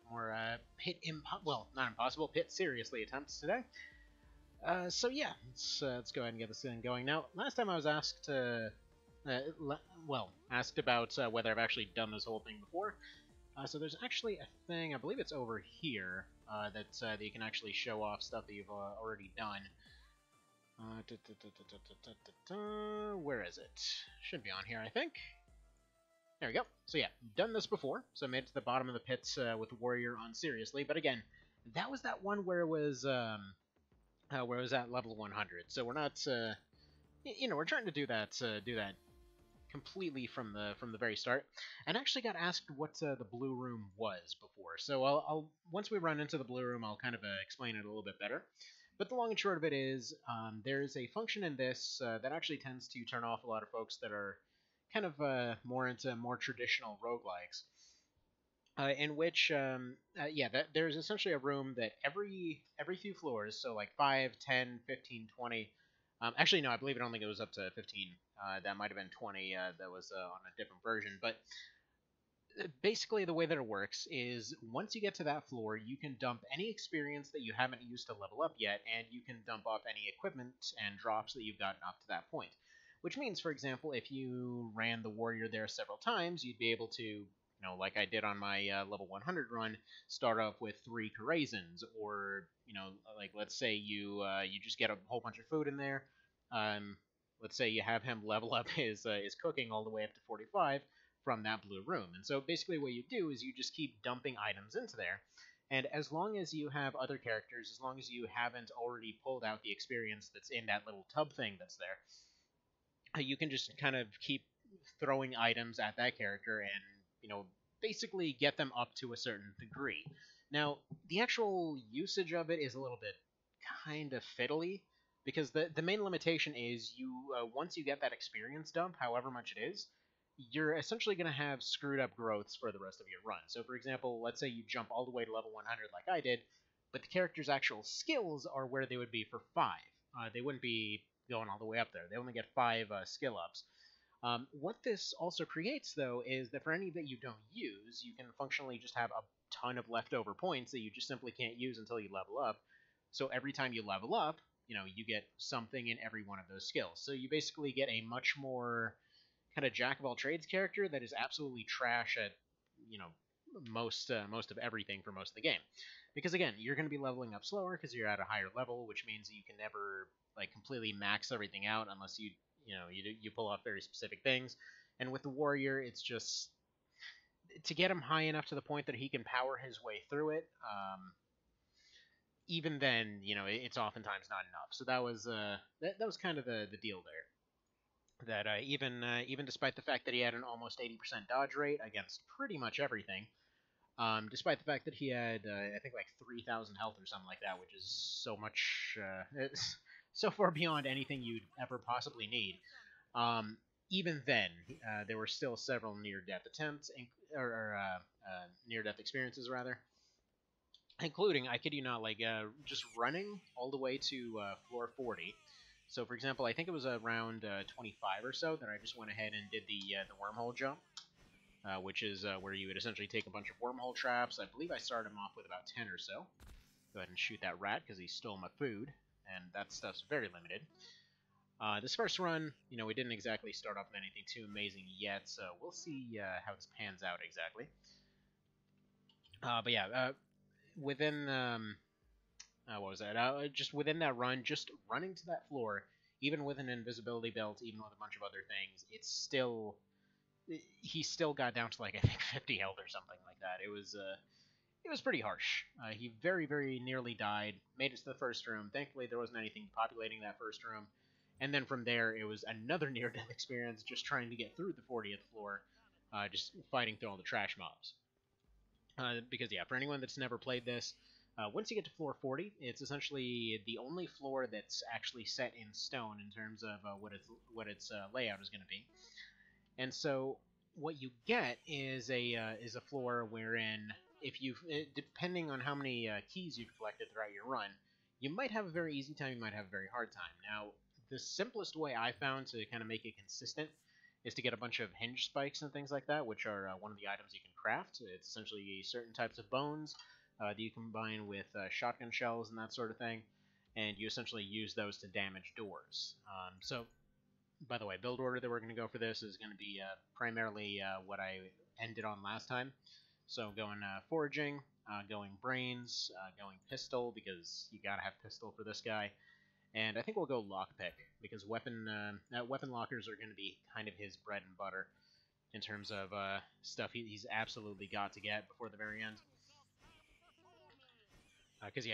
More well, not impossible, pit seriously attempts today. So yeah, let's go ahead and get this thing going. Now, last time I was asked asked about whether I've actually done this whole thing before. So there's actually a thing, I believe it's over here, that you can actually show off stuff that you've already done. Where is it? Should be on here, I think. There we go. So yeah, done this before. So I made it to the bottom of the pits with Warrior on seriously. But again, that was that one where it was at level 100. So we're not, we're trying to do that completely from the very start. And I actually got asked what the blue room was before. So I'll once we run into the blue room, I'll kind of explain it a little bit better. But the long and short of it is, there's a function in this that actually tends to turn off a lot of folks that are kind of more into more traditional roguelikes, in which, there's essentially a room that every few floors, so like 5, 10, 15, 20. Actually, no, I believe it only goes up to 15. That might have been 20. That was on a different version. But basically, the way that it works is once you get to that floor, you can dump any experience that you haven't used to level up yet, and you can dump off any equipment and drops that you've gotten up to that point. Which means, for example, if you ran the Warrior there several times, you'd be able to, like I did on my level 100 run, start off with 3 Karazens, or, like let's say you just get a whole bunch of food in there. Let's say you have him level up his cooking all the way up to 45 from that blue room. And so basically what you do is you just keep dumping items into there. And as long as you have other characters, as long as you haven't already pulled out the experience that's in that little tub thing that's there, you can just kind of keep throwing items at that character and, basically get them up to a certain degree. Now, the actual usage of it is a little bit kind of fiddly, because the main limitation is once you get that experience dump, however much it is, you're essentially going to have screwed up growths for the rest of your run. So, for example, let's say you jump all the way to level 100 like I did, but the character's actual skills are where they would be for 5. They wouldn't be going all the way up there. They only get 5 skill ups. What this also creates, though, is that for any that you don't use, you can functionally just have a ton of leftover points that you just simply can't use until you level up. So every time you level up, you get something in every one of those skills. So you basically get a much more kind of jack of all trades character that is absolutely trash at, most of everything for most of the game. Because again, you're going to be leveling up slower because you're at a higher level, which means that you can never like completely max everything out unless you pull off very specific things. And with the Warrior, it's just to get him high enough to the point that he can power his way through it. Even then, it's oftentimes not enough. So that was that was kind of the deal there. That even despite the fact that he had an almost 80% dodge rate against pretty much everything, despite the fact that he had I think like 3,000 health or something like that, which is so much, it's so far beyond anything you'd ever possibly need. Even then, there were still several near-death attempts, or near-death experiences rather, including, I kid you not, like just running all the way to floor 40. So, for example, I think it was around 25 or so that I just went ahead and did the wormhole jump, which is where you would essentially take a bunch of wormhole traps. I believe I started him off with about 10 or so. Go ahead and shoot that rat because he stole my food, and that stuff's very limited. This first run, we didn't exactly start off with anything too amazing yet, so we'll see how this pans out exactly. But yeah, within what was that? Just within that run, just running to that floor, even with an invisibility belt, even with a bunch of other things, he still got down to like I think 50 health or something like that. It was pretty harsh. He very, very nearly died. Made it to the first room. Thankfully, there wasn't anything populating that first room. And then from there, it was another near-death experience, just trying to get through the 40th floor, just fighting through all the trash mobs. Because yeah, for anyone that's never played this, once you get to floor 40, it's essentially the only floor that's actually set in stone in terms of what its layout is going to be. And so what you get is a floor wherein, if you depending on how many keys you've collected throughout your run, you might have a very easy time, you might have a very hard time. Now, the simplest way I found to kind of make it consistent is to get a bunch of hinge spikes and things like that, which are one of the items you can craft. It's essentially certain types of bones that you combine with shotgun shells and that sort of thing, and you essentially use those to damage doors. So, by the way, build order that we're going to go for this is going to be primarily what I ended on last time. So going foraging, going brains, going pistol, because you gotta have pistol for this guy, and I think we'll go lockpick, because weapon lockers are going to be kind of his bread and butter in terms of stuff he's absolutely got to get before the very end. Because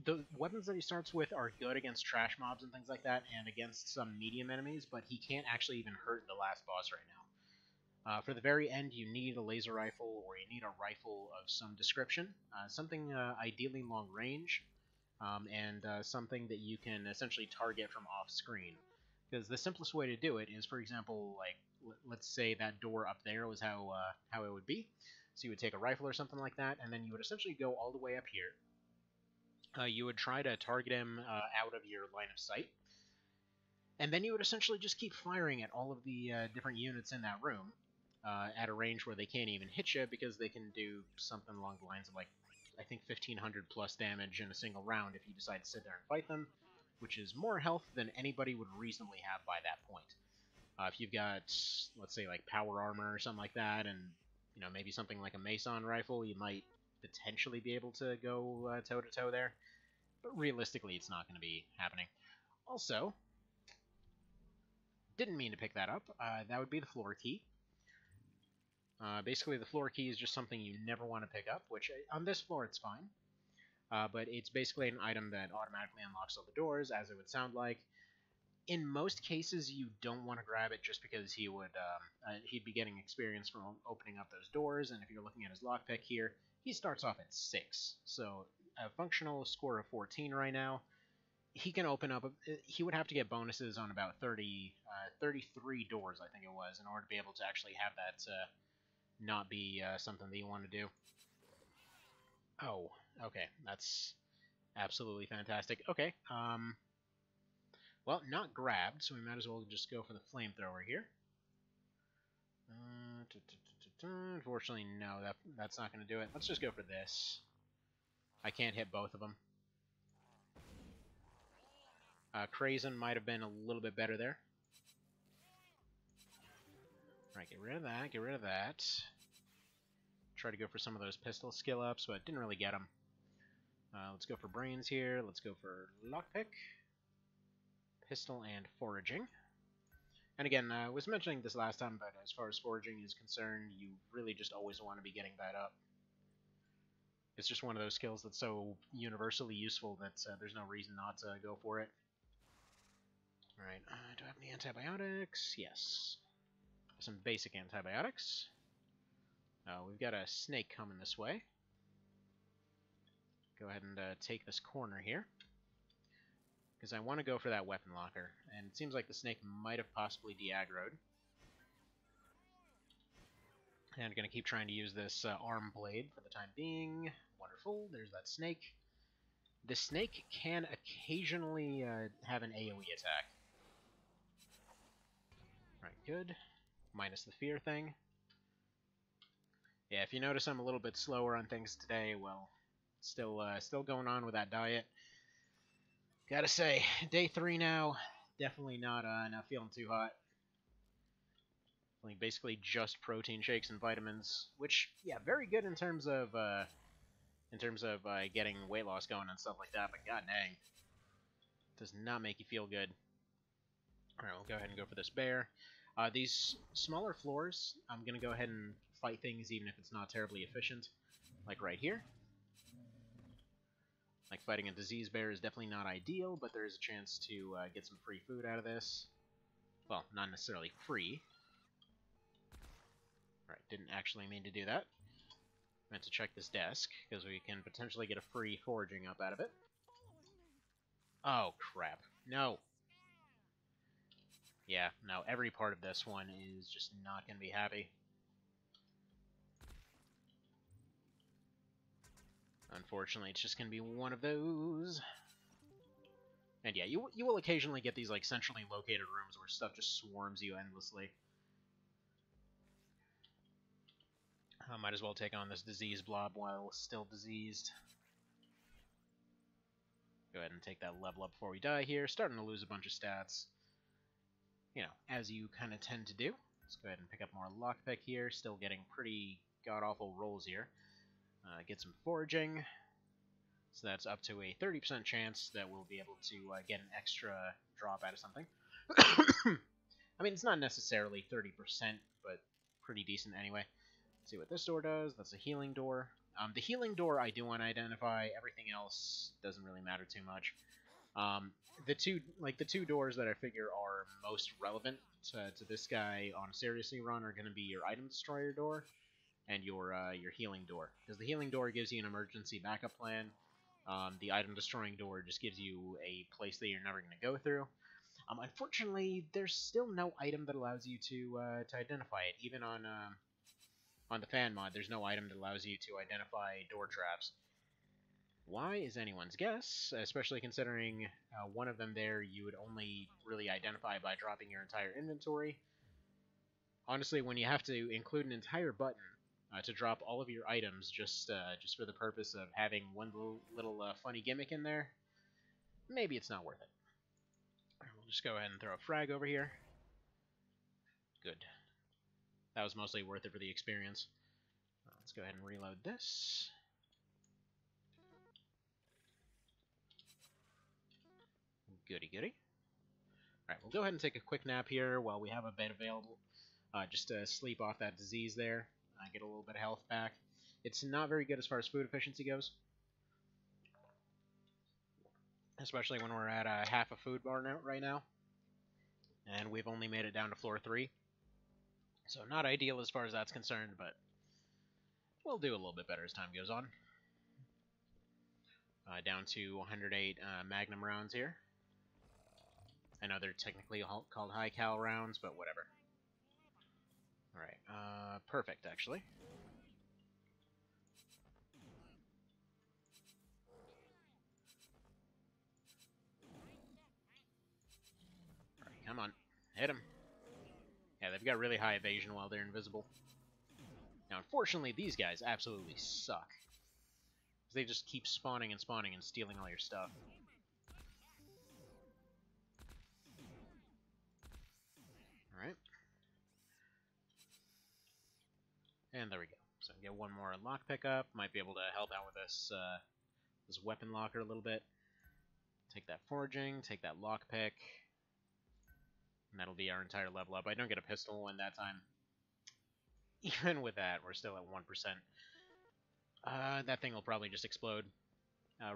the weapons that he starts with are good against trash mobs and things like that, and against some medium enemies, but he can't actually even hurt the last boss right now. For the very end, you need a laser rifle, or you need a rifle of some description, something ideally long range, and something that you can essentially target from off screen. Because the simplest way to do it is, for example, like let's say that door up there was how it would be. So you would take a rifle or something like that, and then you would essentially go all the way up here. You would try to target him out of your line of sight, and then you would essentially just keep firing at all of the different units in that room at a range where they can't even hit you, because they can do something along the lines of, like, I think 1500 plus damage in a single round if you decide to sit there and fight them, which is more health than anybody would reasonably have by that point. If you've got, let's say, like power armor or something like that, and maybe something like a Mason rifle, you might potentially be able to go toe-to-toe there, but realistically it's not going to be happening. Also, didn't mean to pick that up, that would be the floor key. Basically, the floor key is just something you never want to pick up, which on this floor it's fine, but it's basically an item that automatically unlocks all the doors, as it would sound like. In most cases, you don't want to grab it just because he'd be getting experience from opening up those doors, and if you're looking at his lockpick here, he starts off at 6, so a functional score of 14 right now. He can open up, he would have to get bonuses on about 33 doors, I think it was, in order to be able to actually have that not be something that you want to do. Oh, okay, that's absolutely fantastic. Okay, well, not grabbed, so we might as well just go for the flamethrower here. Unfortunately, no, that's not going to do it. Let's just go for this. I can't hit both of them. Krazen might have been a little bit better there. Alright, get rid of that, get rid of that. Try to go for some of those pistol skill ups, but didn't really get them. Let's go for brains here, let's go for lockpick, pistol, and foraging. And again, I was mentioning this last time, but as far as foraging is concerned, you really just always want to be getting that up. It's just one of those skills that's so universally useful that there's no reason not to go for it. Alright, do I have any antibiotics? Yes. Some basic antibiotics. We've got a snake coming this way. Go ahead and take this corner here, because I want to go for that weapon locker, and it seems like the snake might have possibly de-aggroed. And I'm going to keep trying to use this arm blade for the time being. Wonderful, there's that snake. The snake can occasionally have an AoE attack. Right, good. Minus the fear thing. Yeah, if you notice I'm a little bit slower on things today, well, still going on with that diet. Gotta say, day 3 now, definitely not feeling too hot. Like basically just protein shakes and vitamins, which, yeah, very good in terms of getting weight loss going and stuff like that, but god dang, does not make you feel good. Alright, we'll go ahead and go for this bear. These smaller floors, I'm gonna go ahead and fight things even if it's not terribly efficient, like right here. Like, fighting a disease bear is definitely not ideal, but there is a chance to get some free food out of this. Well, not necessarily free. Alright, didn't actually mean to do that. Meant to check this desk, because we can potentially get a free foraging up out of it. Oh, crap. No! Yeah, no, every part of this one is just not going to be happy. Unfortunately, it's just going to be one of those. And yeah, you will occasionally get these like centrally located rooms where stuff just swarms you endlessly. I might as well take on this disease blob while still diseased. Go ahead and take that level up before we die here. Starting to lose a bunch of stats. You know, as you kind of tend to do. Let's go ahead and pick up more lockpick here. Still getting pretty god-awful rolls here. Get some foraging. So that's up to a 30% chance that we'll be able to get an extra drop out of something. I mean, it's not necessarily 30%, but pretty decent anyway. Let's see what this door does. That's a healing door. The healing door I do want to identify. Everything else doesn't really matter too much. The two doors that I figure are most relevant to this guy on a seriously run are going to be your item destroyer door and your healing door, because the healing door gives you an emergency backup plan. The item destroying door just gives you a place that you're never going to go through. Unfortunately, there's still no item that allows you to identify it. Even on the fan mod, there's no item that allows you to identify door traps. Why is anyone's guess, especially considering one of them there you would only really identify by dropping your entire inventory. Honestly, when you have to include an entire button to drop all of your items just for the purpose of having one little funny gimmick in there, maybe it's not worth it. We'll just go ahead and throw a frag over here. Good. That was mostly worth it for the experience. Let's go ahead and reload this. Goody goody. Alright, we'll go ahead and take a quick nap here while we have a bed available. Just to sleep off that disease there. Get a little bit of health back. It's not very good as far as food efficiency goes. Especially when we're at half a food bar right now. And we've only made it down to floor 3. So not ideal as far as that's concerned, but we'll do a little bit better as time goes on. Down to 108 Magnum rounds here. I know they're technically called high cal rounds, but whatever. Alright, perfect actually. Alright, come on. Hit him. Yeah, they've got really high evasion while they're invisible. Now, unfortunately, these guys absolutely suck. They just keep spawning and spawning and stealing all your stuff. Alright. And there we go. So get one more lockpick up. Might be able to help out with this this weapon locker a little bit. Take that foraging, take that lockpick. And that'll be our entire level up. I don't get a pistol one that time. Even with that, we're still at 1%. That thing will probably just explode.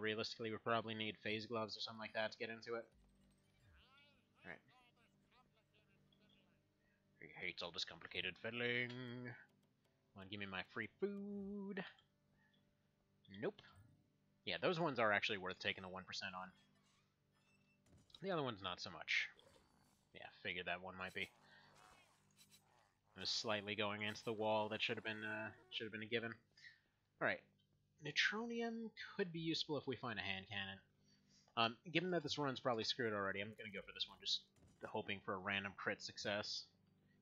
Realistically, we probably need phase gloves or something like that to get into it. Alright. He hates all this complicated fiddling. Come on, give me my free food. Nope. Yeah, those ones are actually worth taking the 1% on. The other one's not so much. Yeah, figured that one might be. It was slightly going into the wall. That should have been a given. All right, Neutronium could be useful if we find a hand cannon. Given that this run's probably screwed already, I'm gonna go for this one, just hoping for a random crit success.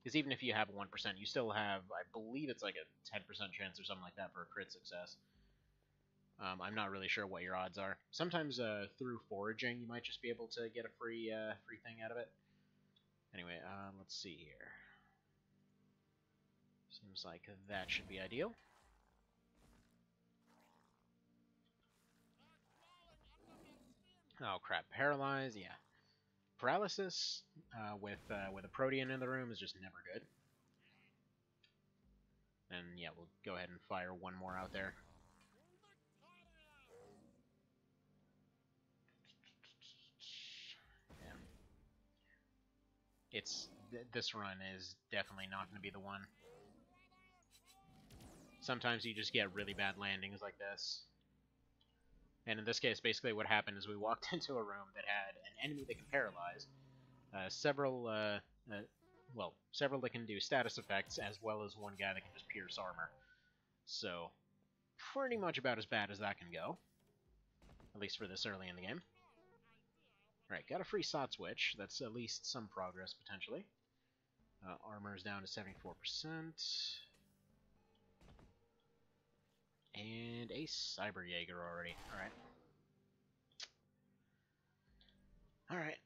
Because even if you have 1%, you still have, I believe it's like a 10% chance or something like that for a crit success. I'm not really sure what your odds are. Sometimes through foraging, you might just be able to get a free thing out of it. Anyway, let's see here. Seems like that should be ideal. Oh crap, paralyze, yeah. Paralysis with a Protean in the room is just never good. And yeah, we'll go ahead and fire one more out there. Yeah. This run is definitely not going to be the one. Sometimes you just get really bad landings like this. And in this case, basically what happened is we walked into a room that had an enemy that can paralyze, several that can do status effects, as well as one guy that can just pierce armor. So, pretty much about as bad as that can go. At least for this early in the game. Alright, got a free SOT switch. That's at least some progress, potentially. Armor's down to 74%. And a Cyber Jaeger already. Alright. Alright.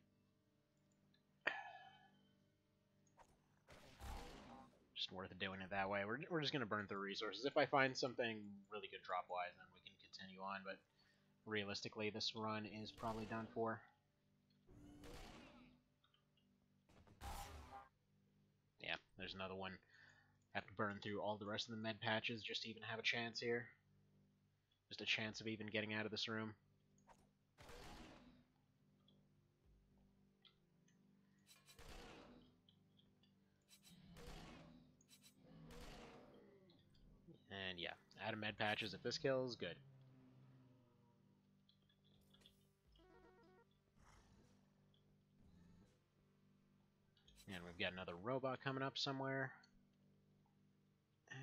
Just worth doing it that way. We're just going to burn through resources. If I find something really good drop-wise, then we can continue on, but realistically, this run is probably done for. Yeah, there's another one. Have to burn through all the rest of the med patches just to even have a chance here. Just a chance of even getting out of this room. And yeah, out of med patches. If this kills, good. And we've got another robot coming up somewhere.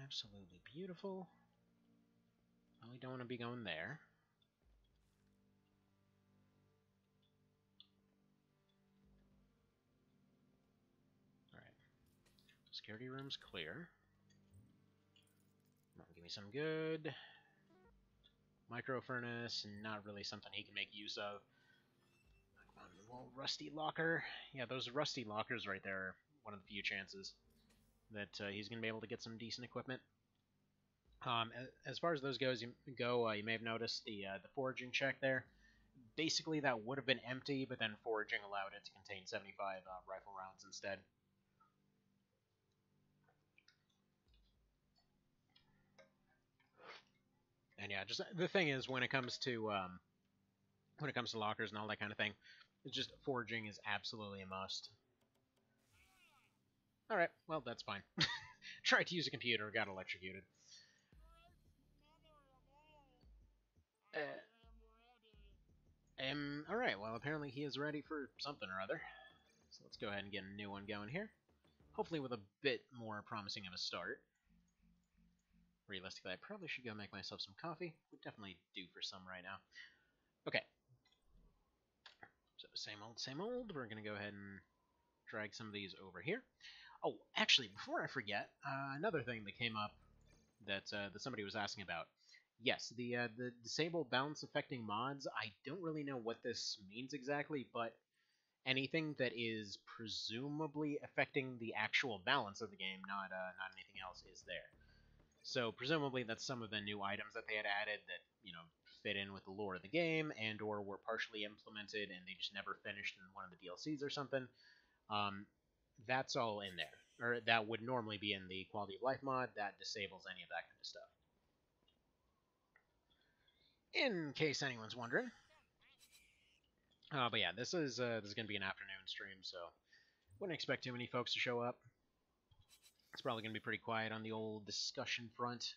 Absolutely beautiful. Well, we don't want to be going there. Alright. Security room's clear. Come on, give me some good. Micro furnace, not really something he can make use of. Come on, little rusty locker. Yeah, those rusty lockers right there are one of the few chances that he's going to be able to get some decent equipment. As far as those you may have noticed the foraging check there. Basically, that would have been empty, but then foraging allowed it to contain 75 rifle rounds instead. And yeah, just the thing is, when it comes to lockers and all that kind of thing, it's just foraging is absolutely a must. All right, well that's fine. Tried to use a computer, got electrocuted. All right, well apparently he is ready for something or other. So let's go ahead and get a new one going here. Hopefully with a bit more promising of a start. Realistically, I probably should go make myself some coffee. Would definitely do for some right now. Okay. So same old, same old. We're going to go ahead and drag some of these over here. Oh, actually, before I forget, another thing that came up that somebody was asking about. Yes, the disable balance affecting mods. I don't really know what this means exactly, but anything that is presumably affecting the actual balance of the game, not anything else, is there. So presumably that's some of the new items that they had added that, fit in with the lore of the game and or were partially implemented and they just never finished in one of the DLCs or something. That's all in there. Or that would normally be in the quality of life mod. That disables any of that kind of stuff. In case anyone's wondering. But yeah, this is going to be an afternoon stream, so wouldn't expect too many folks to show up. It's probably going to be pretty quiet on the old discussion front.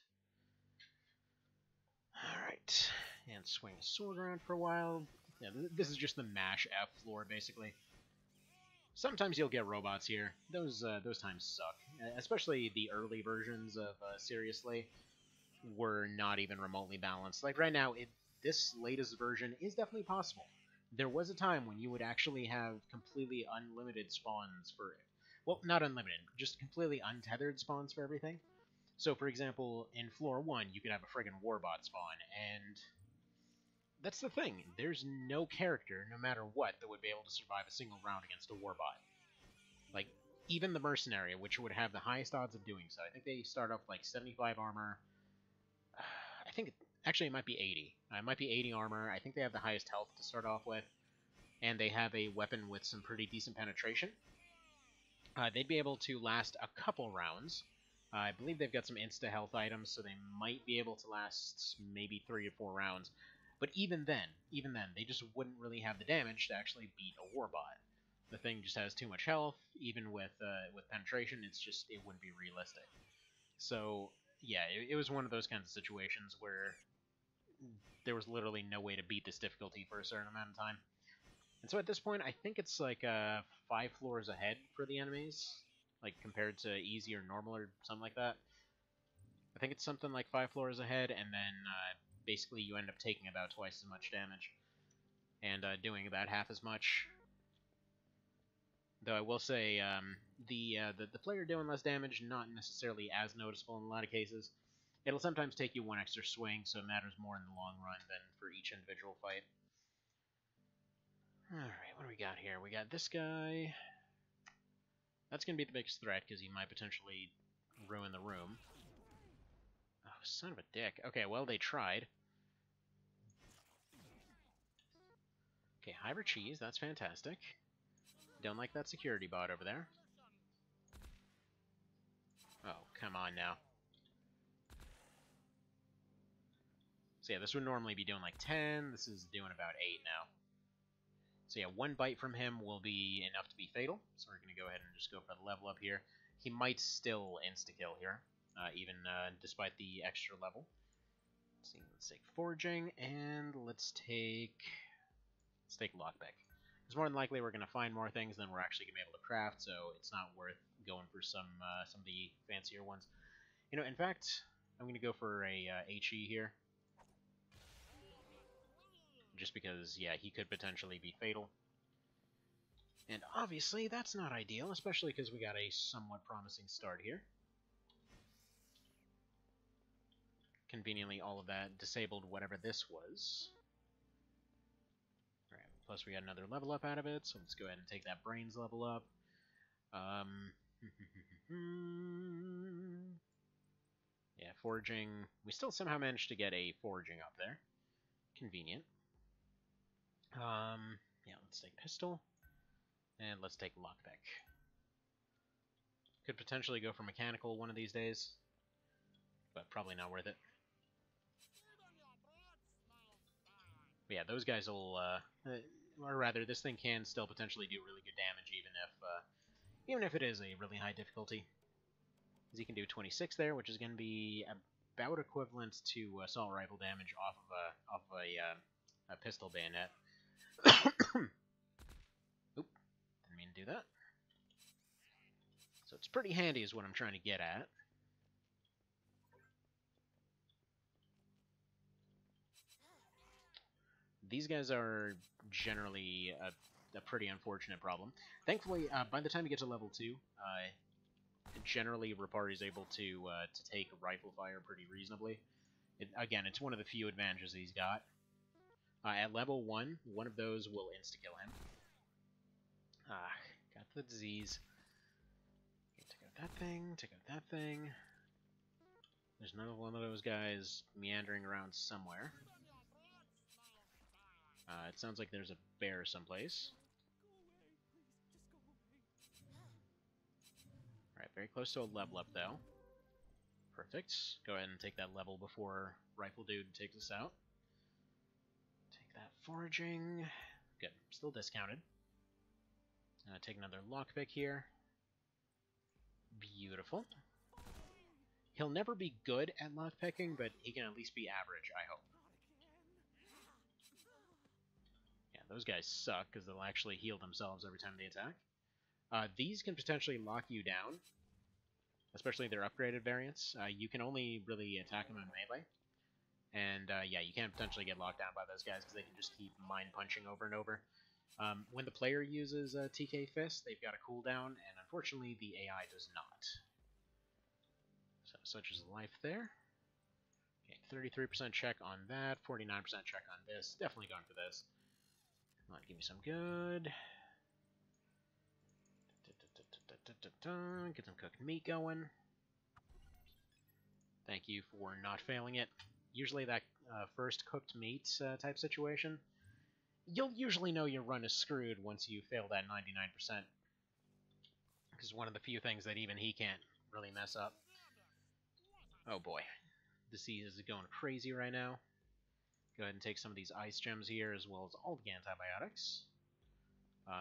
Alright, and swing a sword around for a while. Yeah, this is just the mash F floor, basically. Sometimes you'll get robots here. Those times suck. Especially the early versions of Seriously were not even remotely balanced. Like right now, this latest version is definitely possible. There was a time when you would actually have completely unlimited spawns for... Well, not unlimited, just completely untethered spawns for everything. So, for example, in Floor 1, you could have a friggin' Warbot spawn, and that's the thing. There's no character, no matter what, that would be able to survive a single round against a Warbot. Like, even the Mercenary, which would have the highest odds of doing so. I think they start off like 75 armor. I think, actually, it might be 80. It might be 80 armor. I think they have the highest health to start off with, and they have a weapon with some pretty decent penetration. They'd be able to last a couple rounds. I believe they've got some insta-health items, so they might be able to last maybe 3 or 4 rounds. But even then, they just wouldn't really have the damage to actually beat a Warbot. The thing just has too much health, even with penetration, it wouldn't be realistic. So, yeah, it was one of those kinds of situations where there was literally no way to beat this difficulty for a certain amount of time. And so at this point, I think it's like 5 floors ahead for the enemies, like compared to easy or normal or something like that. I think it's something like 5 floors ahead, and then basically you end up taking about twice as much damage and doing about half as much. Though I will say the player doing less damage, not necessarily as noticeable in a lot of cases. It'll sometimes take you one extra swing, so it matters more in the long run than for each individual fight. Alright, what do we got here? We got this guy. That's going to be the biggest threat, because he might potentially ruin the room. Oh, son of a dick. Okay, well, they tried. Okay, Hiver cheese, that's fantastic. Don't like that security bot over there. Oh, come on now. So yeah, this would normally be doing like 10. This is doing about 8 now. So yeah, one bite from him will be enough to be fatal. So we're going to go ahead and just go for the level up here. He might still insta-kill here, even despite the extra level. Let's see, let's take foraging, and let's take lockpick. Because more than likely we're going to find more things than we're actually going to be able to craft, so it's not worth going for some of the fancier ones. You know, in fact, I'm going to go for a HE here. Just because, yeah, he could potentially be fatal. And obviously, that's not ideal, especially because we got a somewhat promising start here. Conveniently, all of that disabled whatever this was. Alright, plus we got another level up out of it, so let's go ahead and take that brains level up. Yeah, foraging. We still somehow managed to get a foraging up there. Convenient. Yeah, let's take pistol. And let's take lockpick. Could potentially go for mechanical one of these days, but probably not worth it. But yeah, those guys will, or rather, this thing can still potentially do really good damage, even if it is a really high difficulty. Because he can do 26 there, which is going to be about equivalent to assault rifle damage off of a pistol bayonet. Oop, didn't mean to do that. So it's pretty handy is what I'm trying to get at. These guys are generally a pretty unfortunate problem. Thankfully, by the time you get to level 2, generally Rapari is able to take rifle fire pretty reasonably. Again, it's one of the few advantages he's got. At level 1, one of those will insta-kill him. Got the disease. Okay, take out that thing, take out that thing. There's another one of those guys meandering around somewhere. It sounds like there's a bear someplace. Alright, very close to a level up, though. Perfect. Go ahead and take that level before Rifle Dude takes us out. Take that foraging. Good. Still discounted. Take another lockpick here. Beautiful. He'll never be good at lockpicking, but he can at least be average, I hope. Yeah, those guys suck, because they'll actually heal themselves every time they attack. These can potentially lock you down, especially their upgraded variants. You can only really attack them in melee. And yeah, you can potentially get locked down by those guys, because they can just keep mind punching over and over. When the player uses TK Fist, they've got a cooldown, and unfortunately the AI does not. So, such is life there. Okay, 33% check on that, 49% check on this. Definitely going for this. Come on, give me some good. Get some cooked meat going. Thank you for not failing it. Usually that first cooked meat type situation, you'll usually know your run is screwed once you fail that 99%. Because one of the few things that even he can't really mess up. Oh boy. Disease is going crazy right now. Go ahead and take some of these ice gems here, as well as all the antibiotics.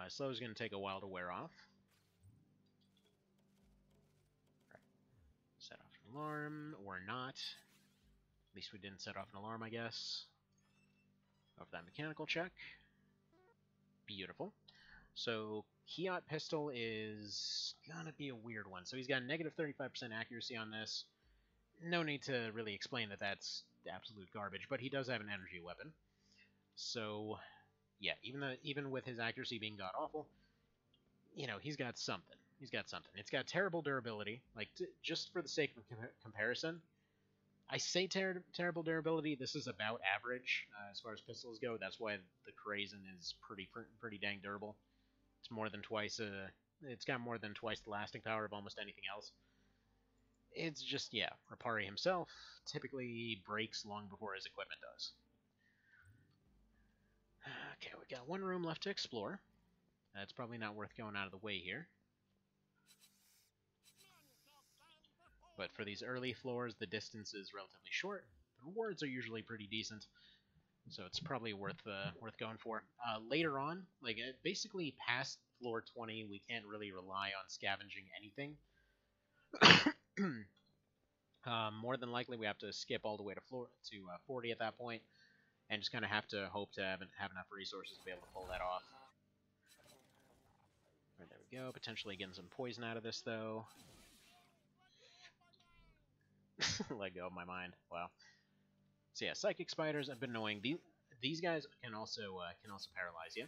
Slow is going to take a while to wear off. Right. Set off an alarm, or not. At least we didn't set off an alarm, I guess. Go for that mechanical check. Beautiful. So, Kiot Pistol is gonna be a weird one. So he's got negative 35% accuracy on this. No need to really explain that that's absolute garbage, but he does have an energy weapon. So, yeah, even with his accuracy being god-awful, you know, he's got something. He's got something. It's got terrible durability. Like, just for the sake of comparison, I say terrible durability. This is about average as far as pistols go. That's why the Krazen is pretty dang durable. It's more than twice. It's got more than twice the lasting power of almost anything else. It's just, yeah, Rapari himself typically breaks long before his equipment does. Okay, we got one room left to explore. It's probably not worth going out of the way here. But for these early floors, the distance is relatively short. The rewards are usually pretty decent, so it's probably worth going for. Later on, like basically past floor 20, we can't really rely on scavenging anything. More than likely, we have to skip all the way to 40 at that point, and just kind of have to hope to have enough resources to be able to pull that off. Right, there we go. Potentially getting some poison out of this, though. Let go of my mind. Wow. So yeah, psychic spiders have been annoying. These guys can also paralyze you.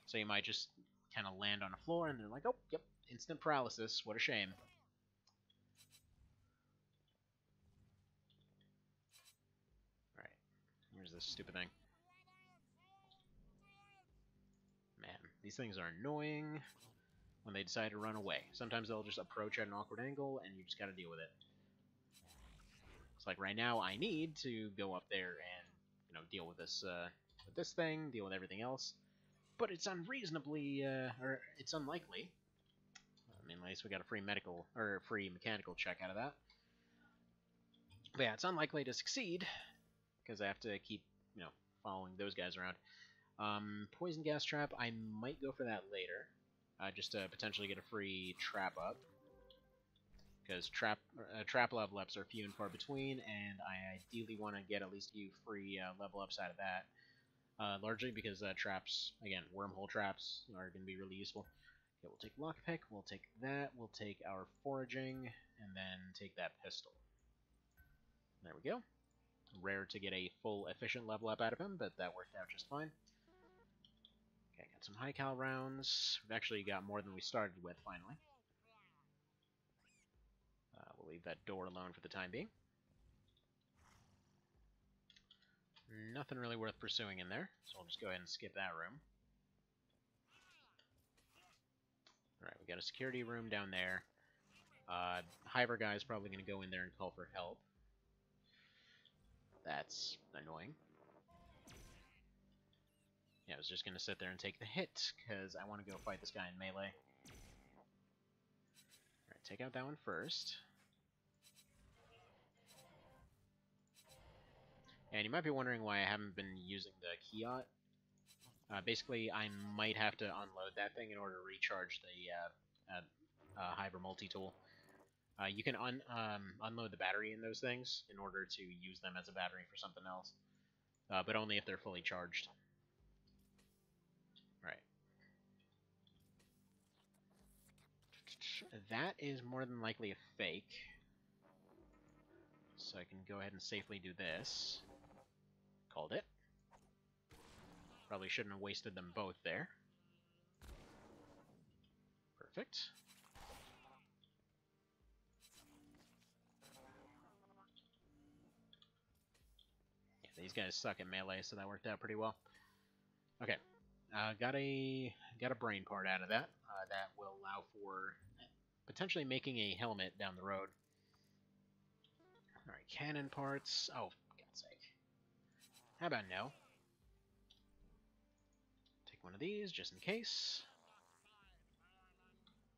So you might just kind of land on a floor, and they're like, oh, yep, instant paralysis. What a shame. Alright, here's this stupid thing. Man, these things are annoying when they decide to run away. Sometimes they'll just approach at an awkward angle, and you just gotta deal with it. It's like right now, I need to go up there and deal with this thing, deal with everything else. But it's unreasonably, or it's unlikely. I mean, at least we got a free mechanical check out of that. But yeah, it's unlikely to succeed because I have to keep, following those guys around. Poison gas trap, I might go for that later, just to potentially get a free trap up. Because trap level ups are few and far between, and I ideally want to get at least a few free level ups out of that. Largely because traps, again, wormhole traps are going to be really useful. Okay, we'll take lockpick, we'll take that, we'll take our foraging, and then take that pistol. There we go. Rare to get a full efficient level up out of him, but that worked out just fine. Okay, got some high cal rounds. We've actually got more than we started with, finally. We'll leave that door alone for the time being. Nothing really worth pursuing in there, so I'll just go ahead and skip that room. Alright, we got a security room down there. Hiver guy is probably going to go in there and call for help. That's annoying. Yeah, I was just going to sit there and take the hit, because I want to go fight this guy in melee. Alright, take out that one first. And you might be wondering why I haven't been using the Kiot. Basically, I might have to unload that thing in order to recharge the Hiver multi-tool. You can unload the battery in those things in order to use them as a battery for something else, but only if they're fully charged. Right. That is more than likely a fake, so I can go ahead and safely do this. Called it. Probably shouldn't have wasted them both there. Perfect. Yeah, these guys suck at melee, so that worked out pretty well. Okay, got a brain part out of that. That will allow for potentially making a helmet down the road. All right, cannon parts. Oh, for God's sake! How about no? Take one of these just in case.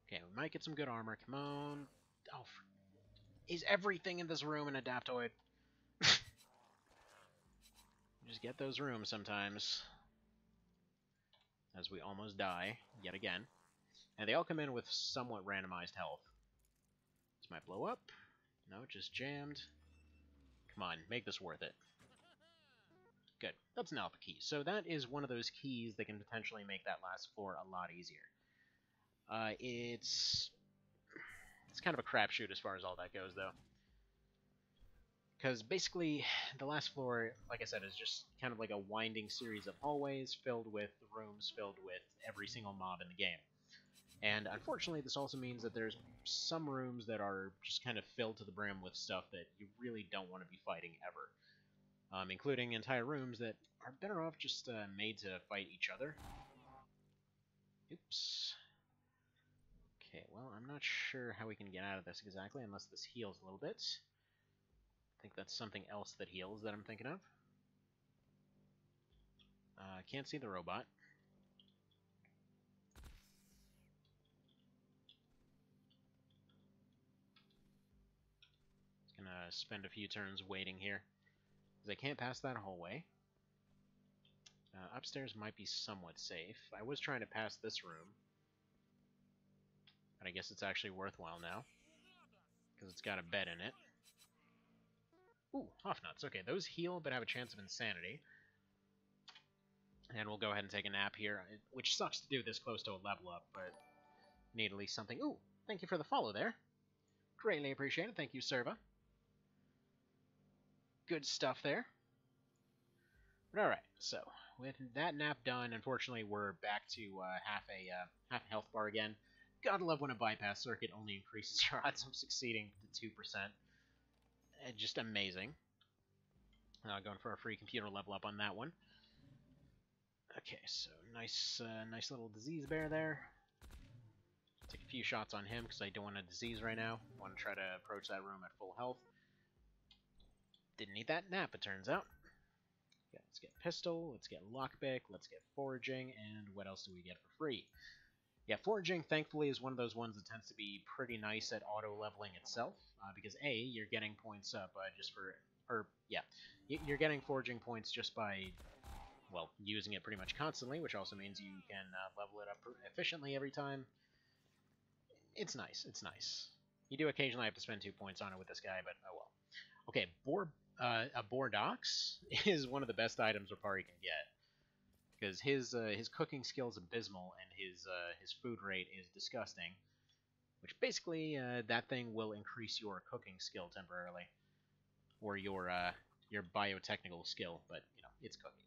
Okay, we might get some good armor. Come on. Oh, is everything in this room an adaptoid? Just get those rooms sometimes. As we almost die, yet again. And they all come in with somewhat randomized health. This might blow up. No, just jammed. Come on, make this worth it. Good. That's an alpha key. So that is one of those keys that can potentially make that last floor a lot easier. It's kind of a crapshoot as far as all that goes, though. Because basically, the last floor, like I said, is just kind of like a winding series of hallways filled with rooms filled with every single mob in the game. And unfortunately, this also means that there's some rooms that are just kind of filled to the brim with stuff that you really don't want to be fighting ever. Including entire rooms that are better off just made to fight each other. Oops. Okay, well, I'm not sure how we can get out of this exactly, unless this heals a little bit. I think that's something else that heals that I'm thinking of. Can't see the robot. Gonna spend a few turns waiting here, because I can't pass that hallway. Upstairs might be somewhat safe. I was trying to pass this room, but I guess it's actually worthwhile now, because it's got a bed in it. Ooh, off nuts. Okay, those heal, but have a chance of insanity. And we'll go ahead and take a nap here, which sucks to do this close to a level up, but need at least something. Ooh, thank you for the follow there. Greatly appreciated. Thank you, Serva. Good stuff there. Alright, so with that nap done, unfortunately we're back to half a health bar again. Gotta love when a bypass circuit only increases your odds of succeeding to 2%. Just amazing. Going for a free computer level up on that one. Okay, so nice little disease bear there. Take a few shots on him because I don't want a disease right now. I want to try to approach that room at full health. Didn't need that nap, it turns out. Okay, let's get pistol, let's get lockpick, let's get foraging, and what else do we get for free? Yeah, foraging, thankfully, is one of those ones that tends to be pretty nice at auto-leveling itself, because A, you're getting points up just for... you're getting foraging points just by, well, using it pretty much constantly, which also means you can level it up efficiently every time. It's nice, it's nice. You do occasionally have to spend 2 points on it with this guy, but oh well. Okay, a Bordox is one of the best items Rapari can get, because his cooking skill is abysmal and his food rate is disgusting. Which basically that thing will increase your cooking skill temporarily, or your biotechnical skill, but you know it's cooking.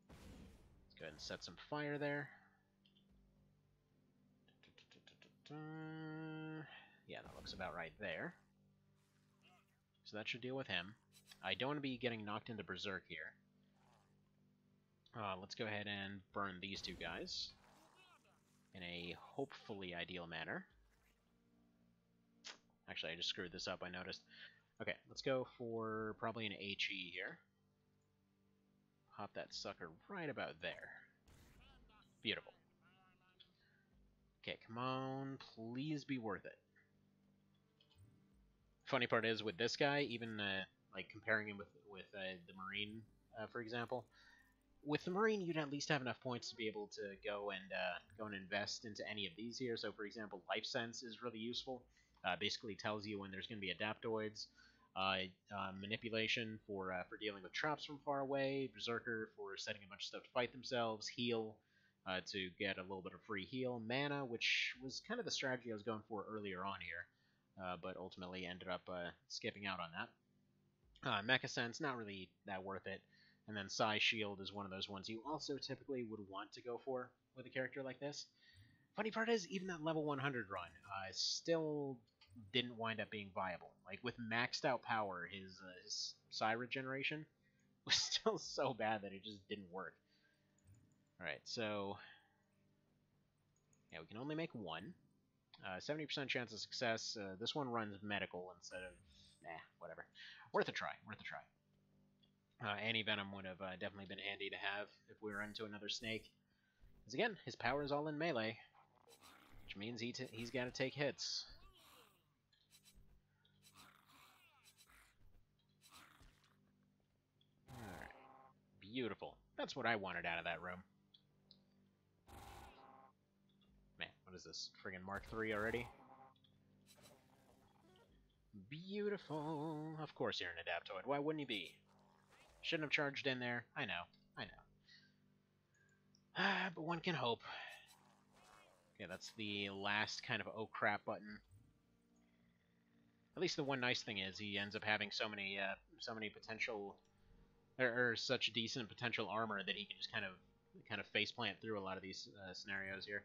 Let's go ahead and set some fire there. Yeah, that looks about right there. So that should deal with him. I don't want to be getting knocked into Berserk here. Let's go ahead and burn these two guys in a hopefully ideal manner. Actually, I just screwed this up, I noticed. Okay, let's go for probably an HE here. Pop that sucker right about there. Beautiful. Okay, come on, please be worth it. Funny part is, with this guy, even like comparing him with the Marine, for example, with the Marine, you'd at least have enough points to be able to go and invest into any of these here. So, for example, Life Sense is really useful. Basically tells you when there's going to be adaptoids. Manipulation for dealing with traps from far away. Berserker for setting a bunch of stuff to fight themselves. Heal to get a little bit of free heal. Mana, which was kind of the strategy I was going for earlier on here, but ultimately ended up skipping out on that. Mecha Sense, not really that worth it. And then Psy Shield is one of those ones you also typically would want to go for with a character like this. Funny part is, even that level 100 run still didn't wind up being viable. Like, with maxed out power, his Psy regeneration was still so bad that it just didn't work. Alright, so... yeah, we can only make one. 70% chance of success. This one runs medical instead of... whatever. Worth a try, worth a try. Anti-Venom would have definitely been handy to have if we were into another snake. Because again, his power is all in melee, which means he's got to take hits. Alright. Beautiful. That's what I wanted out of that room. Man, what is this? Friggin' Mark III already? Beautiful. Of course you're an Adaptoid. Why wouldn't you be? Shouldn't have charged in there. I know. I know. But one can hope. Okay, that's the last kind of oh crap button. At least the one nice thing is he ends up having so many potential, or such decent potential armor that he can just kind of faceplant through a lot of these scenarios here.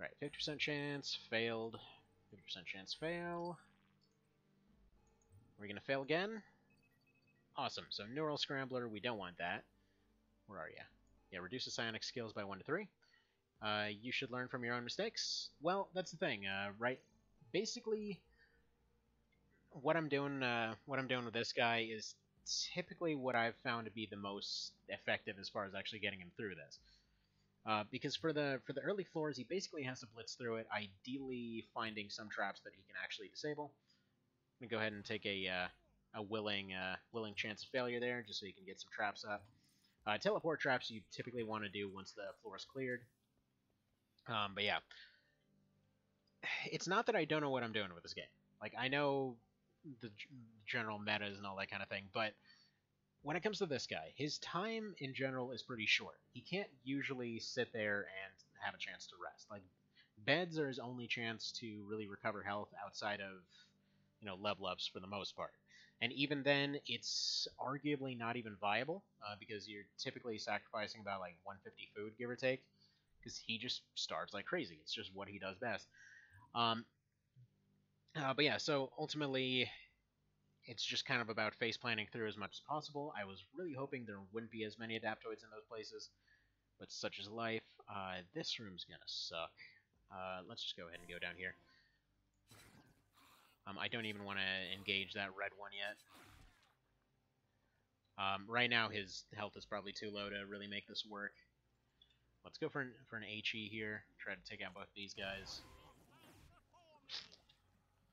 Alright, 50% chance, failed. 50% chance, fail. Are we gonna fail again? Awesome, so Neural Scrambler, we don't want that. Where are you? Yeah, reduces psionic skills by 1 to 3. You should learn from your own mistakes. Well, that's the thing, right? Basically, what I'm doing with this guy is typically what I've found to be the most effective as far as actually getting him through this. Because for the early floors, he basically has to blitz through it, ideally finding some traps that he can actually disable. I'm gonna go ahead and take a willing chance of failure there, just so you can get some traps up. Teleport traps you typically want to do once the floor is cleared. But yeah, it's not that I don't know what I'm doing with this game. Like, I know the general metas and all that kind of thing, but when it comes to this guy, his time in general is pretty short. He can't usually sit there and have a chance to rest. Like, beds are his only chance to really recover health outside of, level ups for the most part. And even then, it's arguably not even viable, because you're typically sacrificing about like 150 food, give or take, because he just starves like crazy. It's just what he does best. But yeah, so ultimately, it's just kind of about face planting through as much as possible. I was really hoping there wouldn't be as many adaptoids in those places, but such is life. This room's gonna suck. Let's just go ahead and go down here. I don't even want to engage that red one yet. Right now, his health is probably too low to really make this work. Let's go for an HE here. Try to take out both these guys.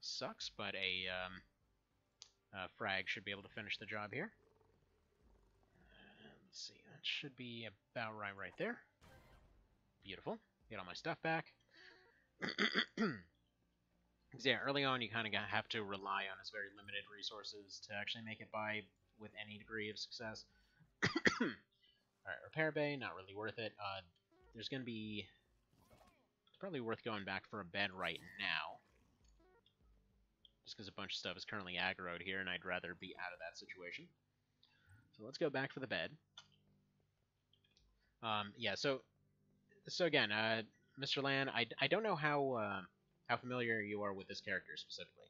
Sucks, but a frag should be able to finish the job here. Let's see, that should be about right there. Beautiful. Get all my stuff back. Yeah, early on you kind of have to rely on his very limited resources to actually make it by with any degree of success. Alright, repair bay, not really worth it. There's going to be... It's probably worth going back for a bed right now. Just because a bunch of stuff is currently aggroed here, and I'd rather be out of that situation. So let's go back for the bed. Yeah, so again, Mr. Lan, I don't know how familiar you are with this character specifically.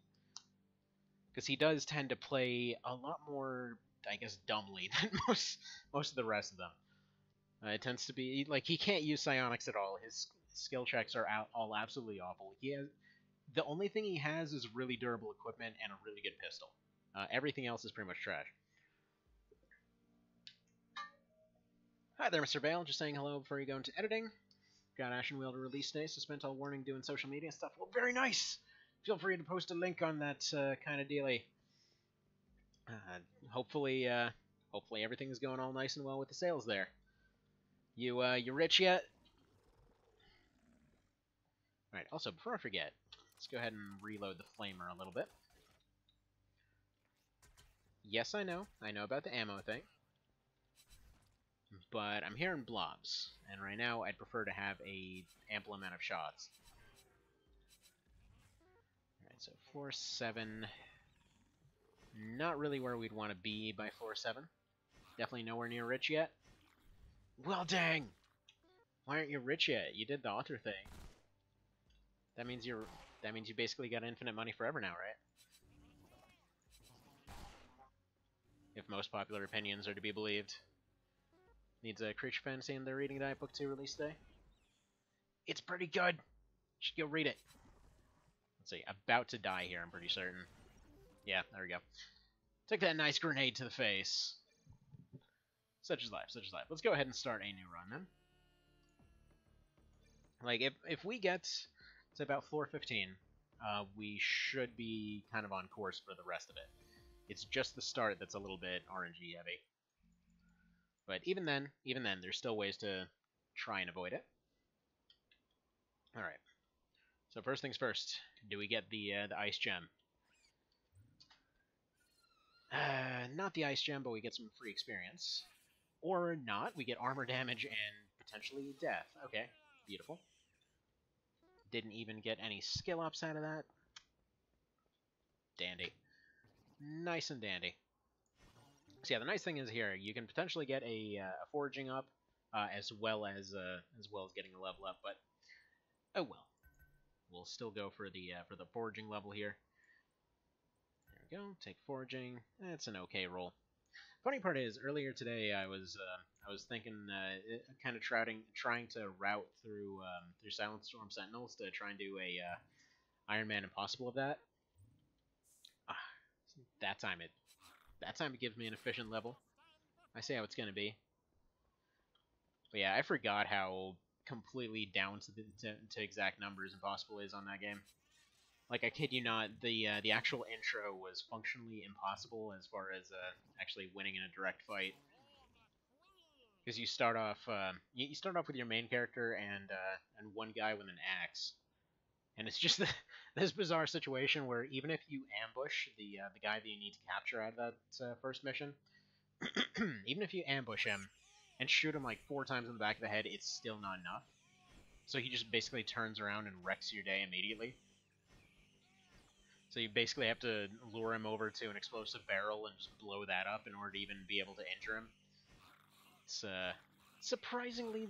Because he does tend to play a lot more, I guess, dumbly than most of the rest of them. It tends to be, like, he can't use psionics at all. His skill checks are all absolutely awful. The only thing he has is really durable equipment and a really good pistol. Everything else is pretty much trash. Hi there, Mr. Vale. Just saying hello before you go into editing. Got Ashen Wheel to release day, so spent all warning doing social media stuff. Well, very nice! Feel free to post a link on that kind of dealy. Hopefully everything's going all nice and well with the sales there. You rich yet? Alright, also, before I forget, let's go ahead and reload the flamer a little bit. Yes, I know about the ammo thing. But I'm hearing blobs, and right now I'd prefer to have a ample amount of shots. Alright, so floor 7. Not really where we'd want to be by floor 7. Definitely nowhere near rich yet. Well, dang! Why aren't you rich yet? You did the author thing. That means you basically got infinite money forever now, right? If most popular opinions are to be believed. Needs a Creature Fantasy in their Reading Diet Book 2 release day. It's pretty good! You should go read it. Let's see, about to die here, I'm pretty certain. Yeah, there we go. Took that nice grenade to the face. Such is life, such is life. Let's go ahead and start a new run, then. Like, if we get to about floor 15, we should be kind of on course for the rest of it. It's just the start that's a little bit RNG heavy. But even then, there's still ways to try and avoid it. Alright. So first things first, do we get the ice gem? Not the ice gem, but we get some free experience. Or not, we get armor damage and potentially death. Okay, beautiful. Didn't even get any skill ups out of that. Dandy. Nice and dandy. So yeah, the nice thing is here, you can potentially get a foraging up, as well as getting a level up, but oh well. we'll still go for the foraging level here. There we go. Take foraging. That's an okay roll. Funny part is, earlier today I was thinking, kind of trying to route through Silent Storm Sentinels to try and do a Ironman Impossible of that. Ah, that time it gives me an efficient level. I say how it's gonna be. But yeah, I forgot how completely down to exact numbers Impossible is on that game. Like, I kid you not, the actual intro was functionally impossible as far as actually winning in a direct fight. Because you start off with your main character and one guy with an axe, and it's just this bizarre situation where even if you ambush the guy that you need to capture out of that first mission, even if you ambush him and shoot him like 4 times in the back of the head, it's still not enough. So he just basically turns around and wrecks your day immediately. So you basically have to lure him over to an explosive barrel and just blow that up in order to even be able to injure him. It's surprisingly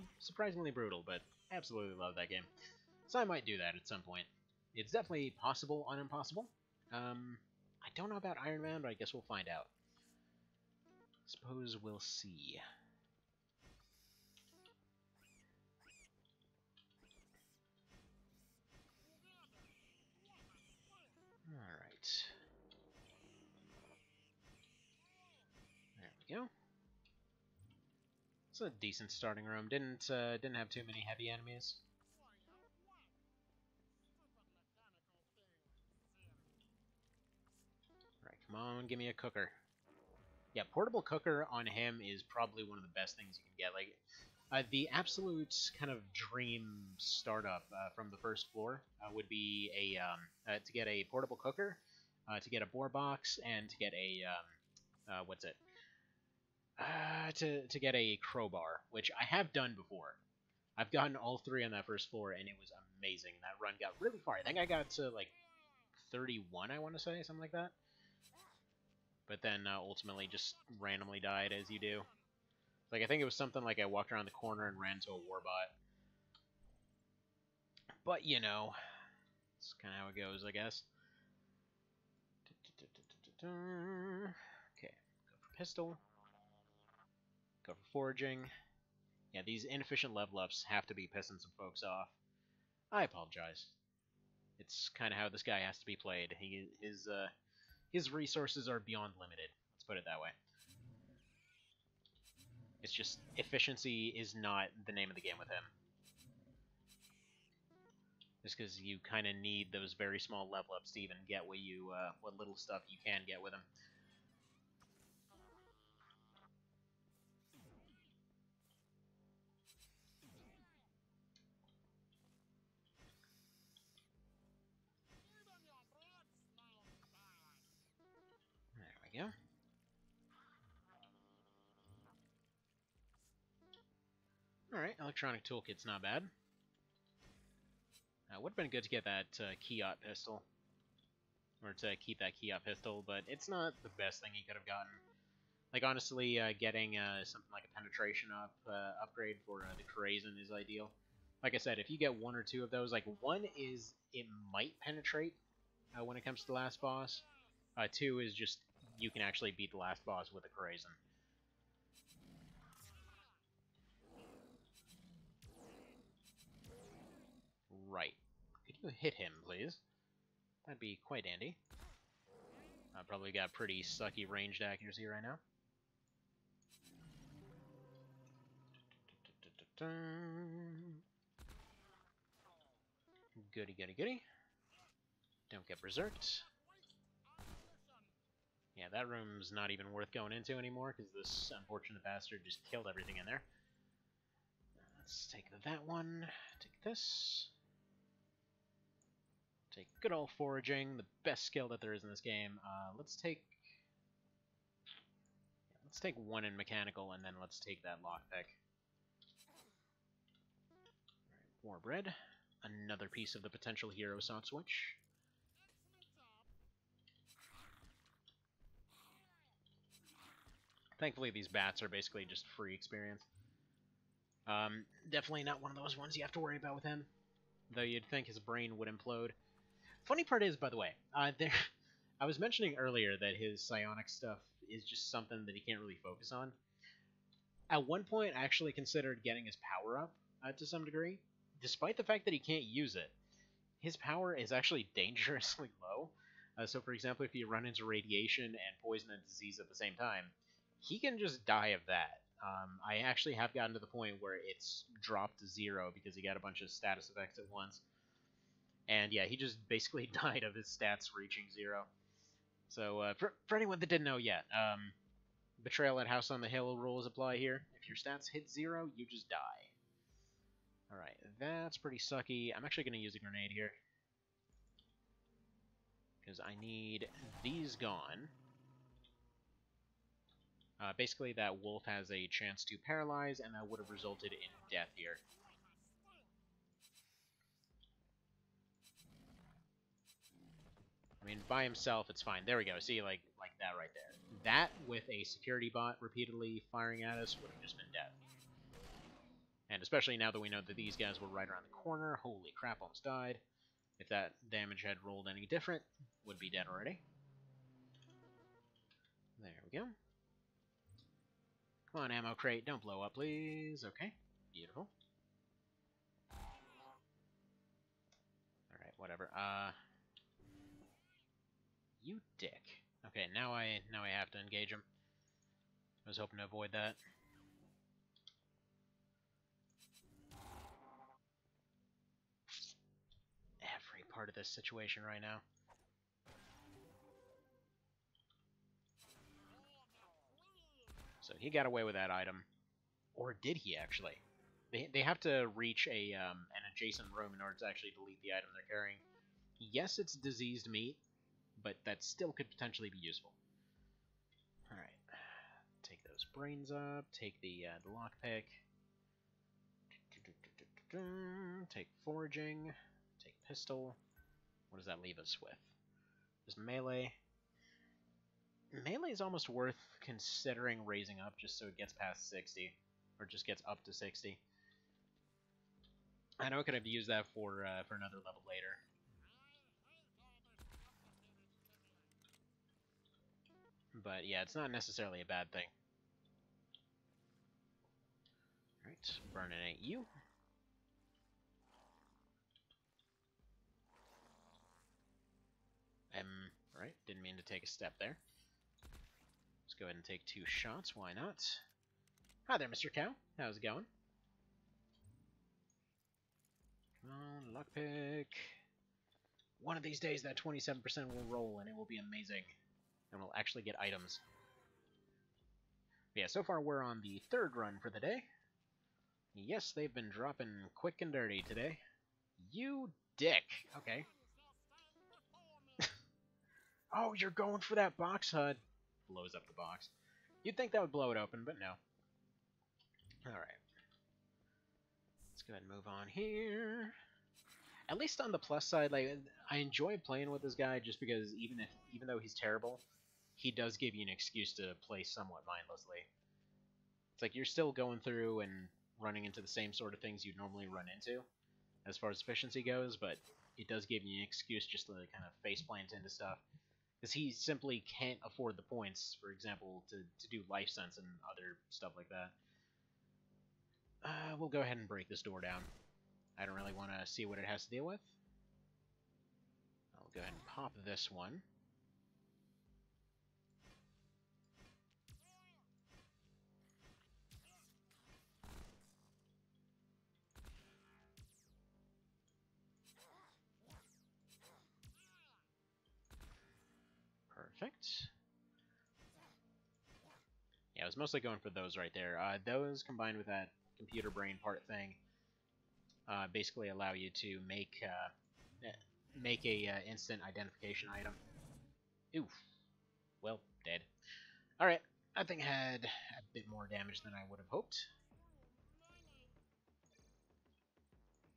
brutal, but absolutely love that game. So I might do that at some point. It's definitely possible on Impossible. I don't know about Ironman, but I guess we'll find out. Suppose we'll see. Alright. There we go. It's a decent starting room. Didn't have too many heavy enemies. Alright, come on, give me a cooker. Yeah, portable cooker on him is probably one of the best things you can get. Like, the absolute kind of dream startup from the first floor would be to get a portable cooker, to get a boar box, and to get a what's it? To get a crowbar, which I have done before. I've gotten all 3 on that first floor, and it was amazing. That run got really far. I think I got to like 31, I want to say, something like that. But then ultimately just randomly died, as you do. Like, I think it was something like I walked around the corner and ran into a warbot. But, you know, it's kind of how it goes, I guess. Okay, go for pistol. Go for foraging. Yeah, these inefficient level ups have to be pissing some folks off. I apologize. It's kind of how this guy has to be played. His resources are beyond limited. Let's put it that way. It's just efficiency is not the name of the game with him. Just because you kind of need those very small level ups to even get what little stuff you can get with him. There we go. Alright, electronic toolkit's not bad. Would have been good to get that Keyot pistol. Or to keep that Keyot pistol, but it's not the best thing you could have gotten. Like, honestly, getting something like a penetration upgrade for the Krazen is ideal. Like I said, if you get 1 or 2 of those, like, 1 is it might penetrate when it comes to the last boss. 2 is just you can actually beat the last boss with a Krazen. Right. Could you hit him, please? That'd be quite handy. Probably got pretty sucky ranged accuracy right now. Goody, goody, goody. Don't get berserked. Yeah, that room's not even worth going into anymore because this unfortunate bastard just killed everything in there. Let's take that one. Take this. Take good old foraging, the best skill that there is in this game. Let's take 1 in mechanical, and then let's take that lockpick. Alright, more bread. Another piece of the potential hero sock switch. Thankfully, these bats are basically just free experience. Definitely not one of those ones you have to worry about with him. though you'd think his brain would implode. Funny part is, by the way, I was mentioning earlier that his psionic stuff is just something that he can't really focus on. At one point, I actually considered getting his power up to some degree, despite the fact that he can't use it. His power is actually dangerously low. So, for example, if you run into radiation and poison and disease at the same time, he can just die of that. I actually have gotten to the point where it's dropped to 0 because he got a bunch of status effects at once. And yeah, he just basically died of his stats reaching 0. So, for anyone that didn't know yet, Betrayal at House on the Hill rules apply here. If your stats hit 0, you just die. Alright, that's pretty sucky. I'm actually going to use a grenade here. Because I need these gone. Basically, that wolf has a chance to paralyze, and that would have resulted in death here. I mean, by himself, it's fine. There we go. See, like that right there. That, with a security bot repeatedly firing at us, would have just been death. And especially now that we know that these guys were right around the corner. Holy crap, almost died. If that damage had rolled any different, would be dead already. There we go. Come on, ammo crate, don't blow up, please. Okay, beautiful. Alright, whatever. You dick. Okay, now I have to engage him. I was hoping to avoid that. Every part of this situation right now. So he got away with that item. Or did he actually? They have to reach an adjacent room in order to actually delete the item they're carrying. Yes, it's diseased meat, but that still could potentially be useful. Alright. Take those brains up. Take the lockpick. Take foraging. Take pistol. What does that leave us with? Just melee. Melee is almost worth considering raising up just so it gets past 60. Or just gets up to 60. I know I could have used that for another level later. But yeah, it's not necessarily a bad thing. Alright, burninate you. Right, didn't mean to take a step there. Let's go ahead and take 2 shots, why not? Hi there, Mr. Cow. How's it going? Come on, lockpick. One of these days that 27% will roll and it will be amazing. And we'll actually get items. But yeah, so far we're on the 3rd run for the day. Yes, they've been dropping quick and dirty today. You dick. Okay. Oh, you're going for that box HUD. Blows up the box. You'd think that would blow it open, but no. Alright. Let's go ahead and move on here. At least on the plus side, like, I enjoy playing with this guy just because even though he's terrible, he does give you an excuse to play somewhat mindlessly. It's like you're still going through and running into the same sort of things you'd normally run into as far as efficiency goes, but it does give you an excuse just to kind of faceplant into stuff. Because he simply can't afford the points, for example, to do life sense and other stuff like that. We'll go ahead and break this door down. I don't really want to see what it has to deal with. I'll go ahead and pop this one. Perfect. Yeah, I was mostly going for those right there. Those combined with that computer brain part thing basically allow you to make a instant identification item. Oof. Well, dead. Alright, that thing had a bit more damage than I would have hoped.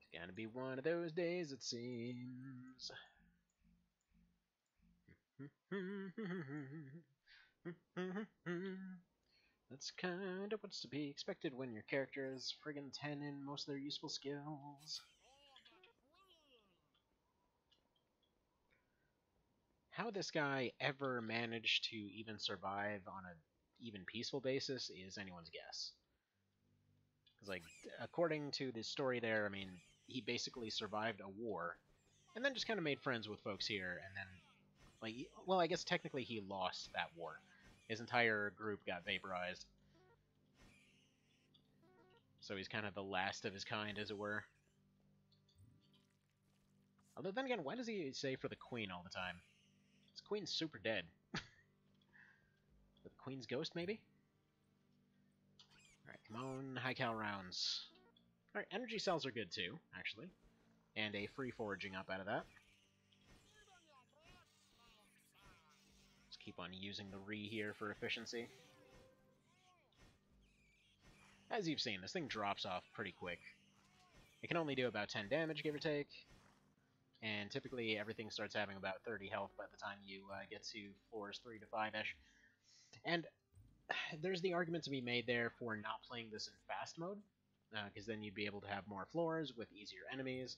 It's gonna be one of those days, it seems. That's kind of what's to be expected when your character is friggin' 10 in most of their useful skills. how this guy ever managed to even survive on a even peaceful basis is anyone's guess. Because, like, according to the story there, I mean, he basically survived a war, and then just kind of made friends with folks here, and then, like, well, I guess technically he lost that war. His entire group got vaporized. So he's kind of the last of his kind, as it were. Although then again, why does he say for the queen all the time? This queen's super dead. The queen's ghost, maybe? Alright, come on, high cal rounds. Alright, energy cells are good too, actually. And a free foraging up out of that. Let's keep on using the re here for efficiency. As you've seen, this thing drops off pretty quick. It can only do about 10 damage, give or take. And typically everything starts having about 30 health by the time you get to floors 3 to 5-ish. And there's the argument to be made there for not playing this in fast mode, because then you'd be able to have more floors with easier enemies,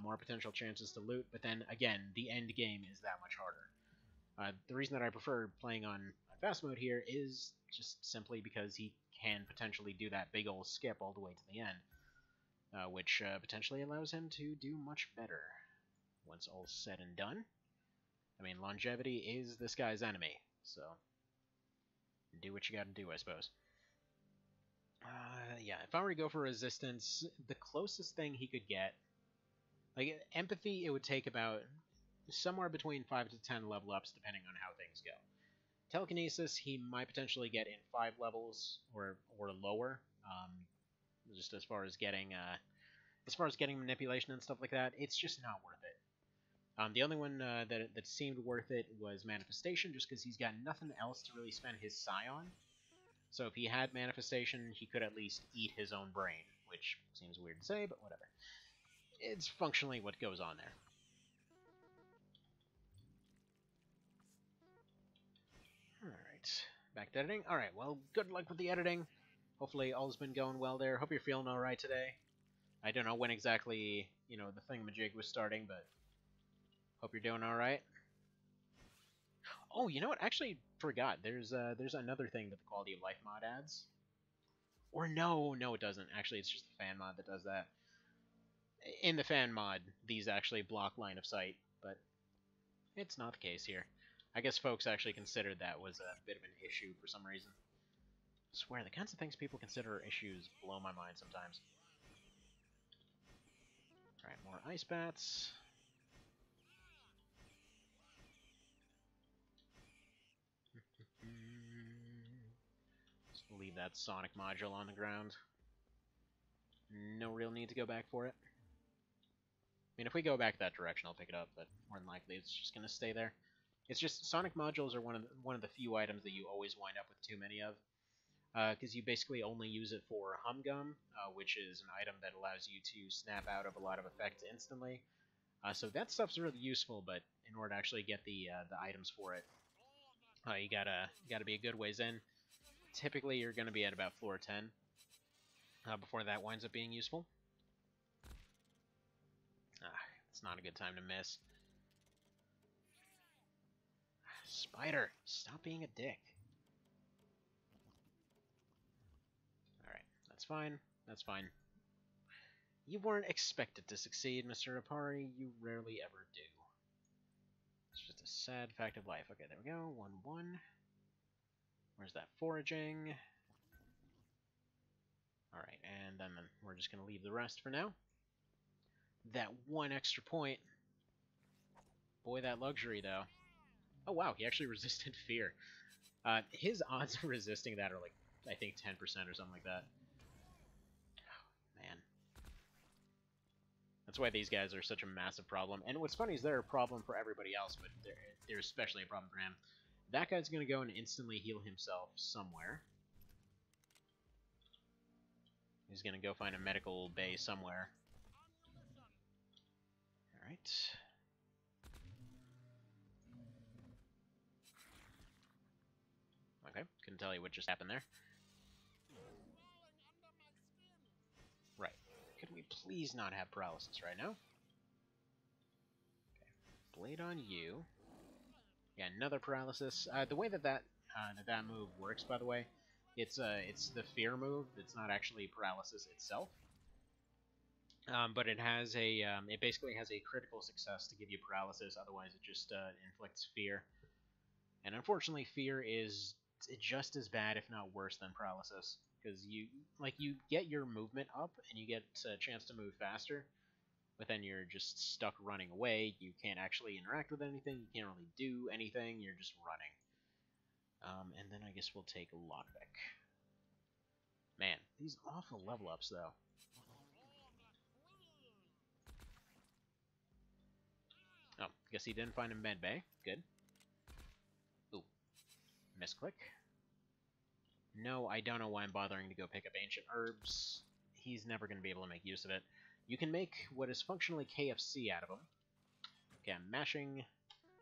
more potential chances to loot, but then again, the end game is that much harder. The reason that I prefer playing on fast mode here is just simply because he can potentially do that big ol' skip all the way to the end, which potentially allows him to do much better once all's said and done. I mean, longevity is this guy's enemy, so do what you gotta do, I suppose. Yeah, if I were to go for resistance, the closest thing he could get, like, empathy, it would take about somewhere between 5 to 10 level ups, depending on how things go. Telekinesis, he might potentially get in 5 levels or lower, just as far as getting manipulation and stuff like that. It's just not worth it. The only one that seemed worth it was Manifestation, just because he's got nothing else to really spend his psi on. So if he had Manifestation, he could at least eat his own brain, which seems weird to say, but whatever. It's functionally what goes on there. Alright, back to editing. Alright, well, good luck with the editing. Hopefully all's been going well there. Hope you're feeling alright today. I don't know when exactly, the thingamajig was starting, but hope you're doing alright. Oh, you know what? Actually, forgot. There's another thing that the quality of life mod adds. Or no, it doesn't. Actually, it's just the fan mod that does that. In the fan mod, these actually block line of sight, but it's not the case here. I guess folks actually considered that was a bit of an issue for some reason. I swear, the kinds of things people consider issues blow my mind sometimes. Alright, more ice bats. Just leave that sonic module on the ground. No real need to go back for it. I mean, if we go back that direction, I'll pick it up, but more than likely it's just going to stay there. It's just, sonic modules are one of the few items that you always wind up with too many of. Because you basically only use it for Humgum, which is an item that allows you to snap out of a lot of effects instantly. So that stuff's really useful, but in order to actually get the items for it, you gotta be a good ways in. Typically, you're going to be at about floor 10 before that winds up being useful. It's not a good time to miss. Spider, stop being a dick. Alright, that's fine. That's fine. You weren't expected to succeed, Mr. Apari. You rarely ever do. It's just a sad fact of life. Okay, there we go. 1-1. Where's that foraging? Alright, and then we're just going to leave the rest for now. That one extra point. Boy, that luxury, though. Oh, wow, he actually resisted fear. His odds of resisting that are, like, I think 10% or something like that. Oh, man. That's why these guys are such a massive problem. And what's funny is they're a problem for everybody else, but they're especially a problem for him. That guy's going to go and instantly heal himself somewhere. He's going to go find a medical bay somewhere. Alright. Okay, couldn't tell you what just happened there. Right. Could we please not have paralysis right now? Okay. Blade on you. Yeah, another paralysis. The way that that move works, by the way, it's the fear move. It's not actually paralysis itself, but it basically has a critical success to give you paralysis. Otherwise, it just inflicts fear. And unfortunately, fear is just as bad, if not worse, than paralysis, because you get your movement up and you get a chance to move faster, but then you're just stuck running away. You can't actually interact with anything. You can't really do anything. You're just running. And then I guess we'll take Lockpick. Man, these awful level ups though. Oh, guess he didn't find a med bay. Good. Ooh, misclick. No, I don't know why I'm bothering to go pick up Ancient Herbs. He's never going to be able to make use of it. You can make what is functionally KFC out of him. Okay, I'm mashing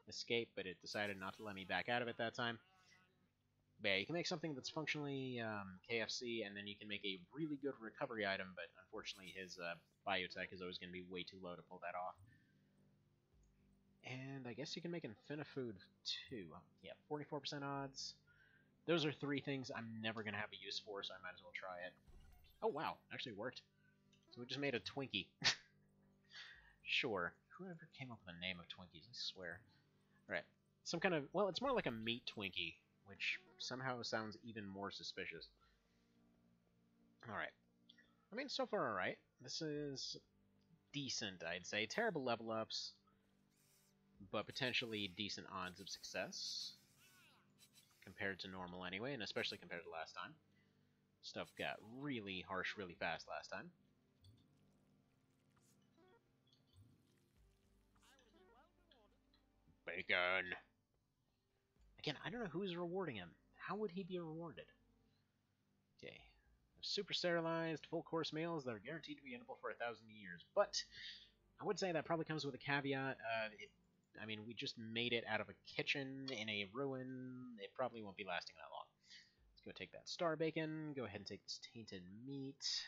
escape, but it decided not to let me back out of it that time. But yeah, you can make something that's functionally KFC, and then you can make a really good recovery item, but unfortunately his biotech is always going to be way too low to pull that off. And I guess you can make Infinifood too. Yeah, 44% odds. Those are three things I'm never going to have a use for, so I might as well try it. Oh wow, actually worked. So we just made a Twinkie. Sure. Whoever came up with the name of Twinkies, I swear. Alright. Some kind of... Well, it's more like a meat Twinkie, which somehow sounds even more suspicious. Alright. I mean, so far alright. This is decent, I'd say. Terrible level ups, but potentially decent odds of success. Compared to normal anyway, and especially compared to last time. Stuff got really harsh really fast last time. Bacon! Again, I don't know who's rewarding him. How would he be rewarded? Okay. Super sterilized, full course meals that are guaranteed to be edible for 1,000 years. But I would say that probably comes with a caveat. I mean, we just made it out of a kitchen in a ruin. It probably won't be lasting that long. Let's go take that star bacon. Go ahead and take this tainted meat.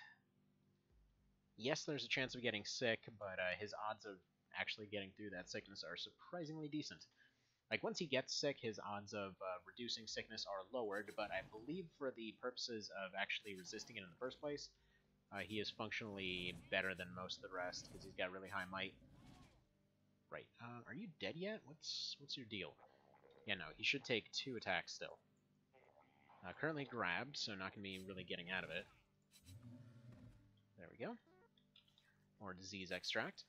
Yes, there's a chance of getting sick, but his odds of actually getting through that sickness are surprisingly decent. Like, once he gets sick, his odds of reducing sickness are lowered, but I believe for the purposes of actually resisting it in the first place, he is functionally better than most of the rest, because he's got really high might. Right, are you dead yet? What's your deal? Yeah, no, he should take 2 attacks still. Currently grabbed, so not going to be really getting out of it. There we go. More disease extract.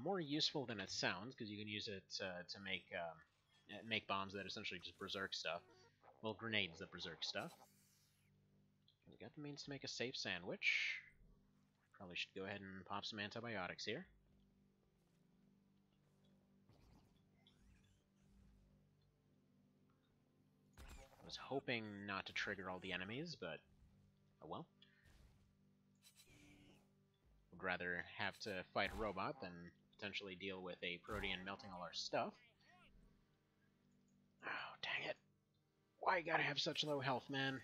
More useful than it sounds, because you can use it to make bombs that essentially just berserk stuff. Well, grenades that berserk stuff. We got the means to make a safe sandwich. Probably should go ahead and pop some antibiotics here. I was hoping not to trigger all the enemies, but oh well. Would rather have to fight a robot than potentially deal with a Protean melting all our stuff. Oh, dang it. Why you gotta have such low health, man?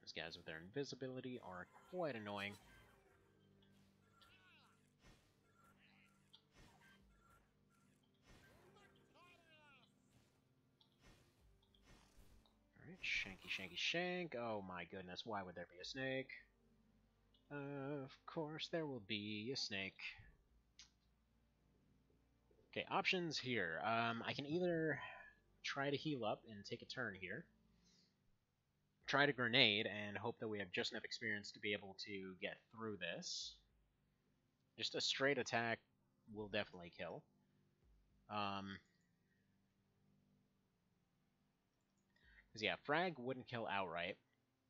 These guys with their invisibility are quite annoying. Alright, shanky, shanky, shank. Oh my goodness, why would there be a snake? Of course there will be a snake. Okay, options here. I can either try to heal up and take a turn here. Try to grenade and hope that we have just enough experience to be able to get through this. Just a straight attack will definitely kill. Because yeah, frag wouldn't kill outright.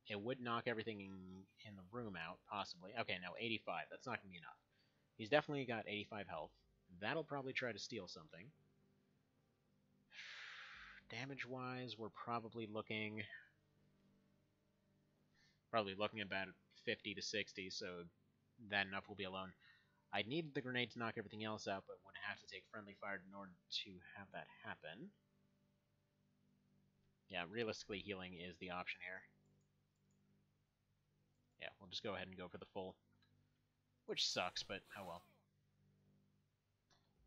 It would knock everything in the room out, possibly. Okay, no, 85. That's not going to be enough. He's definitely got 85 health. That'll probably try to steal something. Damage-wise, we're probably looking about 50 to 60, so that enough will be alone. I'd need the grenade to knock everything else out, but would have to take friendly fire in order to have that happen. Yeah, realistically, healing is the option here. Yeah, we'll just go ahead and go for the full. Which sucks, but oh well.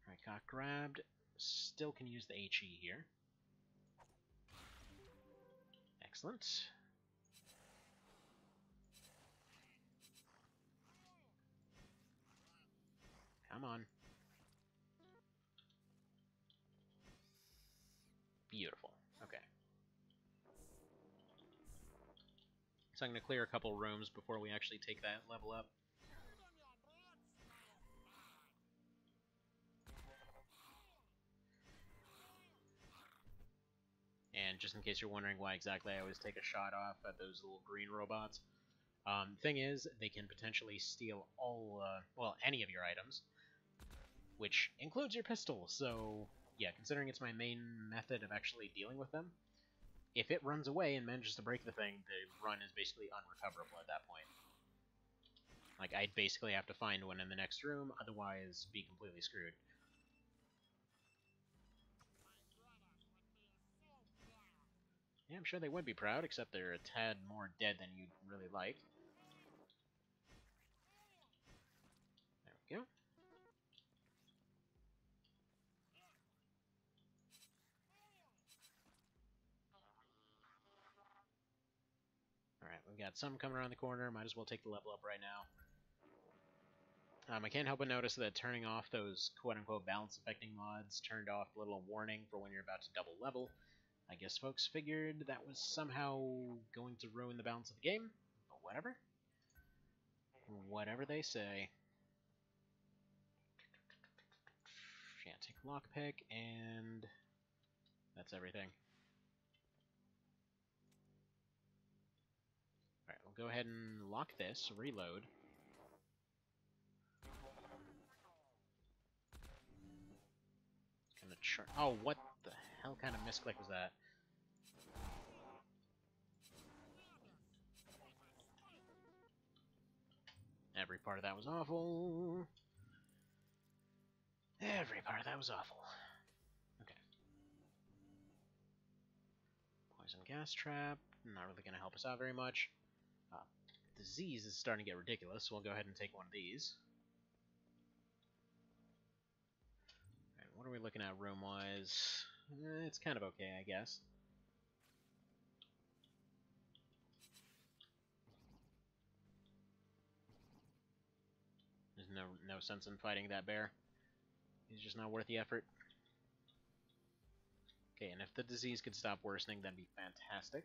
Alright, got grabbed. Still can use the HE here. Excellent. Come on. Beautiful. Okay. So I'm going to clear a couple rooms before we actually take that level up. And just in case you're wondering why exactly I always take a shot off at those little green robots, thing is, they can potentially steal all, well, any of your items, which includes your pistol. So, yeah, considering it's my main method of actually dealing with them, if it runs away and manages to break the thing, the run is basically unrecoverable at that point. Like, I'd basically have to find one in the next room, otherwise be completely screwed. Yeah, I'm sure they would be proud, except they're a tad more dead than you'd really like. There we go. Alright, we've got some coming around the corner. Might as well take the level up right now. I can't help but notice that turning off those quote-unquote balance-affecting mods turned off a little warning for when you're about to double level. I guess folks figured that was somehow going to ruin the balance of the game, but whatever. Whatever they say. Yeah, take lockpick, and that's everything. Alright, we'll go ahead and lock this, reload. Oh, what the hell kind of misclick was that? Every part of that was awful. Every part of that was awful. Okay. Poison gas trap. Not really going to help us out very much. Disease is starting to get ridiculous, so we'll go ahead and take one of these. Alright, what are we looking at room-wise? It's kind of okay, I guess. There's no sense in fighting that bear. He's just not worth the effort. Okay, and if the disease could stop worsening, that'd be fantastic.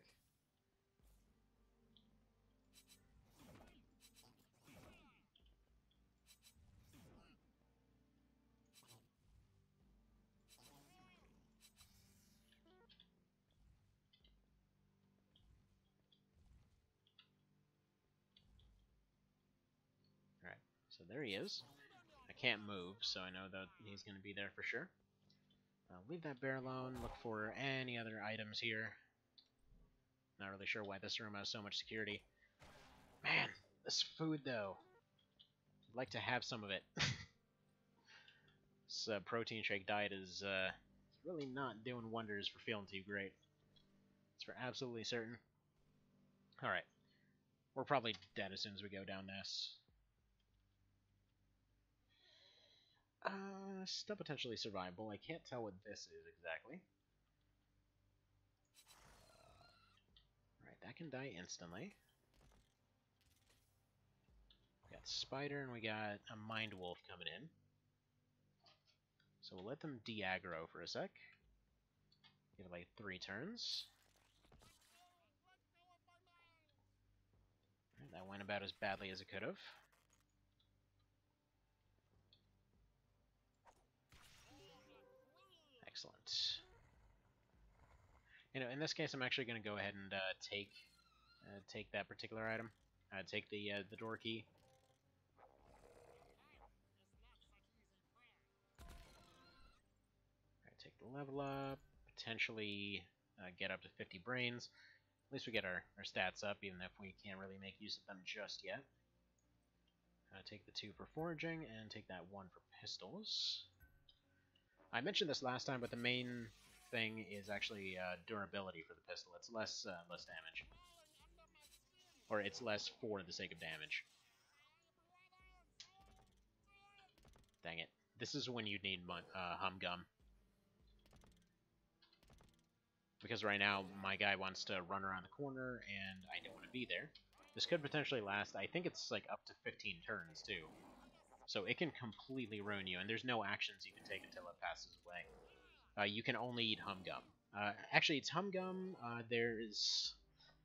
Alright, so there he is. I can't move, so I know that he's going to be there for sure. Leave that bear alone, look for any other items here. Not really sure why this room has so much security. Man, this food though. I'd like to have some of it. This protein shake diet is really not doing wonders for feeling too great. It's for absolutely certain. Alright. We're probably dead as soon as we go down this. Still potentially survivable. I can't tell what this is exactly. Alright, that can die instantly. We got Spider and we got a Mind Wolf coming in. So we'll let them de-aggro for a sec. Give it like 3 turns. Right, that went about as badly as it could have. Excellent. You know, in this case, I'm actually going to go ahead and take that particular item. Take the door key. Alright, take the level up. Potentially get up to 50 brains. At least we get our stats up, even if we can't really make use of them just yet. Take the 2 for foraging, and take that 1 for pistols. I mentioned this last time, but the main thing is actually durability for the pistol. It's less damage. Or it's less for the sake of damage. Dang it. This is when you need hum gum. Because right now, my guy wants to run around the corner, and I don't want to be there. This could potentially last, I think it's like up to 15 turns, too. So it can completely ruin you, and there's no actions you can take until it passes away. You can only eat hum gum. Actually, it's hum gum. There's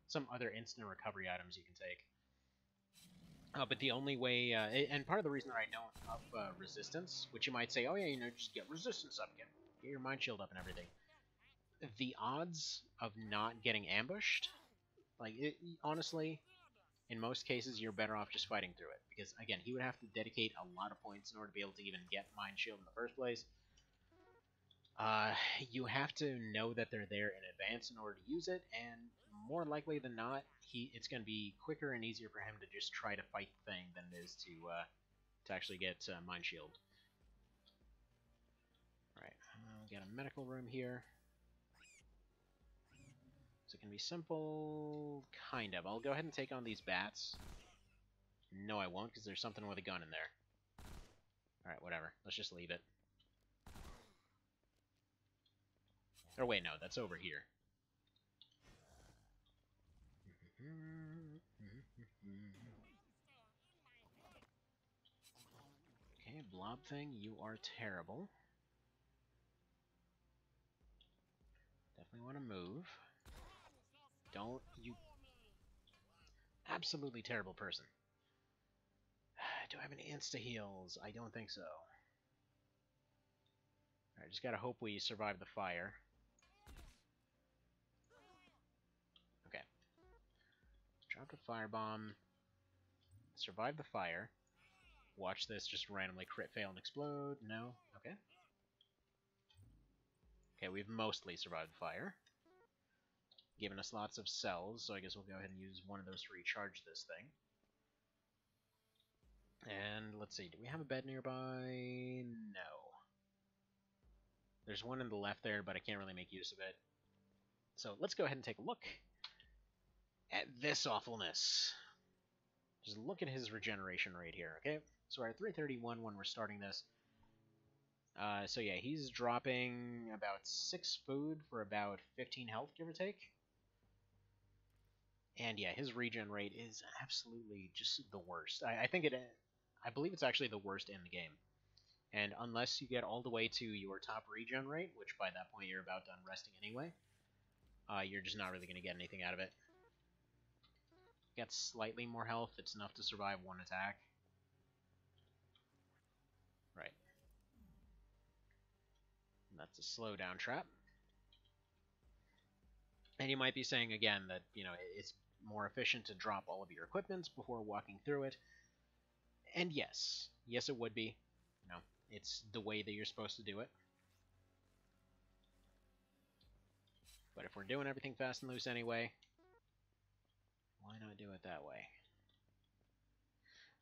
some other instant recovery items you can take. But the only way, and part of the reason that I don't up resistance, which you might say, oh yeah, just get resistance up, get your mind shield up and everything. The odds of not getting ambushed, honestly, in most cases, you're better off just fighting through it. Because, again, he would have to dedicate a lot of points in order to be able to even get mind shield in the first place. You have to know that they're there in advance in order to use it, and more likely than not, it's going to be quicker and easier for him to just try to fight the thing than it is to actually get mind shield. Alright, got a medical room here. So it can be simple, kind of. I'll go ahead and take on these bats. No, I won't, because there's something with a gun in there. Alright, whatever. Let's just leave it. Or wait, no, that's over here. Okay, blob thing, you are terrible. Definitely want to move. Don't you... Absolutely terrible person. Do I have any insta-heals? I don't think so. Alright, just gotta hope we survive the fire. Okay. Drop a firebomb. Survive the fire. Watch this just randomly crit fail and explode. No? Okay. Okay, we've mostly survived the fire. Given us lots of cells, so I guess we'll go ahead and use one of those to recharge this thing. And let's see, do we have a bed nearby? No. There's one in the left there, but I can't really make use of it. So let's go ahead and take a look at this awfulness. Just look at his regeneration rate here, okay? So we're at 331 when we're starting this. So yeah, he's dropping about 6 food for about 15 health, give or take. And yeah, his regen rate is absolutely just the worst. I believe it's actually the worst in the game. And unless you get all the way to your top regen rate, which by that point you're about done resting anyway, you're just not really going to get anything out of it. Got slightly more health, it's enough to survive one attack. Right. And that's a slowdown trap. And you might be saying again that, it's more efficient to drop all of your equipment before walking through it. And yes, it would be. It's the way that you're supposed to do it. But if we're doing everything fast and loose anyway, why not do it that way?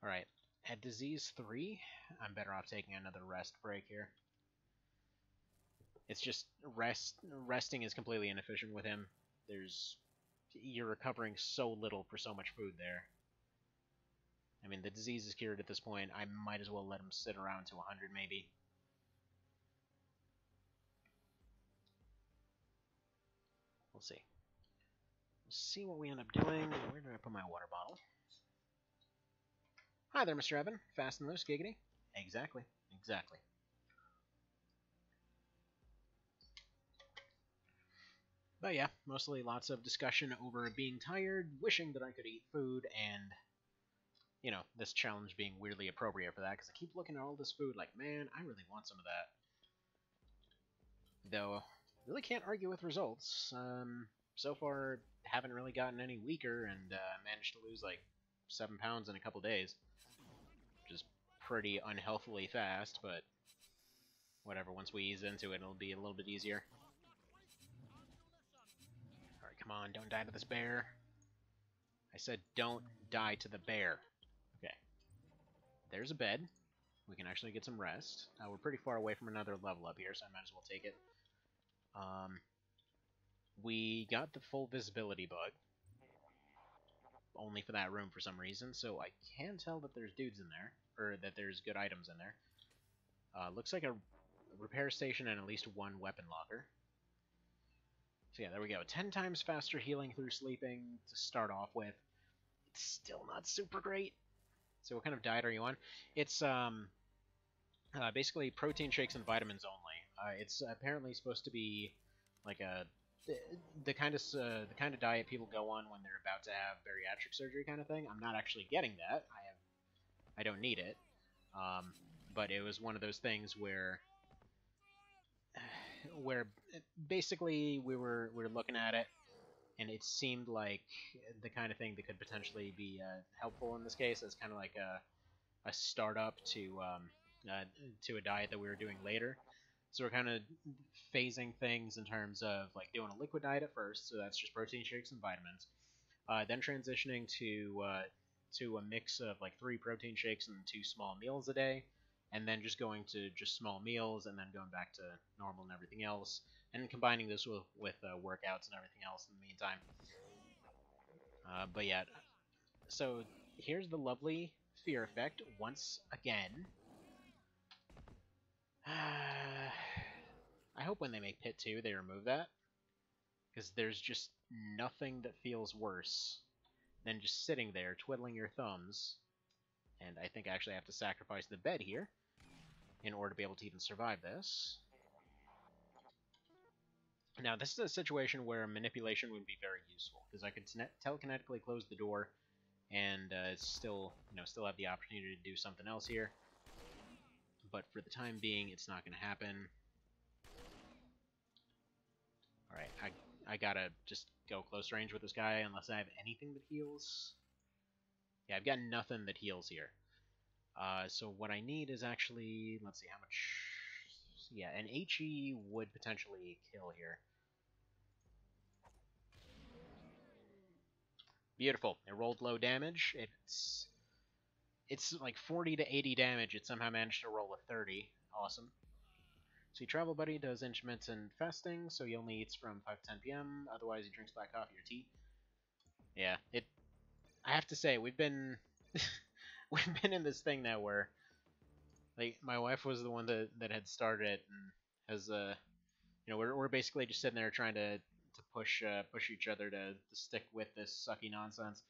Alright, at Disease 3, I'm better off taking another rest break here. It's just resting is completely inefficient with him. You're recovering so little for so much food there. I mean, the disease is cured at this point. I might as well let him sit around to 100 maybe. We'll see. We'll see what we end up doing. Where did I put my water bottle? Hi there, Mr. Evan. Fast and loose, giggity. Exactly. But yeah, mostly lots of discussion over being tired, wishing that I could eat food, and, this challenge being weirdly appropriate for that, because I keep looking at all this food like, man, I really want some of that. Though, really can't argue with results. So far, haven't really gotten any weaker, and managed to lose like 7 pounds in a couple days. Which is pretty unhealthily fast, but whatever, once we ease into it, it'll be a little bit easier. Alright, come on, don't die to this bear. I said don't die to the bear. Okay. There's a bed. We can actually get some rest. We're pretty far away from another level up here, so I might as well take it. We got the full visibility bug. only for that room for some reason, so I can tell that there's dudes in there, or that there's good items in there. Looks like a repair station and at least one weapon locker. So yeah, there we go. 10 times faster healing through sleeping to start off with. It's still not super great. So what kind of diet are you on? It's basically protein shakes and vitamins only. It's apparently supposed to be like the kind of diet people go on when they're about to have bariatric surgery kind of thing. I'm not actually getting that. I don't need it. But it was one of those things where basically we were looking at it, and it seemed like the kind of thing that could potentially be helpful in this case, as kind of like a startup to a diet that we were doing later. So we're kind of phasing things in terms of like doing a liquid diet at first, so that's just protein shakes and vitamins. Then transitioning to a mix of like 3 protein shakes and 2 small meals a day, and then just going to just small meals, and then going back to normal and everything else, and combining this with workouts and everything else in the meantime. But yeah, so here's the lovely fear effect once again. I hope when they make Pit 2 they remove that, because there's just nothing that feels worse than just sitting there twiddling your thumbs. And I think I actually have to sacrifice the bed here in order to be able to even survive this. Now, this is a situation where manipulation would be very useful, because I could telekinetically close the door and still have the opportunity to do something else here. But for the time being, it's not going to happen. Alright, I gotta just go close range with this guy unless I have anything that heals. Yeah, I've got nothing that heals here. So what I need is actually, let's see how much. Yeah, an HE would potentially kill here. Beautiful. It rolled low damage. It's like 40 to 80 damage. It somehow managed to roll a 30. Awesome. So your travel buddy does instruments and fasting, so he only eats from 5 to 10 p.m. Otherwise, he drinks black coffee or tea. Yeah, I have to say, we've been we've been in this thing now where, like, my wife was the one that had started it, and has we're basically just sitting there trying to push each other to stick with this sucky nonsense.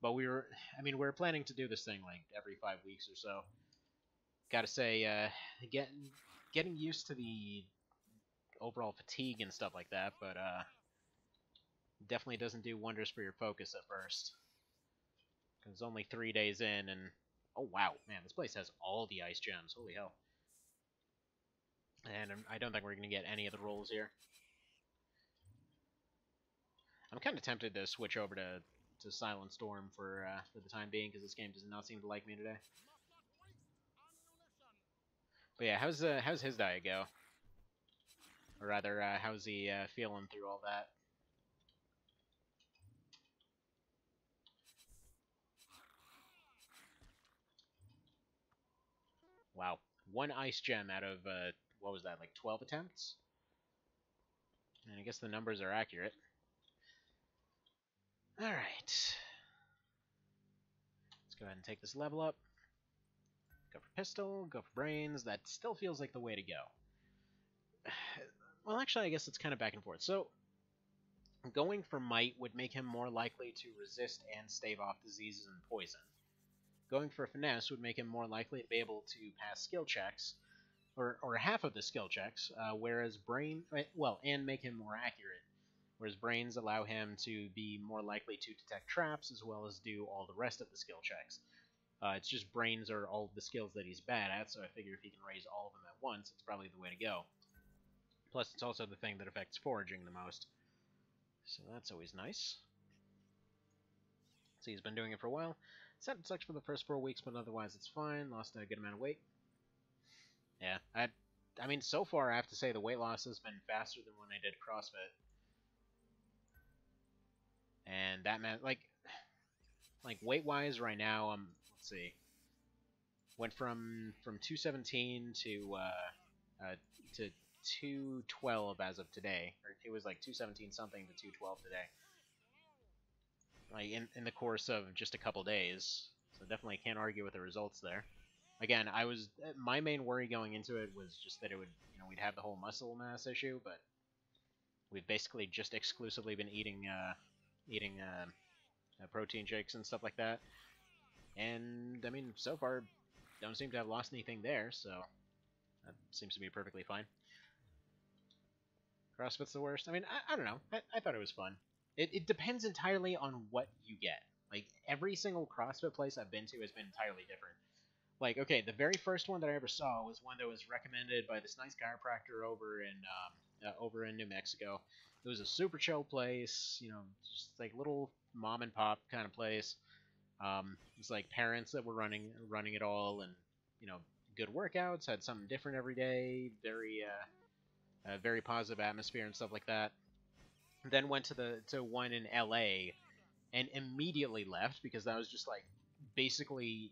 But we were planning to do this thing like every 5 weeks or so. Gotta say, getting used to the overall fatigue and stuff like that, but definitely doesn't do wonders for your focus at first. It's only 3 days in, and oh wow, man, this place has all the ice gems. Holy hell! And I don't think we're gonna get any of the rolls here. I'm kind of tempted to switch over to Silent Storm for the time being, because this game does not seem to like me today. But yeah, how's his diet go? Or rather, how's he feeling through all that? Wow, 1 ice gem out of what was that, like 12 attempts? And I guess the numbers are accurate. Alright. Let's go ahead and take this level up. Go for pistol, go for brains. That still feels like the way to go. Well, actually, I guess it's kind of back and forth. So, going for might would make him more likely to resist and stave off diseases and poison. Going for finesse would make him more likely to be able to pass skill checks, or half of the skill checks, whereas and make him more accurate. Whereas brains allow him to be more likely to detect traps as well as do all the rest of the skill checks. It's just brains are all the skills that he's bad at, so I figure if he can raise all of them at once, it's probably the way to go. Plus, it's also the thing that affects foraging the most. So that's always nice. So he's been doing it for a while. It sucks for the first 4 weeks, but otherwise it's fine. Lost a good amount of weight. Yeah, I mean, so far I have to say the weight loss has been faster than when I did CrossFit. And that meant, like weight-wise right now, let's see. Went from 217 to 212 as of today. Or it was like 217 something to 212 today. like in the course of just a couple days. So definitely can't argue with the results there. Again, my main worry going into it was just that it would, we'd have the whole muscle mass issue, but we've basically just exclusively been eating protein shakes and stuff like that. And I mean, so far, don't seem to have lost anything there, so that seems to be perfectly fine. CrossFit's the worst. I mean, I don't know. I thought it was fun. It depends entirely on what you get. Like, every single CrossFit place I've been to has been entirely different. Like, okay, the very first one that I ever saw was one that was recommended by this nice chiropractor over in New Mexico. It was a super chill place, just like little mom and pop kind of place. It was like parents that were running it all, and good workouts. Had something different every day. Very positive atmosphere and stuff like that. Then went to one in LA and immediately left because that was just like basically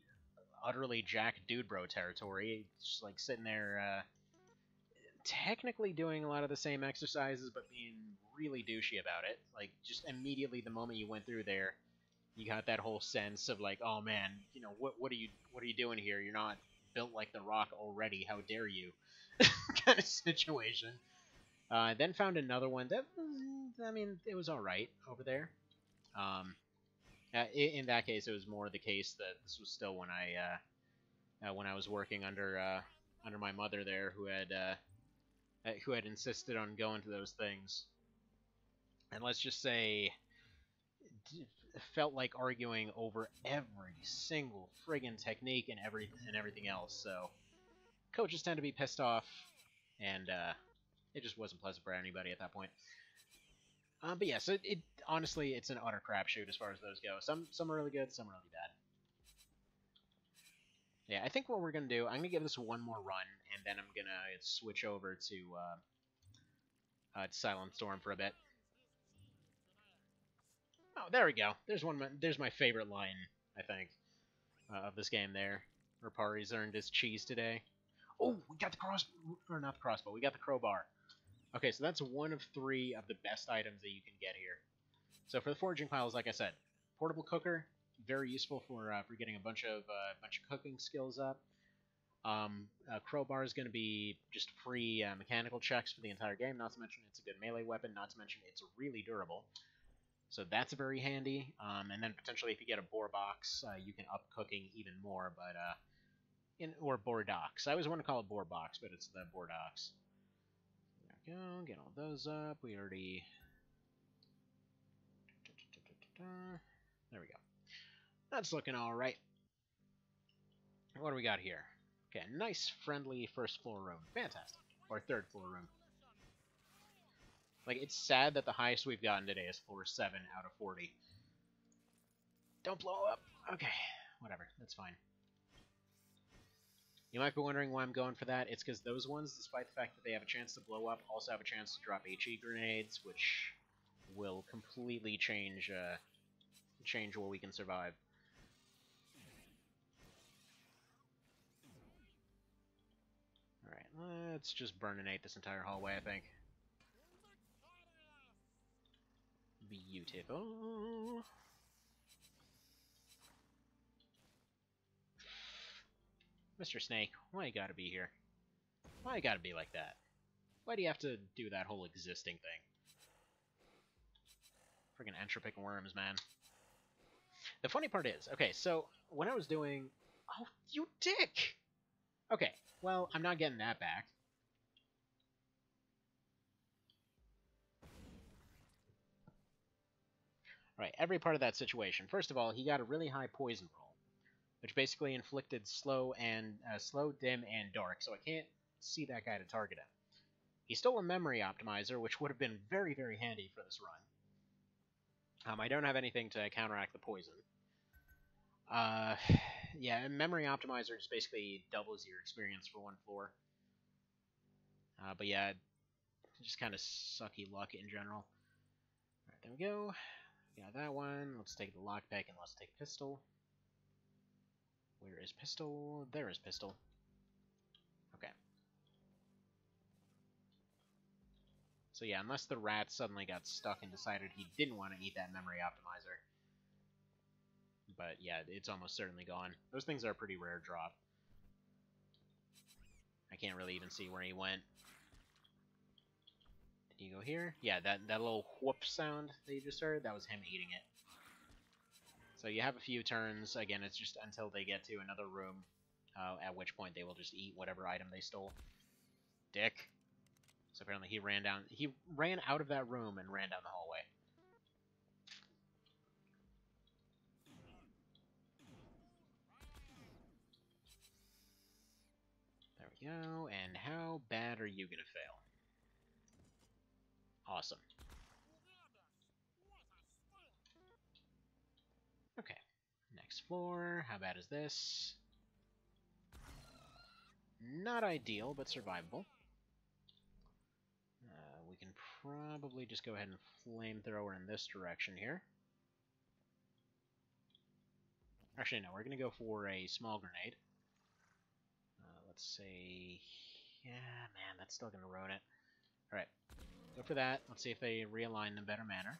utterly Jack Dude Bro territory. Just like sitting there, technically doing a lot of the same exercises, but being really douchey about it. Like, just immediately the moment you went through there, you got that whole sense of like, oh man, what are you doing here? You're not built like The Rock already. How dare you? Kind of situation. Then found another one that it was all right over there. In that case, it was more the case that this was still when I was working under my mother there, who had insisted on going to those things, and let's just say felt like arguing over every single friggin' technique and everything else. So coaches tend to be pissed off, and it just wasn't pleasant for anybody at that point. But yeah, so it honestly, it's an utter crapshoot as far as those go. Some are really good, some are really bad. Yeah, I think what we're gonna do, I'm gonna give this one more run, and then I'm gonna switch over to Silent Storm for a bit. Oh, there we go. There's my favorite line, I think, of this game. There, Rapari's earned his cheese today. Oh, we got the not the crossbow. We got the crowbar. Okay, so that's one of 3 of the best items that you can get here. So for the foraging piles, like I said, portable cooker, very useful for getting a bunch of cooking skills up. Crowbar is going to be just free mechanical checks for the entire game. Not to mention it's a good melee weapon. Not to mention it's really durable. So that's very handy. And then potentially if you get a boar box, you can up cooking even more. But or boar docks. I always want to call it boar box, but it's the boar docks. There we go. Get all those up. We already. There we go. That's looking all right. What do we got here? Okay, nice, friendly first floor room. Fantastic. Or third floor room. Like, it's sad that the highest we've gotten today is floor 7 out of 40. Don't blow up. Okay, whatever. That's fine. You might be wondering why I'm going for that. It's because those ones, despite the fact that they have a chance to blow up, also have a chance to drop HE grenades, which will completely change what we can survive. Alright, let's just burninate this entire hallway, I think. Beautiful. Mr. Snake, why you gotta be here? Why you gotta be like that? Why do you have to do that whole existing thing? Friggin' entropic worms, man. The funny part is, okay, so when I was doing... Oh, you dick! Okay, well, I'm not getting that back. Alright, every part of that situation. First of all, he got a really high poison roll, which basically inflicted slow, dim, and dark, so I can't see that guy to target him. He stole a memory optimizer, which would have been very, very handy for this run. I don't have anything to counteract the poison. Yeah, memory optimizer just basically doubles your experience for 1 floor. But yeah, just kind of sucky luck in general. Alright, there we go. Got that one. Let's take the lockpick and let's take pistol. Where is pistol? There is pistol. Okay. So yeah, unless the rat suddenly got stuck and decided he didn't want to eat that memory optimizer, But yeah, it's almost certainly gone. Those things are a pretty rare drop. I can't really even see where he went. Did he go here? Yeah, that little whoop sound that you just heard, that was him eating it. So you have a few turns. Again, it's just until they get to another room, at which point they will just eat whatever item they stole. Dick. So apparently he ran out of that room and ran down the hallway. There we go. And how bad are you gonna fail? Awesome. Okay. Next floor. How bad is this? Not ideal, but survivable. We can probably just go ahead and flamethrower in this direction here. Actually, no, we're going to go for a small grenade. Let's say... Yeah, man, that's still going to ruin it. Alright, go for that. Let's see if they realign in a better manner.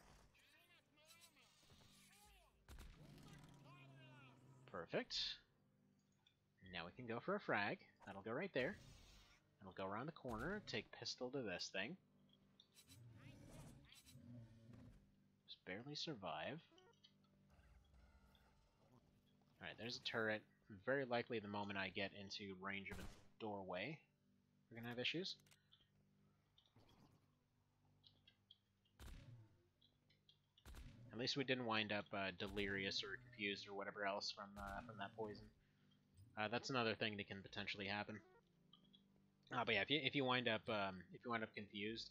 Perfect. Now we can go for a frag. That'll go right there. It'll go around the corner, take pistol to this thing. Just barely survive. Alright, there's a turret. Very likely the moment I get into range of a doorway, we're gonna have issues. At least we didn't wind up delirious or confused or whatever else from that poison. That's another thing that can potentially happen. But yeah, if you wind up confused,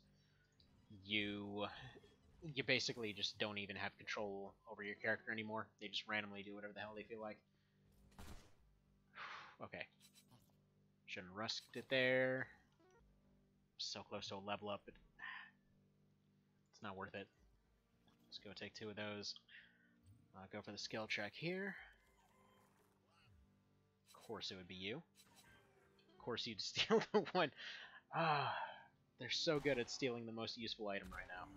you basically just don't even have control over your character anymore. They just randomly do whatever the hell they feel like. Okay. Shouldn't have risked it there. So close to a level up, but it's not worth it. Let's go take 2 of those. Go for the skill check here. Of course it would be you. Of course you'd steal the one. Ah, they're so good at stealing the most useful item right now.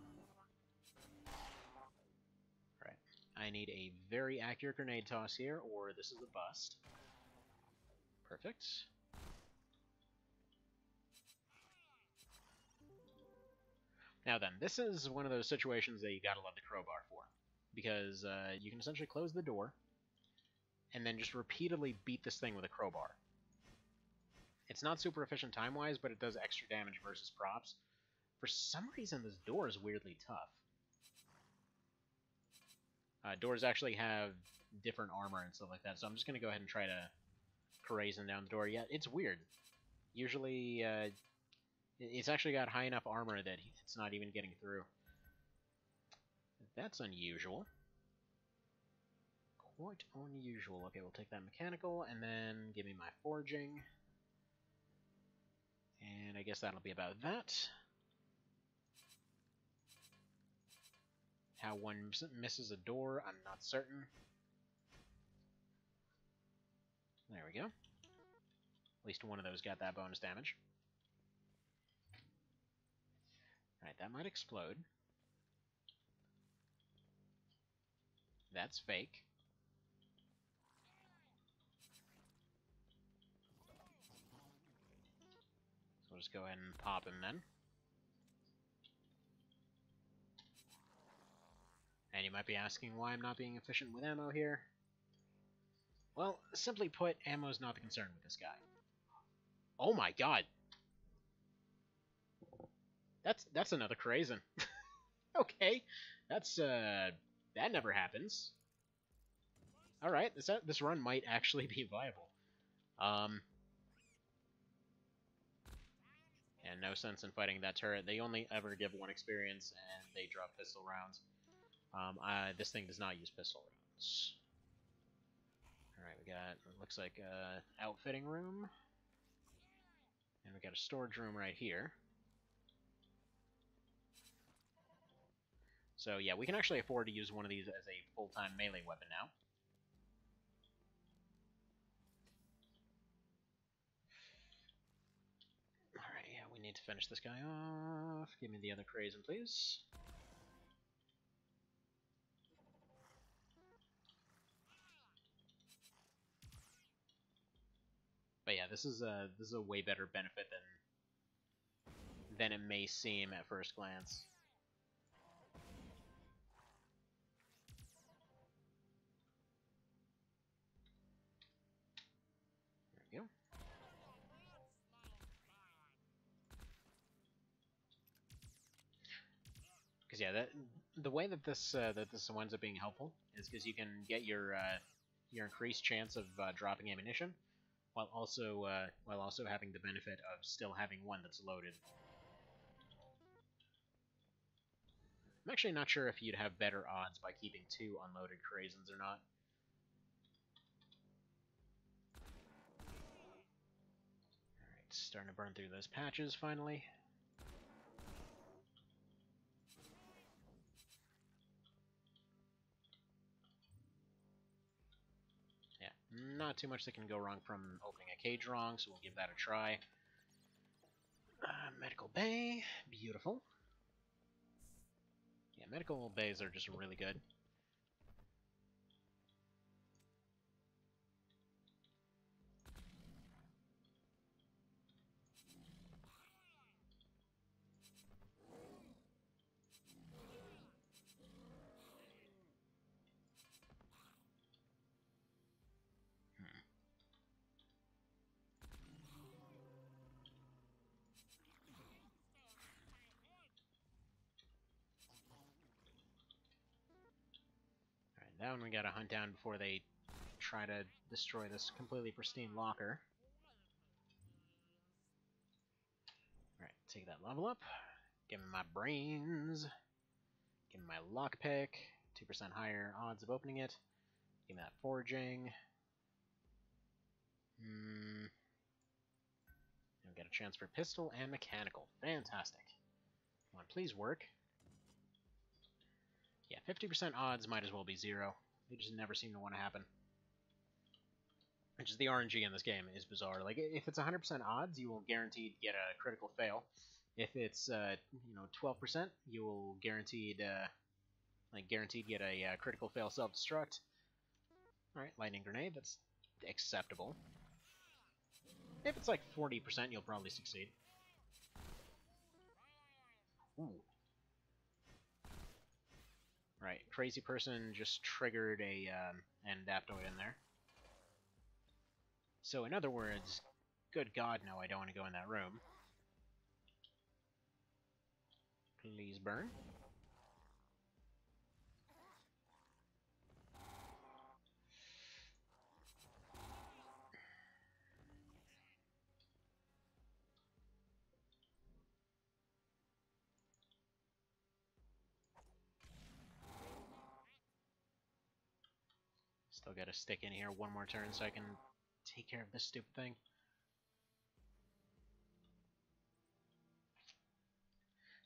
Alright, I need a very accurate grenade toss here, or this is a bust. Perfect. Now then, this is one of those situations that you gotta love the crowbar for. Because you can essentially close the door, and then just repeatedly beat this thing with a crowbar. It's not super efficient time-wise, but it does extra damage versus props. For some reason, this door is weirdly tough. Doors actually have different armor and stuff like that, so I'm just going to go ahead and try to crazen down the door. Yeah, it's weird. Usually, it's actually got high enough armor that it's not even getting through. That's unusual. Quite unusual. Okay, we'll take that mechanical, and then give me my forging. And I guess that'll be about that. How one misses a door, I'm not certain. There we go. At least one of those got that bonus damage. Alright, that might explode. That's fake. So we'll just go ahead and pop him then. And you might be asking why I'm not being efficient with ammo here. Well, simply put, ammo's not the concern with this guy. Oh my god! That's another Krazen. Okay, that's that never happens. All right, this run might actually be viable. And no sense in fighting that turret. They only ever give 1 experience, and they drop pistol rounds. This thing does not use pistol rounds. Alright, we got, it looks like a outfitting room. And we got a storage room right here. So yeah, we can actually afford to use one of these as a full-time melee weapon now. Alright, yeah, we need to finish this guy off. Give me the other Krazen, please. But yeah, this is a way better benefit than it may seem at first glance. There we go. Because yeah, the way that this winds up being helpful is because you can get your increased chance of dropping ammunition, while also having the benefit of still having one that's loaded. I'm actually not sure if you'd have better odds by keeping 2 unloaded craisins or not. Alright, starting to burn through those patches finally. Yeah, not too much that can go wrong from opening a cage wrong, so we'll give that a try. Medical bay, beautiful. Yeah, medical bays are just really good. Alright, that one we gotta hunt down before they try to destroy this completely pristine locker. Alright, take that level up. Give me my brains. Give me my lockpick. 2% higher odds of opening it. Give me that foraging. I've got a chance for pistol and mechanical. Fantastic. Come on, please work. Yeah, 50% odds might as well be 0. They just never seem to want to happen. Which is the RNG in this game is bizarre. Like, if it's 100% odds, you will guaranteed get a critical fail. If it's 12%, you will guaranteed get a critical fail self-destruct. All right, lightning grenade. That's acceptable. If it's like 40%, you'll probably succeed. Ooh. Right, crazy person just triggered an adaptoid in there. So in other words, good God, no, I don't want to go in that room. Please burn. Still gotta stick in here one more turn so I can take care of this stupid thing.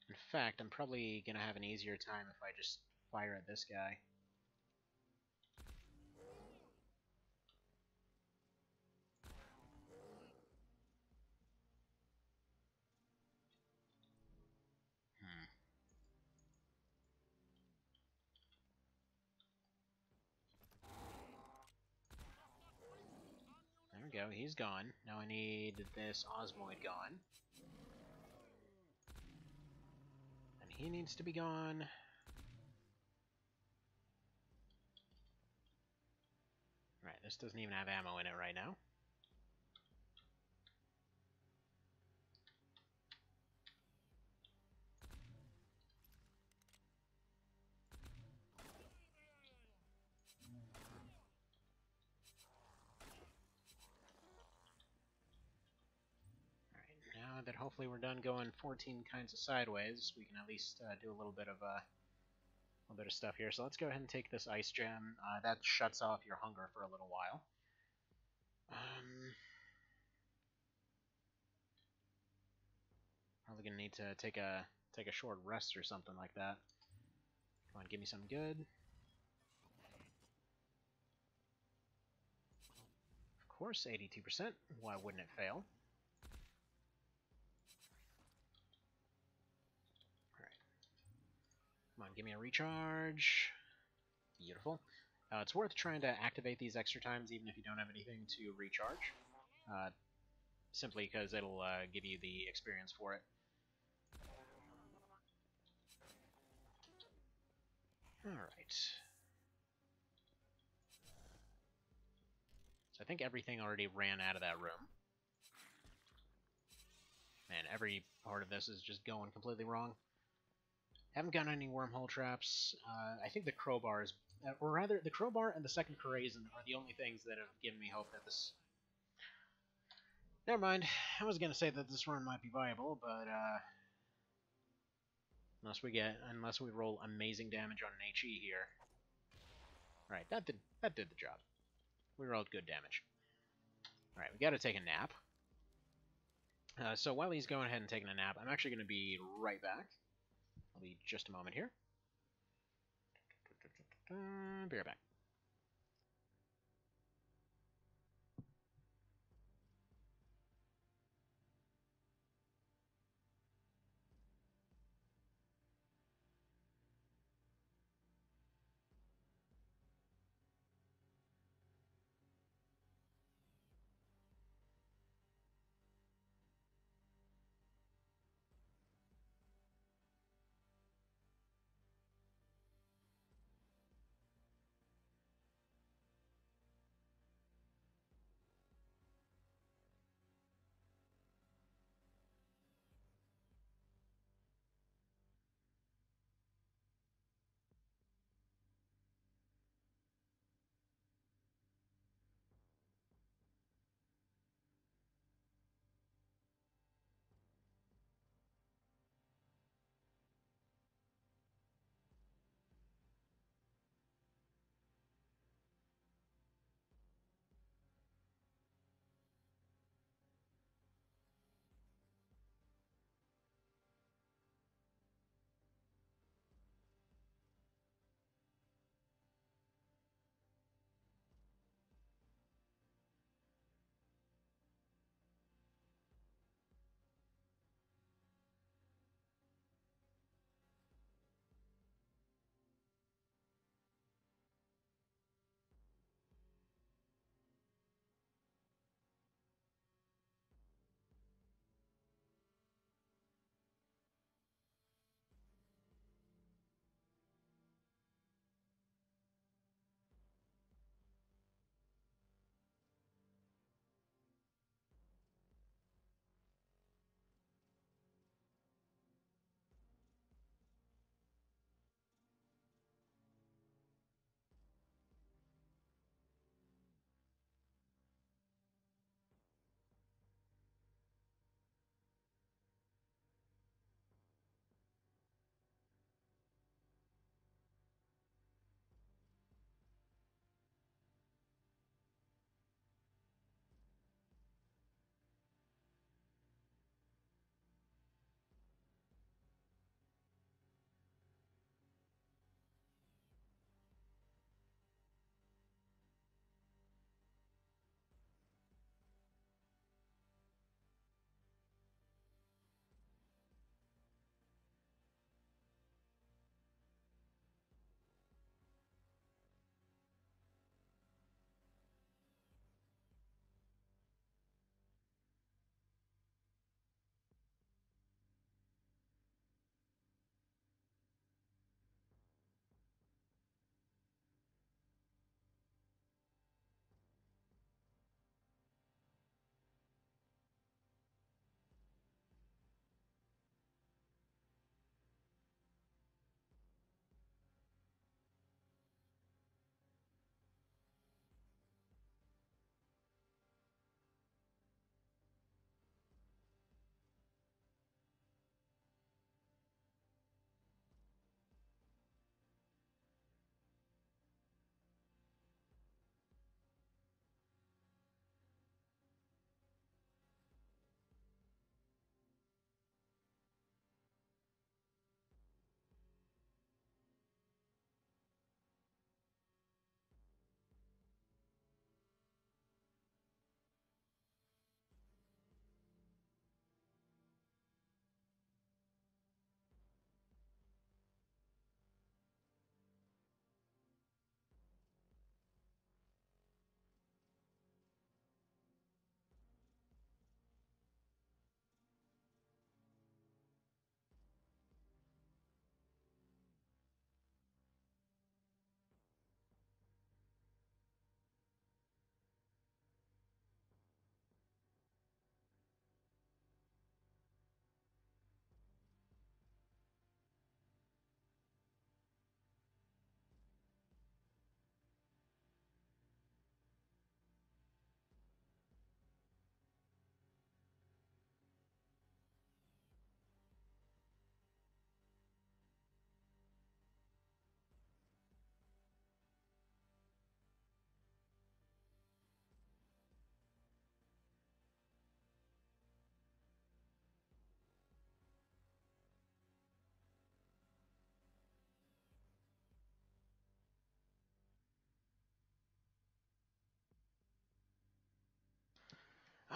In fact, I'm probably gonna have an easier time if I just fire at this guy. There we go, he's gone. Now I need this Osmoid gone. And he needs to be gone. Right, this doesn't even have ammo in it right now. Now that hopefully we're done going 14 kinds of sideways, we can at least do a little bit of stuff here. So let's go ahead and take this ice gem. That shuts off your hunger for a little while. Probably gonna need to take a short rest or something like that. Come on, give me something good. Of course, 82%. Why wouldn't it fail? Come on, give me a recharge. Beautiful. It's worth trying to activate these extra times even if you don't have anything to recharge. simply because it'll give you the experience for it. Alright. So I think everything already ran out of that room. Man, every part of this is just going completely wrong. Haven't gotten any wormhole traps. I think the crowbars, or rather, the crowbar and the second Corazon are the only things that have given me hope that this... Never mind. I was gonna say that this run might be viable, but unless we roll amazing damage on an HE here. Right, that did the job. We rolled good damage. All right, we got to take a nap. So while he's going ahead and taking a nap, I'm actually going to be right back. I'll be just a moment here. Be right back.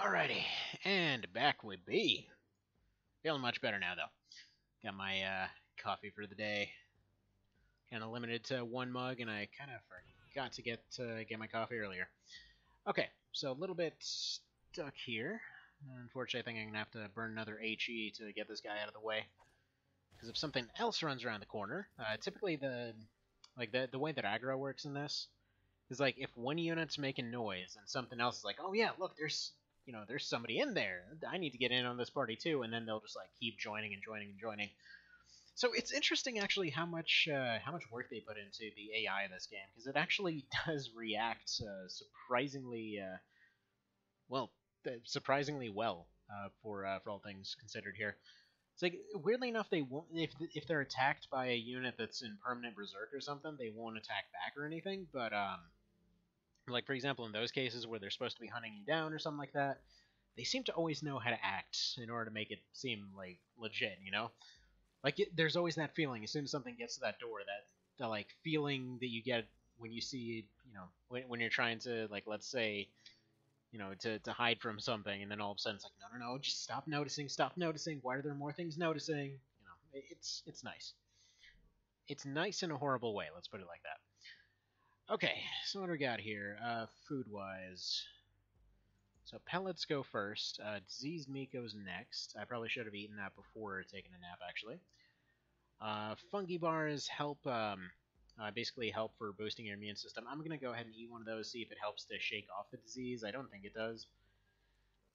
Alrighty, and back we be. Feeling much better now, though. Got my coffee for the day. Kind of limited to one mug, and I kind of forgot to get my coffee earlier. Okay, so a little bit stuck here. Unfortunately, I think I'm gonna have to burn another HE to get this guy out of the way. Because if something else runs around the corner, typically the way that aggro works in this is like if one unit's making noise and something else is like, oh yeah, look, there's somebody in there. I need to get in on this party too, and then they'll just like keep joining and joining and joining. So it's interesting actually how much work they put into the AI of this game, because it actually does react well, surprisingly well for all things considered here. It's like weirdly enough, they won't if they're attacked by a unit that's in permanent berserk or something, they won't attack back or anything. But like for example, in those cases where they're supposed to be hunting you down or something like that, they seem to always know how to act in order to make it seem like legit. Like there's always that feeling as soon as something gets to that door, that the like feeling that you get when you see when you're trying to, like, let's say, to hide from something, and then all of a sudden it's like, no, just stop noticing. Why are there more things noticing? It's nice. It's nice in a horrible way. Let's put it like that. Okay, so what do we got here? Food wise. So pellets go first. Diseased meat goes next. I probably should have eaten that before taking a nap, actually. Fungi bars help, basically help for boosting your immune system. I'm going to go ahead and eat one of those, see if it helps to shake off the disease. I don't think it does.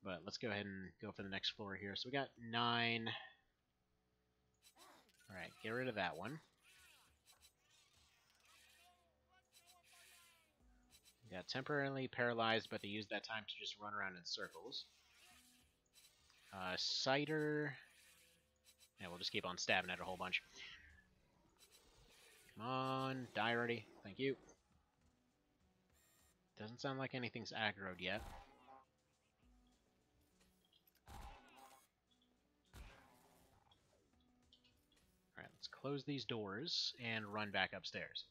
But let's go ahead and go for the next floor here. So we got 9. Alright, get rid of that one. We got temporarily paralyzed, but they used that time to just run around in circles. Cider. Yeah, we'll just keep on stabbing at a whole bunch. Come on, die already. Thank you. Doesn't sound like anything's aggroed yet. Alright, let's close these doors and run back upstairs.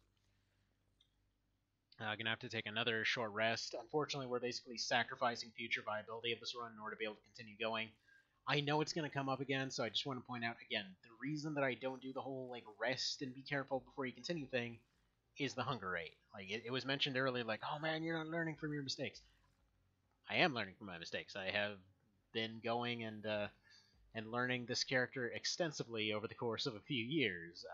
Gonna have to take another short rest. Unfortunately, we're basically sacrificing future viability of this run in order to be able to continue going. I know it's going to come up again, so I just want to point out again, the reason that I don't do the whole like rest and be careful before you continue thing is the hunger rate. Like it was mentioned earlier, like, oh man, you're not learning from your mistakes. I am learning from my mistakes. I have been going and learning this character extensively over the course of a few years.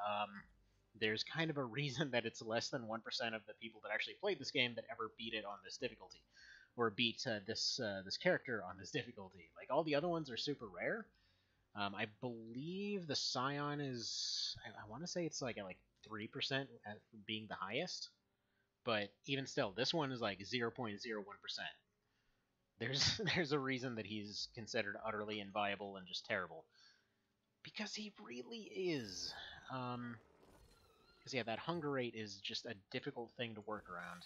There's kind of a reason that it's less than 1% of the people that actually played this game that ever beat it on this difficulty, or beat this character on this difficulty. Like all the other ones are super rare. I believe the Scion is, I want to say it's like at like 3% being the highest, but even still, this one is like 0.01%. There's a reason that he's considered utterly inviable and just terrible, because he really is. Because yeah, that hunger rate is just a difficult thing to work around.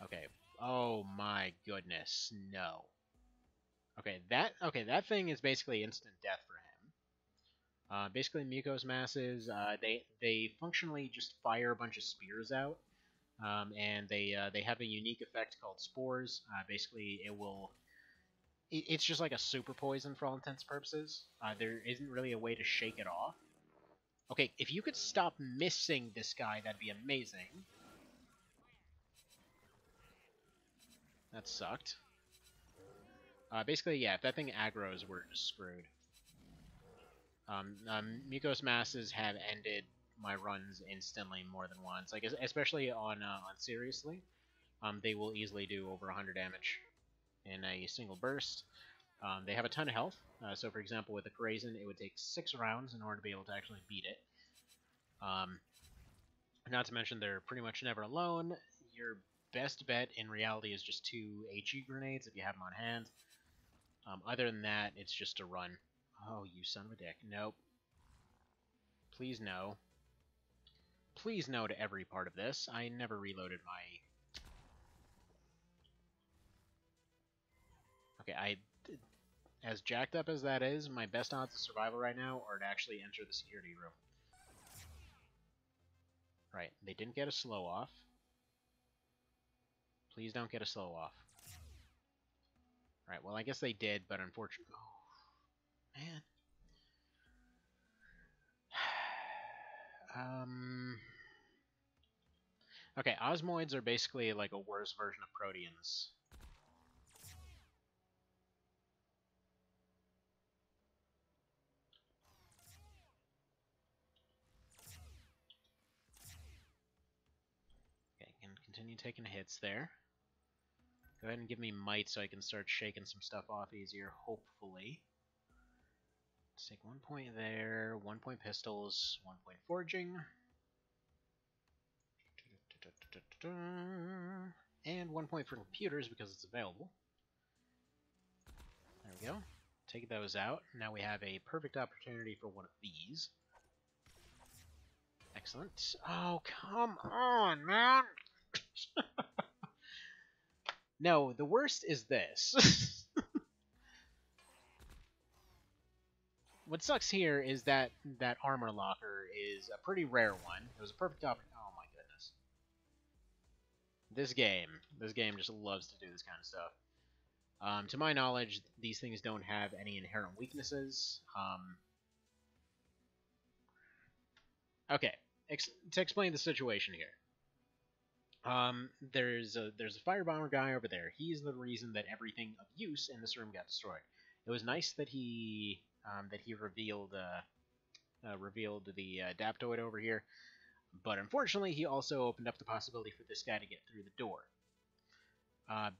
Okay. Oh my goodness, no. Okay, that thing is basically instant death for him. Basically, Mucos masses, they functionally just fire a bunch of spears out, and they have a unique effect called spores. Basically, it's just like a super poison for all intents and purposes. There isn't really a way to shake it off. Okay, if you could stop missing this guy, that'd be amazing. That sucked. Basically, yeah, if that thing aggroes, we're just screwed. Mucos masses have ended my runs instantly more than once. Like, especially on Seriously. They will easily do over 100 damage in a single burst. They have a ton of health. So, for example, with the Krazen, it would take 6 rounds in order to be able to actually beat it. Not to mention, they're pretty much never alone. Your best bet in reality is just 2 HE grenades if you have them on hand. Other than that, it's just a run. Oh, you son of a dick. Nope. Please no. Please no to every part of this. I never reloaded my... Okay, as jacked up as that is, my best odds of survival right now are to actually enter the security room. Right, they didn't get a slow off. Please don't get a slow off. Right, well, I guess they did, but unfortunately... Oh, man. Okay, Osmoids are basically like a worse version of Proteans. Okay, can continue taking hits there. Go ahead and give me might so I can start shaking some stuff off easier, hopefully. Let's take 1 point there, 1 point pistols, 1 point forging. And 1 point for computers because it's available. There we go. Take those out. Now we have a perfect opportunity for one of these. Excellent. Oh, come on, man! No, the worst is this. What sucks here is that that armor locker is a pretty rare one. It was a perfect opportunity. Oh my goodness. This game just loves to do this kind of stuff. To my knowledge, these things don't have any inherent weaknesses. Okay, to explain the situation here. There's a firebomber guy over there. He's the reason that everything of use in this room got destroyed. It was nice that he revealed the Adaptoid over here, but unfortunately he also opened up the possibility for this guy to get through the door.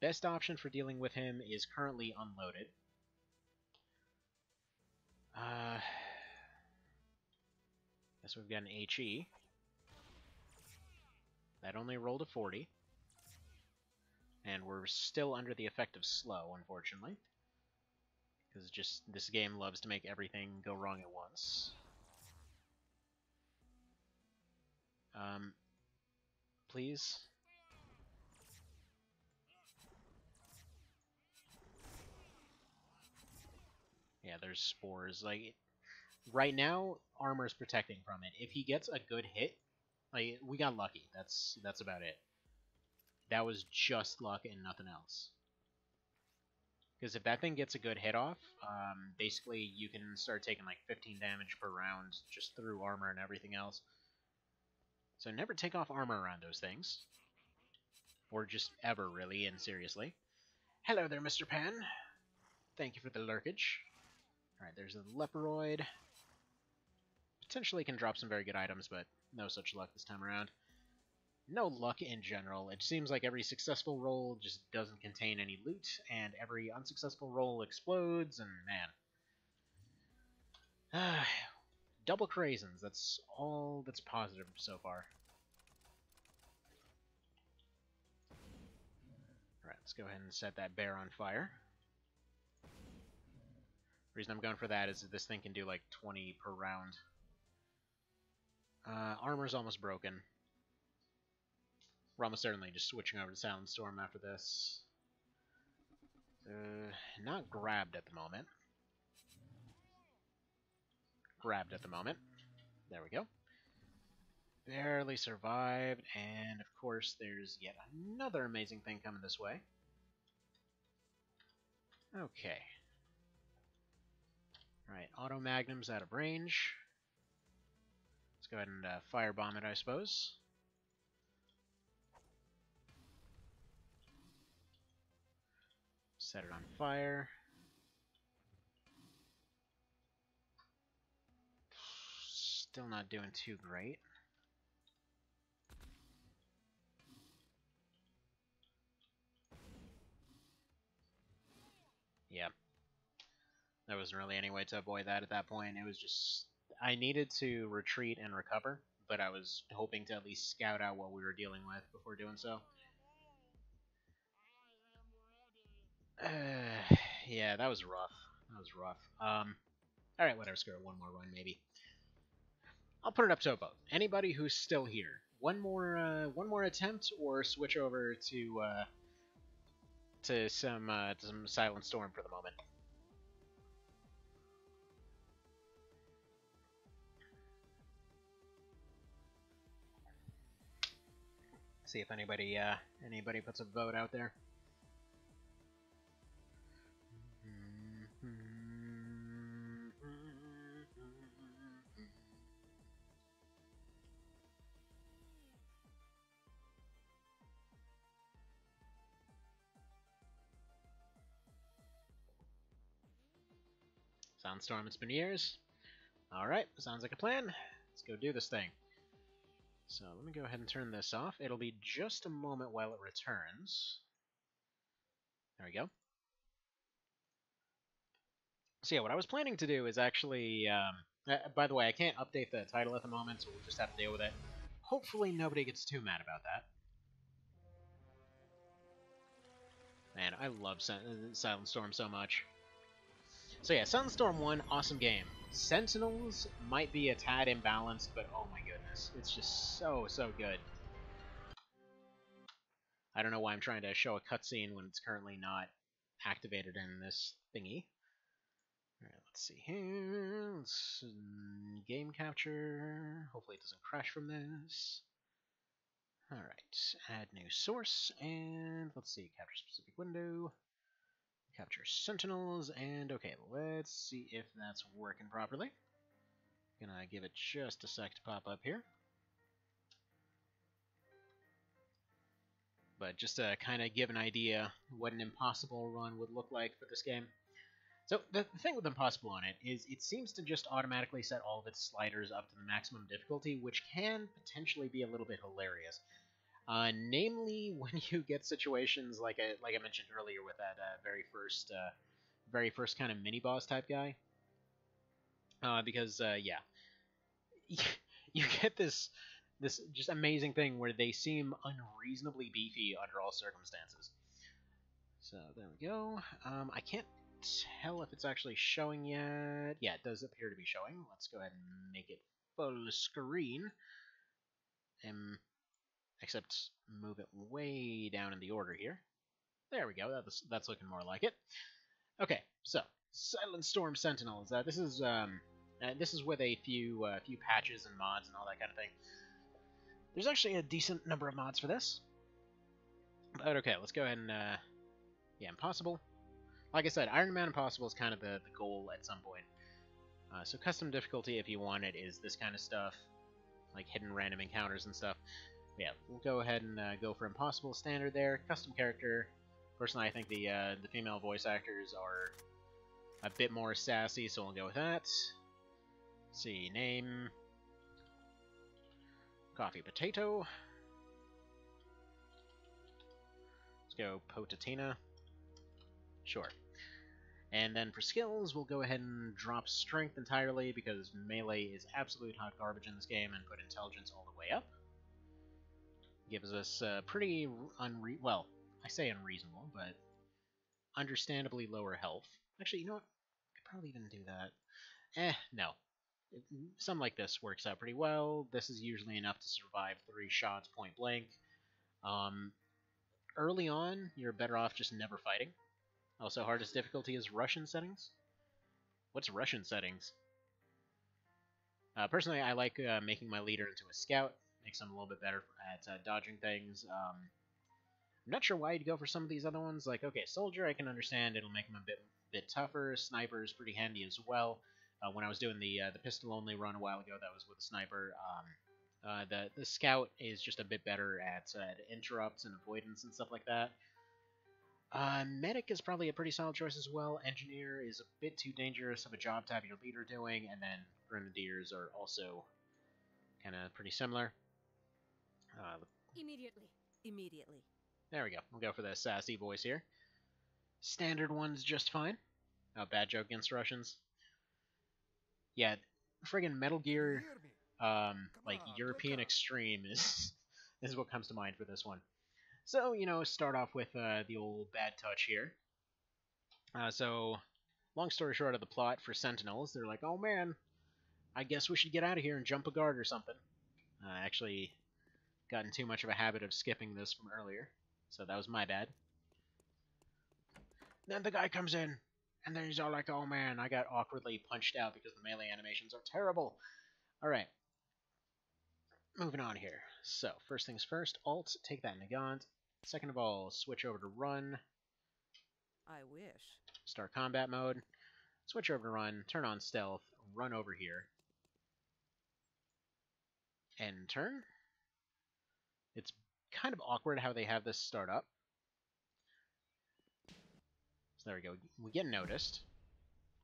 Best option for dealing with him is currently unloaded. Guess we've got an HE. That only rolled a 40. And we're still under the effect of slow, unfortunately. Because just this game loves to make everything go wrong at once. Please? Yeah, there's spores. Like, right now, armor's protecting from it. If he gets a good hit, like, we got lucky. That's about it. That was just luck and nothing else. Because if that thing gets a good hit off, basically you can start taking like 15 damage per round just through armor and everything else. So never take off armor around those things. Or just ever, really, and seriously. Hello there, Mr. Pan. Thank you for the lurkage. Alright, there's a Leperoid. Potentially can drop some very good items, but no such luck this time around. No luck in general. It seems like every successful roll just doesn't contain any loot, and every unsuccessful roll explodes, and man. Double craisins, that's all that's positive so far. Alright, let's go ahead and set that bear on fire. The reason I'm going for that is that this thing can do like 20 per round. Armor's almost broken. We're almost certainly just switching over to Silent Storm after this. Not grabbed at the moment. Grabbed at the moment. There we go. Barely survived, and of course there's yet another amazing thing coming this way. Okay. Alright, auto magnum's out of range. Let's go ahead and firebomb it, I suppose. Set it on fire. Still not doing too great. Yeah. There wasn't really any way to avoid that at that point. It was just... I needed to retreat and recover, but I was hoping to at least scout out what we were dealing with before doing so. Yeah, that was rough. That was rough. Alright, whatever, screw it. One more run, maybe. I'll put it up to a vote. Anybody who's still here, one more attempt, or switch over to some Silent Storm for the moment. See if anybody puts a vote out there. Soundstorm, it's been years. Alright, sounds like a plan. Let's go do this thing. So let me go ahead and turn this off. It'll be just a moment while it returns. There we go. So yeah, what I was planning to do is actually... by the way, I can't update the title at the moment, so we'll just have to deal with it. Hopefully nobody gets too mad about that. Man, I love Silent Storm so much. So yeah, Silent Storm 1, awesome game. Sentinels might be a tad imbalanced, but oh my goodness. It's just so good. I don't know why I'm trying to show a cutscene when it's currently not activated in this thingy. Alright, let's see here. Game capture. Hopefully it doesn't crash from this. Alright, add new source, and let's see, capture specific window. Capture Sentinels, and okay, let's see if that's working properly. Gonna give it just a sec to pop up here. But just to kind of give an idea what an impossible run would look like for this game. So the thing with impossible on it is it seems to just automatically set all of its sliders up to the maximum difficulty, which can potentially be a little bit hilarious. Namely, when you get situations like I mentioned earlier with that very first kind of mini boss type guy. Because yeah, you get this just amazing thing where they seem unreasonably beefy under all circumstances. So there we go. I can't tell if it's actually showing yet. Yeah, it does appear to be showing. Let's go ahead and make it full screen. Except move it way down in the order here. There we go. That's looking more like it. Okay, so Silent Storm Sentinels. This is with a few patches and mods and all that kind of thing. There's actually a decent number of mods for this. But okay, let's go ahead and yeah, Impossible. Like I said, Ironman Impossible is kind of the goal at some point. So custom difficulty, if you want it, is this kind of stuff, like hidden random encounters and stuff. But yeah, we'll go ahead and go for Impossible standard there. Custom character. Personally, I think the female voice actors are a bit more sassy, so we'll go with that. Let's see, name. Coffee Potato. Let's go Potatina. Sure. And then for skills, we'll go ahead and drop strength entirely because melee is absolute hot garbage in this game, and put intelligence all the way up. Gives us pretty well, I say unreasonable, but understandably lower health. Actually, you know what? I could probably even do that. No. Something like this works out pretty well. This is usually enough to survive 3 shots point blank. Early on, you're better off just never fighting. Also, hardest difficulty is Russian settings. What's Russian settings? Personally, I like making my leader into a scout. Makes them a little bit better at dodging things. I'm not sure why you'd go for some of these other ones. Like, okay, soldier, I can understand. It'll make them a bit tougher. Sniper is pretty handy as well. When I was doing the pistol-only run a while ago, that was with a sniper. The scout is just a bit better at interrupts and avoidance and stuff like that. Medic is probably a pretty solid choice as well. Engineer is a bit too dangerous of a job to have your leader doing, and then Grenadiers are also kind of pretty similar. Immediately. There we go. We'll go for the sassy voice here. Standard one's just fine. Oh, bad joke against Russians. Yeah, friggin' Metal Gear, like European Extreme is what comes to mind for this one. So, you know, start off with the old bad touch here. So, long story short of the plot for Sentinels, they're like, oh man, I guess we should get out of here and jump a guard or something. Actually, gotten too much of a habit of skipping this from earlier, so that was my bad. Then the guy comes in, and then he's all like, oh man, I got awkwardly punched out because the melee animations are terrible. Alright. Moving on here. So, first things first, Alt, take that Nagant. Second of all, switch over to Run. I wish. Start combat mode. Switch over to Run, turn on Stealth, run over here. End turn. It's kind of awkward how they have this start up. So there we go. We get noticed.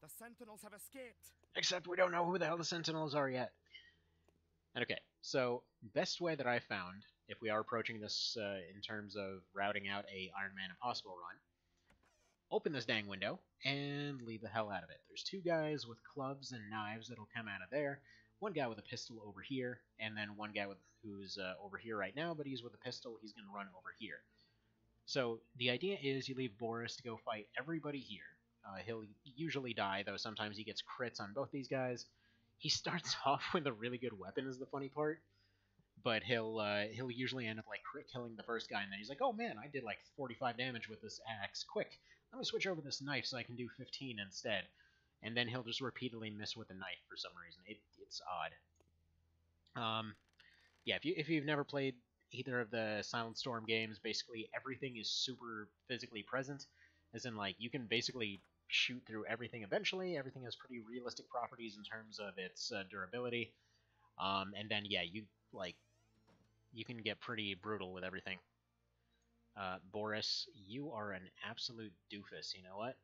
The Sentinels have escaped. Except we don't know who the hell the Sentinels are yet. Okay, so best way that I found, if we are approaching this in terms of routing out a Ironman Impossible run, open this dang window and leave the hell out of it. There's two guys with clubs and knives that'll come out of there. One guy with a pistol over here, and then one guy who's over here right now, but he's with a pistol. He's going to run over here. So the idea is you leave Boris to go fight everybody here. He'll usually die, though sometimes he gets crits on both these guys. He starts off with a really good weapon, is the funny part, but he'll usually end up like crit killing the first guy, and then he's like, oh man, I did like 45 damage with this axe. Quick, let me switch over this knife so I can do 15 instead. And then he'll just repeatedly miss with the knife for some reason. It's odd. Yeah, if you've never played either of the Silent Storm games, basically everything is super physically present, as in like you can basically shoot through everything eventually. Everything has pretty realistic properties in terms of its durability, and then yeah, you can get pretty brutal with everything. Boris, you are an absolute doofus. You know what?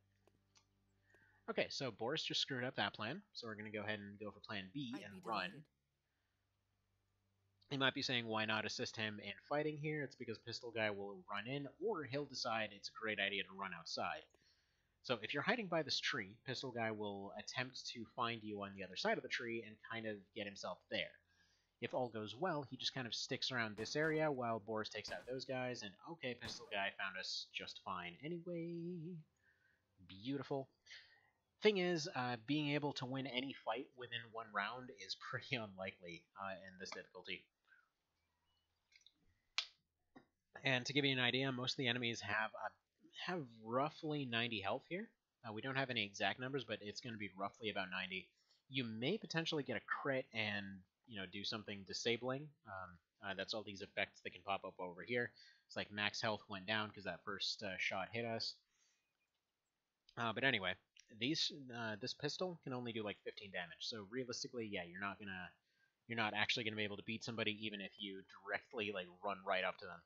Okay, so Boris just screwed up that plan, so we're gonna go ahead and go for Plan B and run. You might be saying, why not assist him in fighting here? It's because Pistol Guy will run in, or he'll decide it's a great idea to run outside. So if you're hiding by this tree, Pistol Guy will attempt to find you on the other side of the tree and kind of get himself there. If all goes well, he just kind of sticks around this area while Boris takes out those guys, and okay, Pistol Guy found us just fine anyway. Beautiful. Thing is, being able to win any fight within one round is pretty unlikely in this difficulty. And to give you an idea, most of the enemies have roughly 90 health here. We don't have any exact numbers, but it's going to be roughly about 90. You may potentially get a crit and do something disabling. That's all these effects that can pop up over here. It's like max health went down because that first shot hit us. But anyway, this pistol can only do like 15 damage. So realistically, yeah, you're not actually gonna be able to beat somebody even if you directly like run right up to them.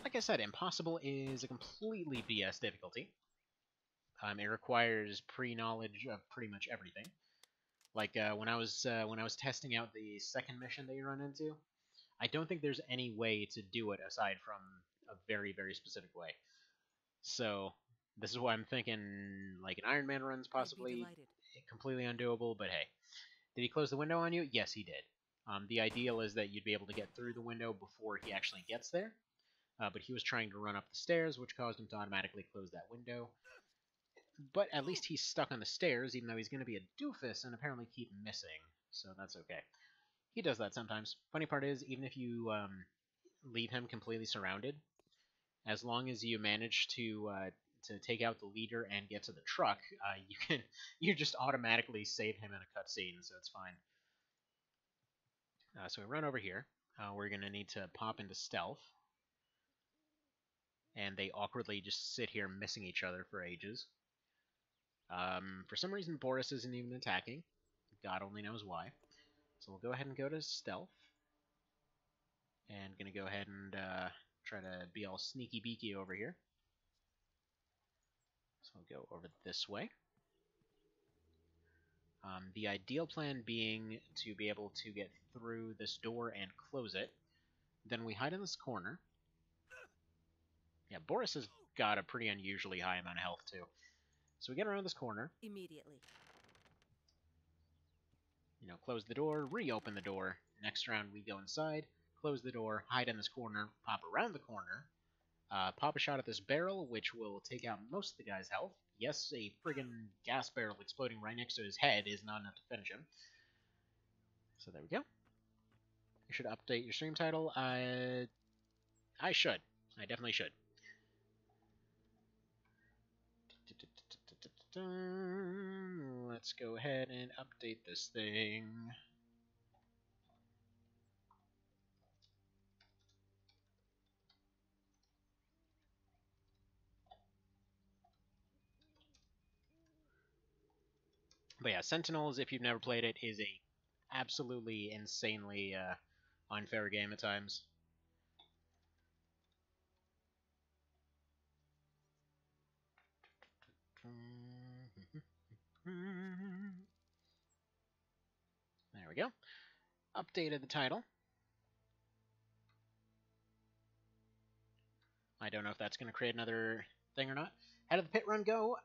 Like I said, Impossible is a completely BS difficulty. It requires pre-knowledge of pretty much everything. Like when I was testing out the second mission that you run into, I don't think there's any way to do it aside from a very, very specific way. So this is why I'm thinking like an Ironman run's possibly completely undoable, but hey. Did he close the window on you? Yes, he did. The ideal is that you'd be able to get through the window before he actually gets there. But he was trying to run up the stairs, which caused him to automatically close that window. But at least he's stuck on the stairs, even though he's going to be a doofus and apparently keep missing. So that's okay. He does that sometimes. Funny part is, even if you leave him completely surrounded, as long as you manage to take out the leader and get to the truck, you just automatically save him in a cutscene, so it's fine. So we run over here. We're going to need to pop into stealth. And they awkwardly just sit here missing each other for ages. For some reason, Boris isn't even attacking. God only knows why. So we'll go ahead and go to stealth. And gonna go ahead and try to be all sneaky beaky over here. So we'll go over this way. The ideal plan being to be able to get through this door and close it. Then we hide in this corner. Yeah, Boris has got a pretty unusually high amount of health, too. So we get around this corner. Immediately. Close the door, reopen the door. Next round, we go inside, close the door, hide in this corner, pop around the corner, pop a shot at this barrel, which will take out most of the guy's health. Yes, a friggin' gas barrel exploding right next to his head is not enough to finish him. So there we go. You should update your stream title. I should. I definitely should. Let's go ahead and update this thing. But yeah, Sentinels, if you've never played it, is a absolutely insanely unfair game at times. There we go. Updated the title. I don't know if that's going to create another thing or not. How did the pit run go?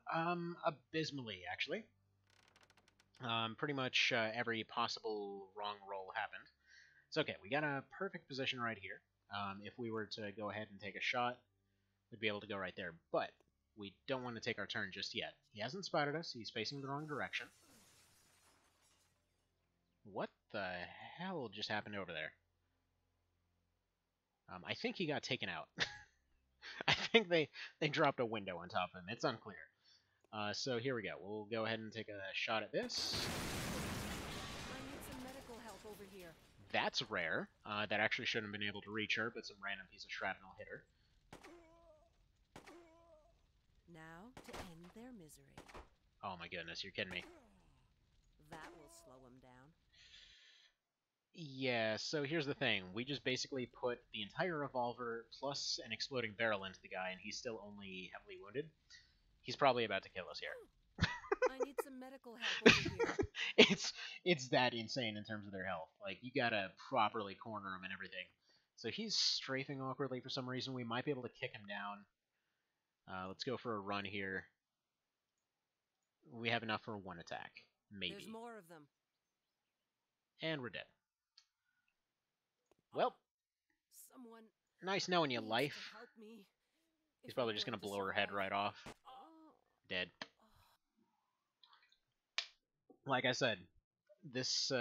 Abysmally, actually. Pretty much every possible wrong roll happened. It's okay. We got a perfect position right here. If we were to go ahead and take a shot, we'd be able to go right there. But we don't want to take our turn just yet. He hasn't spotted us. He's facing the wrong direction. What the hell just happened over there? I think he got taken out. I think they dropped a window on top of him. It's unclear. So here we go. We'll go ahead and take a shot at this. I need some medical help over here. That's rare. That actually shouldn't have been able to reach her, but some random piece of shrapnel hit her. Now to end their misery. Oh my goodness, you're kidding me. That will slow them down. Yeah, so here's the thing. We just basically put the entire revolver plus an exploding barrel into the guy, and he's still only heavily wounded. He's probably about to kill us here. I need some medical help over here. It's that insane in terms of their health. Like, you gotta properly corner him and everything. So he's strafing awkwardly for some reason. We might be able to kick him down. Let's go for a run here. We have enough for one attack. Maybe. There's more of them. And we're dead. Well, Someone nice knowing you, needs life. to help me He's if probably I'm just going gonna to blow her head survive. right off. Oh. Dead. Like I said, this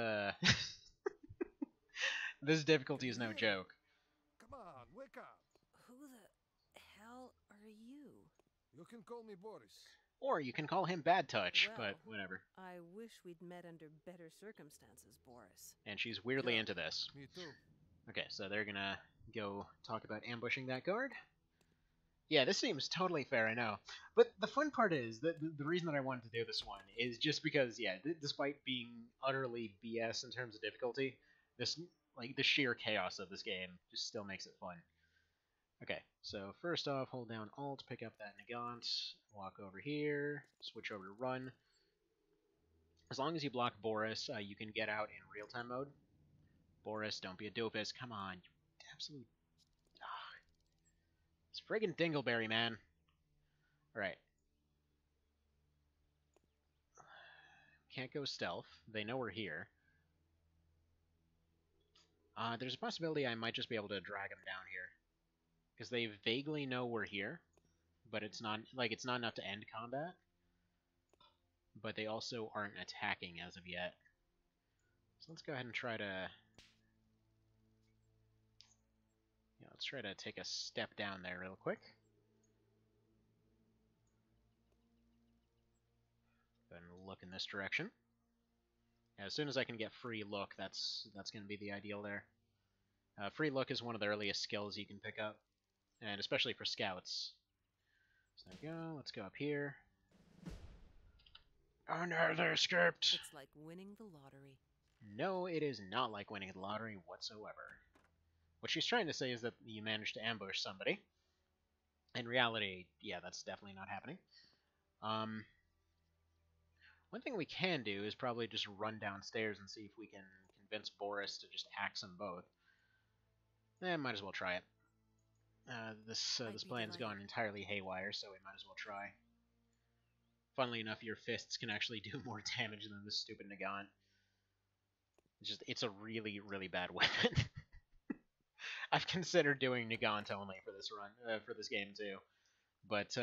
this difficulty is no joke. Come on, wake up. Who the hell are you? You can call me Boris. Or you can call him Bad Touch, Well, but whatever. I wish we'd met under better circumstances, Boris. And she's weirdly Yeah. into this. Me too. Okay, so they're gonna go talk about ambushing that guard. Yeah, this seems totally fair, I know. But the fun part is that the reason that I wanted to do this one is just because, yeah, despite being utterly BS in terms of difficulty, this the sheer chaos of this game just still makes it fun. Okay, so first off, hold down Alt, pick up that Nagant, walk over here, switch over to Run. As long as you block Boris, you can get out in real-time mode. Boris, don't be a doofus. Come on, you absolute... It's friggin' Dingleberry, man. Alright. Can't go stealth. They know we're here. There's a possibility I might just be able to drag them down here. Because they vaguely know we're here. But it's not enough to end combat. But they also aren't attacking as of yet. So let's go ahead and try to... Yeah, let's try to take a step down there real quick. Go ahead and look in this direction. As soon as I can get free look, that's going to be the ideal there. Free look is one of the earliest skills you can pick up, and especially for scouts. So there we go. Let's go up here. Another script. It's like winning the lottery. No, it is not like winning the lottery whatsoever. What she's trying to say is that you managed to ambush somebody. In reality, yeah, that's definitely not happening. One thing we can do is probably just run downstairs and see if we can convince Boris to just axe them both. Might as well try it. This plan's gone entirely haywire, so we might as well try. Funnily enough, your fists can actually do more damage than this stupid Nagant. It's a really, really bad weapon. I've considered doing Nagant only for this run, for this game too. But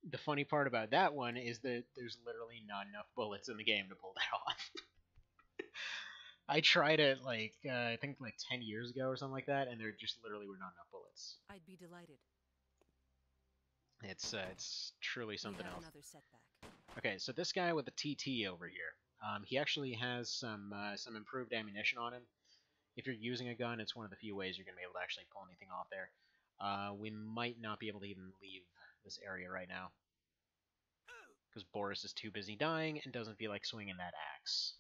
the funny part about that one is that there's literally not enough bullets in the game to pull that off. I tried it I think 10 years ago or something like that, and there just literally were not enough bullets. I'd be delighted. It's truly something we have else. Another setback. Okay, so this guy with the TT over here, he actually has some improved ammunition on him. If you're using a gun, it's one of the few ways you're going to be able to actually pull anything off there. We might not be able to even leave this area right now, because Boris is too busy dying and doesn't feel like swinging that axe.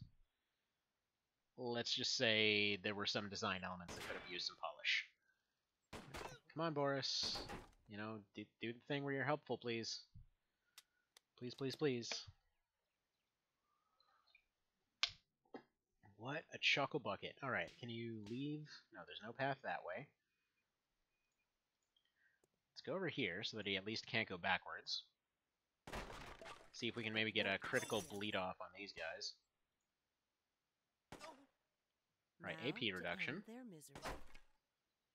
Let's just say there were some design elements that could have used some polish. Come on, Boris. You know, do the thing where you're helpful, please. Please, please, please. What? A chuckle bucket. Alright, can you leave? No, there's no path that way. Let's go over here so that he at least can't go backwards. See if we can maybe get a critical bleed off on these guys. Alright, Now AP to reduction. end their misery.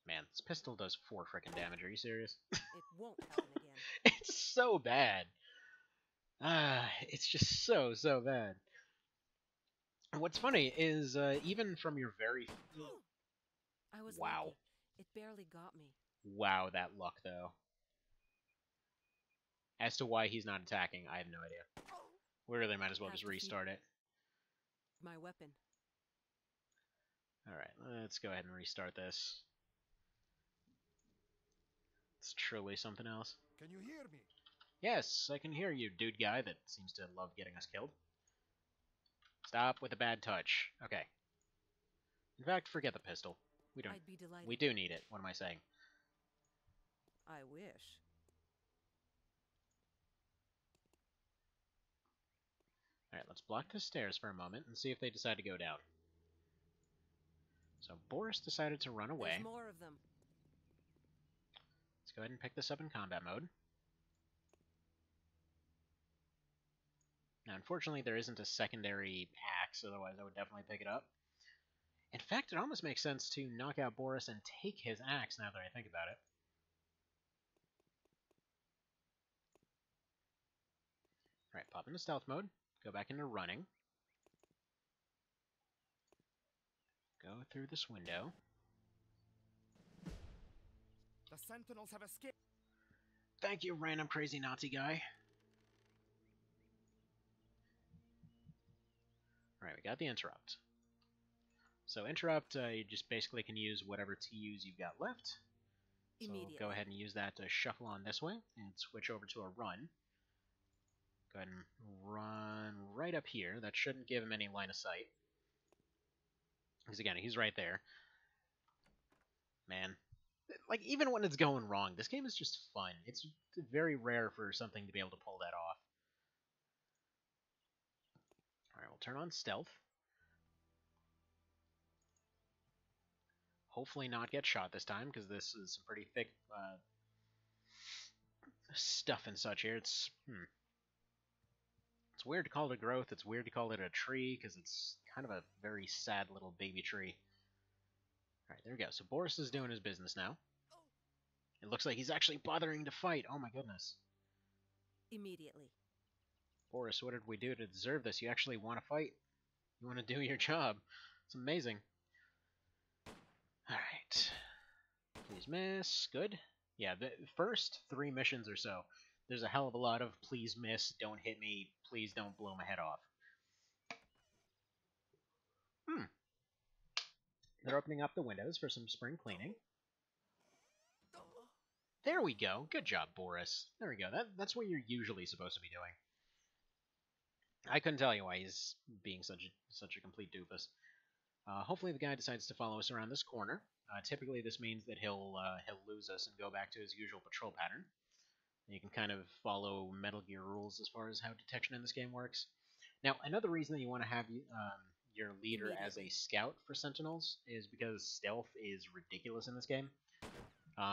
Man, this pistol does 4 frickin' damage. Are you serious? It won't happen again. It's so bad. It's just so bad. And what's funny is, even from your very... I was Wow. lucky. It barely got me. Wow, that luck, though. As to why he's not attacking, I have no idea. We really might as well just restart it. My weapon. Alright, let's go ahead and restart this. It's truly something else. Can you hear me? Yes, I can hear you, dude guy that seems to love getting us killed. Stop with the bad touch. Okay. In fact, forget the pistol. We don't. I'd be delighted. We do need it. What am I saying? I wish. Alright, let's block the stairs for a moment and see if they decide to go down. So, Boris decided to run away. There's more of them. Let's go ahead and pick this up in combat mode. Now, unfortunately, there isn't a secondary axe, otherwise I would definitely pick it up. In fact, it almost makes sense to knock out Boris and take his axe now that I think about it. Alright, pop into stealth mode. Go back into running. Go through this window. The Sentinels have escaped. Thank you, random crazy Nazi guy. Alright, we got the interrupt. So interrupt, you just basically can use whatever TUs you've got left. So go ahead and use that to shuffle on this way and switch over to a run. Go ahead and run right up here. That shouldn't give him any line of sight. Because again, he's right there. Man. Like, even when it's going wrong, this game is just fun. It's very rare for something to be able to pull that off. Alright, we'll turn on stealth. Hopefully not get shot this time, because this is some pretty thick stuff and such here. It's weird to call it a growth. It's weird to call it a tree, because it's kind of a very sad little baby tree. Alright, there we go. So Boris is doing his business now. It looks like he's actually bothering to fight. Oh my goodness. Immediately. Boris, what did we do to deserve this? You actually want to fight? You want to do your job? It's amazing. Alright. Please miss. Good. Yeah, the first 3 missions or so, there's a hell of a lot of please miss, don't hit me, please don't blow my head off. They're opening up the windows for some spring cleaning. There we go. Good job, Boris. There we go. That's what you're usually supposed to be doing. I couldn't tell you why he's being such a complete doofus. Hopefully the guy decides to follow us around this corner. Typically this means that he'll lose us and go back to his usual patrol pattern. You can kind of follow Metal Gear rules as far as how detection in this game works. Now, another reason that you want to have your leader as a scout for Sentinels is because stealth is ridiculous in this game.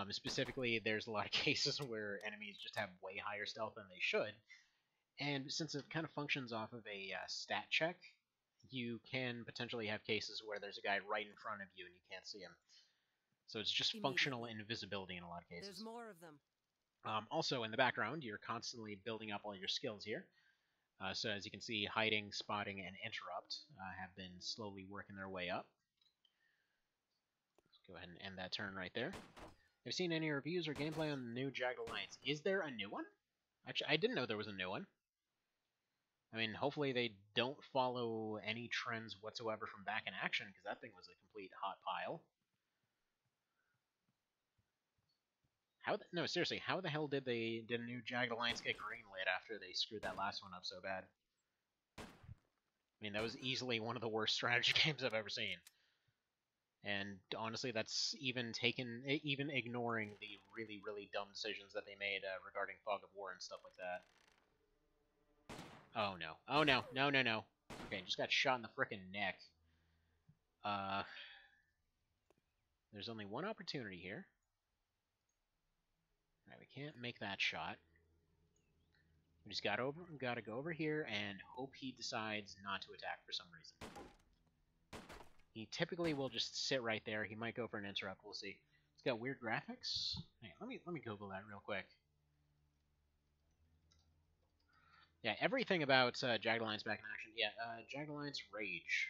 Specifically, there's a lot of cases where enemies just have way higher stealth than they should. And since it kind of functions off of a stat check, you can potentially have cases where there's a guy right in front of you and you can't see him. So it's just functional invisibility in a lot of cases. There's more of them. Also, in the background, you're constantly building up all your skills here. So as you can see, hiding, spotting, and interrupt have been slowly working their way up. Let's go ahead and end that turn right there. Have you seen any reviews or gameplay on the new Jagged Alliance? Is there a new one? Actually, I didn't know there was a new one. I mean, hopefully they don't follow any trends whatsoever from back in action, because that thing was a complete hot pile. No, seriously, how the hell did a new Jagged Alliance get greenlit after they screwed that last one up so bad? I mean, that was easily one of the worst strategy games I've ever seen. And honestly, that's even ignoring the really, really dumb decisions that they made regarding Fog of War and stuff like that. Oh no. Oh no. No, no, no. Okay, just got shot in the frickin' neck. There's only one opportunity here. Alright, we can't make that shot. We just gotta go over here and hope he decides not to attack for some reason. He typically will just sit right there. He might go for an interrupt. We'll see. It's got weird graphics. Hang on, let me Google that real quick. Yeah, everything about Jagged Alliance back in action. Yeah, Jagged Alliance Rage.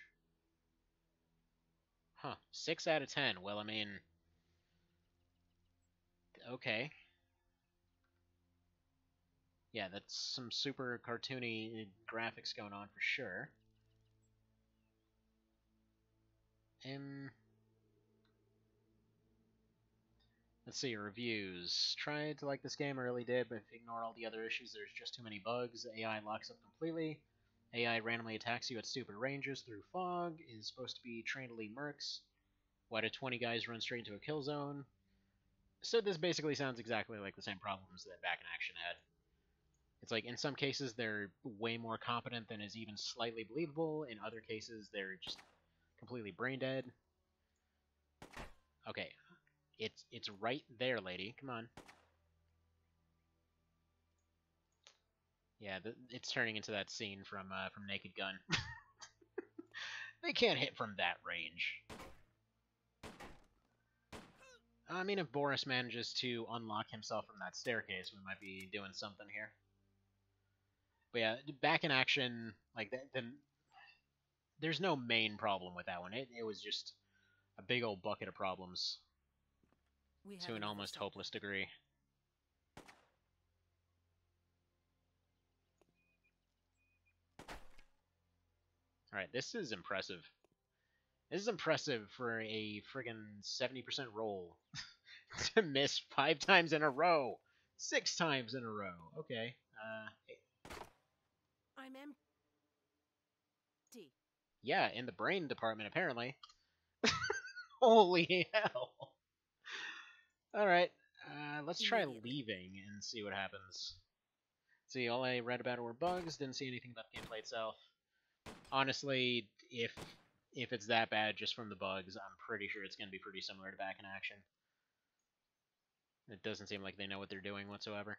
Huh, 6 out of 10. Well, I mean, okay. Yeah, that's some super cartoony graphics going on for sure. Let's see, reviews. Tried to like this game, I really did, but if you ignore all the other issues, there's just too many bugs. AI locks up completely. AI randomly attacks you at stupid ranges through fog. Is supposed to be trained to lead mercs. Why did 20 guys run straight into a kill zone? So this basically sounds exactly like the same problems that Back in Action had. It's like, in some cases, they're way more competent than is even slightly believable. In other cases, they're just completely brain dead. Okay, it's right there, lady. Come on. Yeah, it's turning into that scene from Naked Gun. They can't hit from that range. I mean, if Boris manages to unlock himself from that staircase, we might be doing something here. But yeah, Back in Action, like then there's no main problem with that one. It was just a big old bucket of problems to an almost hopeless degree. Alright, this is impressive. This is impressive for a friggin' 70% roll to miss 5 times in a row. 6 times in a row. Okay. I'm empty. Yeah, in the brain department, apparently. Holy hell. Alright, let's try leaving and see what happens. See, all I read about were bugs, didn't see anything about the gameplay itself. Honestly, if it's that bad just from the bugs, I'm pretty sure it's going to be pretty similar to Back in Action. It doesn't seem like they know what they're doing whatsoever.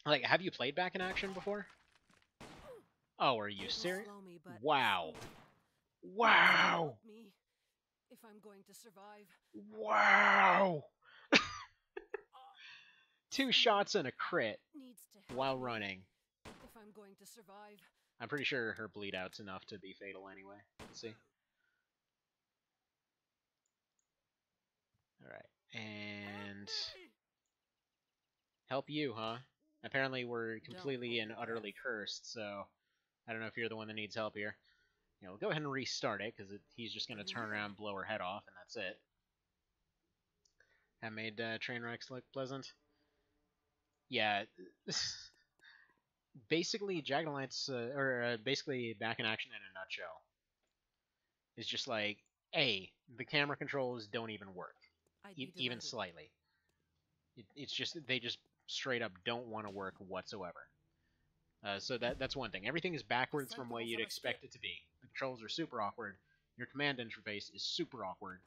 Like, have you played Back in Action before? Oh, are you serious? Wow. Wow! Me if I'm going to survive. Wow! 2 shots and a crit while running. If I'm going to survive. I'm pretty sure her bleed out's enough to be fatal anyway. Let's see. Alright, and... Help you, huh? Apparently we're completely and utterly cursed, so I don't know if you're the one that needs help here. You know, go ahead and restart it, because he's just going to turn around and blow her head off, and that's it. That made train wrecks look pleasant. Yeah, basically Jagged Alliance, basically Back in Action in a nutshell, is just like, A, the camera controls don't even work, even slightly. It's just, they just straight up don't want to work whatsoever. So that's one thing. Everything is backwards from what you'd expect it to be. The controls are super awkward. Your command interface is super awkward.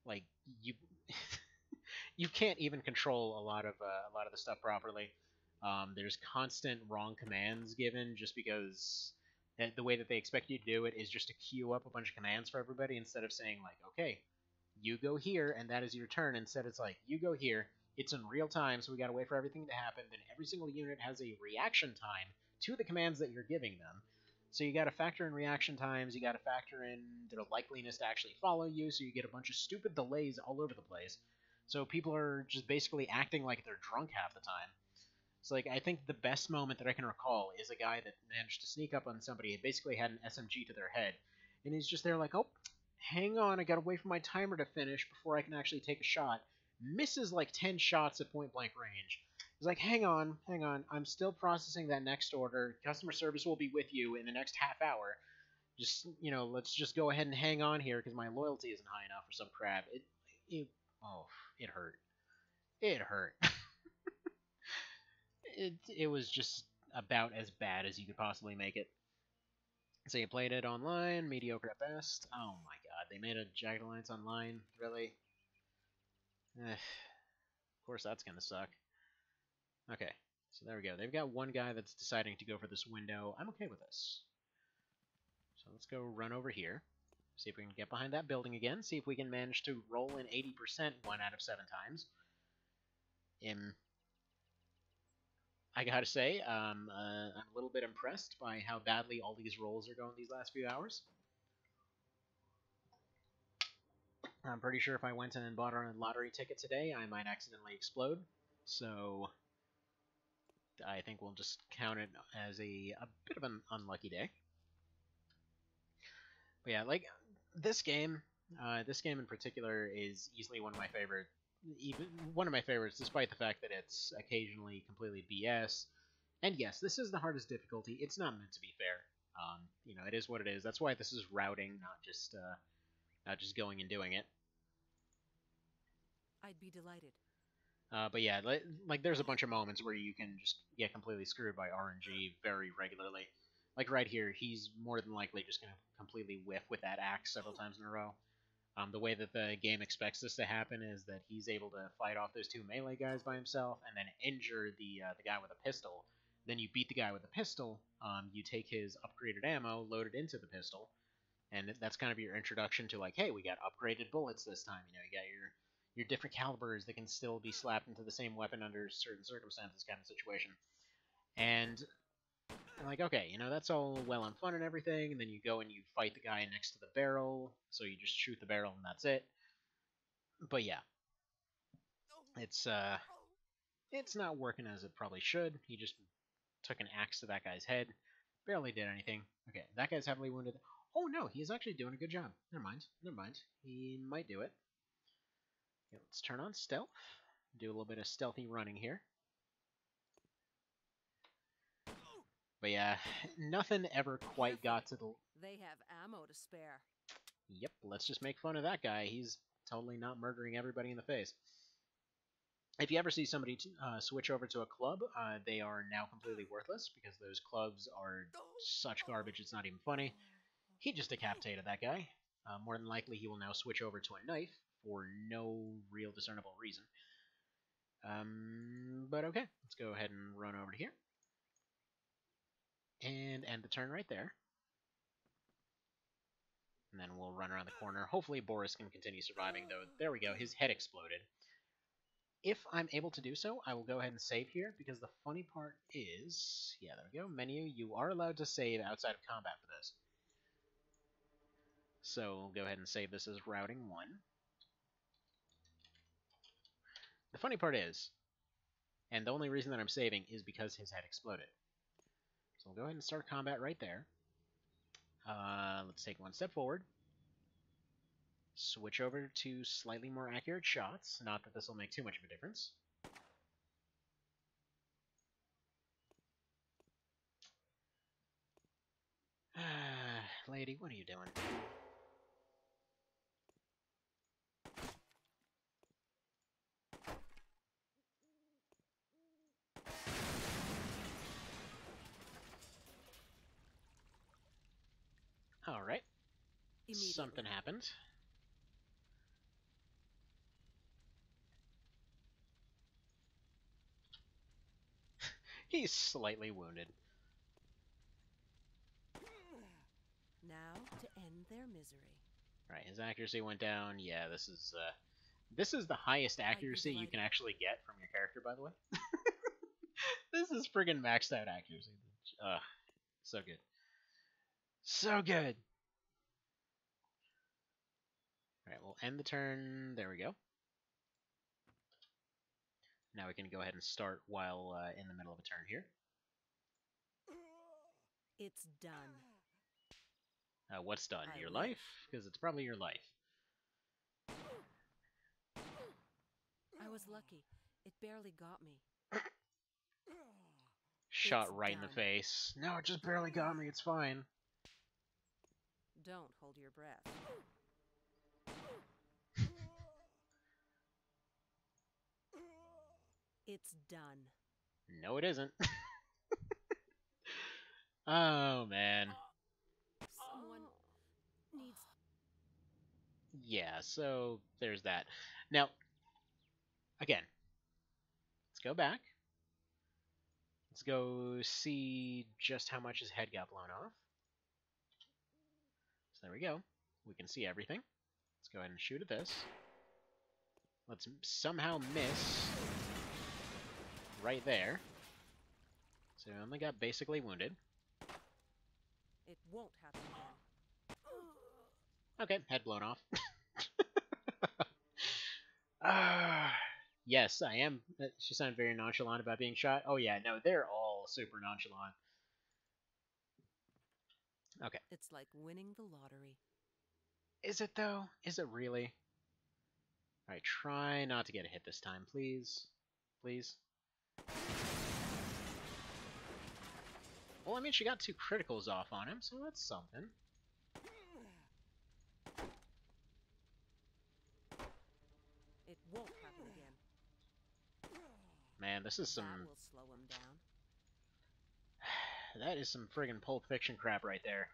Like you, you can't even control a lot of the stuff properly. There's constant wrong commands given just because the way that they expect you to do it is just to queue up a bunch of commands for everybody instead of saying like, okay, you go here and that is your turn. Instead, it's like you go here. It's in real time, so we gotta wait for everything to happen. Then every single unit has a reaction time to the commands that you're giving them. So you gotta factor in reaction times, you gotta factor in their likeliness to actually follow you, so you get a bunch of stupid delays all over the place. So people are just basically acting like they're drunk half the time. So like, I think the best moment that I can recall is a guy that managed to sneak up on somebody and basically had an SMG to their head. And he's just there like, oh, hang on, I gotta wait for my timer to finish before I can actually take a shot. Misses like 10 shots at point blank range. He's like, hang on, I'm still processing that next order. Customer service will be with you in the next half hour. Just, you know, let's just go ahead and hang on here because my loyalty isn't high enough or some crap. It hurt. It hurt. It was just about as bad as you could possibly make it. So you played it online, mediocre at best. Oh my god, they made a Jagged Alliance online? Really? Of course that's gonna suck. Okay, so there we go. They've got one guy that's deciding to go for this window. I'm okay with this. So let's go run over here. See if we can get behind that building again. See if we can manage to roll in 80% 1 out of 7 times. I gotta say, I'm a little bit impressed by how badly all these rolls are going these last few hours. I'm pretty sure if I went in and bought a lottery ticket today, I might accidentally explode. So I think we'll just count it as a bit of an unlucky day. But yeah, like this game in particular is easily one of my favorite, even one of my favorites, despite the fact that it's occasionally completely BS. And yes, this is the hardest difficulty. It's not meant to be fair. You know, it is what it is. That's why this is routing, not just going and doing it. I'd be delighted. But yeah, like there's a bunch of moments where you can just get completely screwed by RNG very regularly. Like right here, he's more than likely just going to completely whiff with that axe several times in a row. The way that the game expects this to happen is that he's able to fight off those two melee guys by himself and then injure the guy with a pistol. Then you beat the guy with the pistol. You take his upgraded ammo, load it into the pistol, and that's kind of your introduction to like, hey, we got upgraded bullets this time. You know, you got your different calibers that can still be slapped into the same weapon under certain circumstances, kind of situation. And I'm like, okay, you know, that's all well and fun and everything, and then you go and you fight the guy next to the barrel, so you just shoot the barrel and that's it. But yeah, it's not working as it probably should. He just took an axe to that guy's head, barely did anything. Okay, that guy's heavily wounded. Oh no, he's actually doing a good job. Never mind, never mind. He might do it. Okay, let's turn on stealth. Do a little bit of stealthy running here. But yeah, nothing ever quite got to the... They have ammo to spare. Yep, let's just make fun of that guy. He's totally not murdering everybody in the face. If you ever see somebody switch over to a club, they are now completely worthless because those clubs are such garbage it's not even funny. He just decapitated that guy. More than likely he will now switch over to a knife for no real discernible reason. But okay, let's go ahead and run over to here. And end the turn right there. And then we'll run around the corner. Hopefully Boris can continue surviving, though. There we go, his head exploded. If I'm able to do so, I will go ahead and save here, because the funny part is... Yeah, there we go, menu. You are allowed to save outside of combat for this. So we'll go ahead and save this as routing 1. The funny part is, and the only reason that I'm saving is because his head exploded. So we'll go ahead and start combat right there. Let's take one step forward. Switch over to slightly more accurate shots. Not that this will make too much of a difference. Lady, what are you doing? Alright. Something happened. He's slightly wounded. Now to end their misery. Right, his accuracy went down. Yeah, this is the highest accuracy you can actually get from your character, by the way. This is friggin' maxed out accuracy. Ugh, so good. So good! Alright, we'll end the turn. There we go. Now we can go ahead and start while in the middle of a turn here. It's done. What's done? Your life? Because it's probably your life. I was lucky. It barely got me. Shot right in the face. No, it just barely got me. It's fine. Don't hold your breath. It's done. No, it isn't. Oh, man. needs... Yeah, so there's that. Now, again, let's go back. Let's go see just how much his head got blown off. So there we go. We can see everything. Let's go ahead and shoot at this. Let's somehow miss right there. So he only got basically wounded. It won't happen again. Okay, head blown off. Yes, I am. She sounded very nonchalant about being shot. Oh yeah, no, they're all super nonchalant. Okay. It's like winning the lottery. Is it though? Is it really? Alright, try not to get a hit this time, please. Please. Well, I mean, she got 2 criticals off on him, so that's something. It won't happen again. Man, this is some... That will slow him down. That is some friggin' Pulp Fiction crap right there.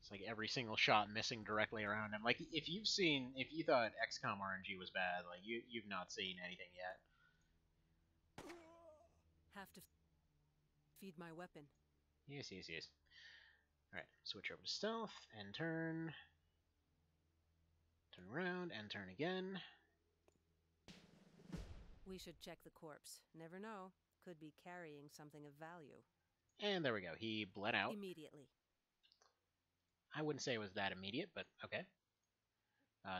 It's like every single shot missing directly around him. Like, if you thought XCOM RNG was bad, like, you've not seen anything yet. Have to feed my weapon. Yes. Alright, switch over to stealth, and turn. Turn around, and turn again. We should check the corpse. Never know. Could be carrying something of value. And there we go. He bled out. Immediately. I wouldn't say it was that immediate, but okay.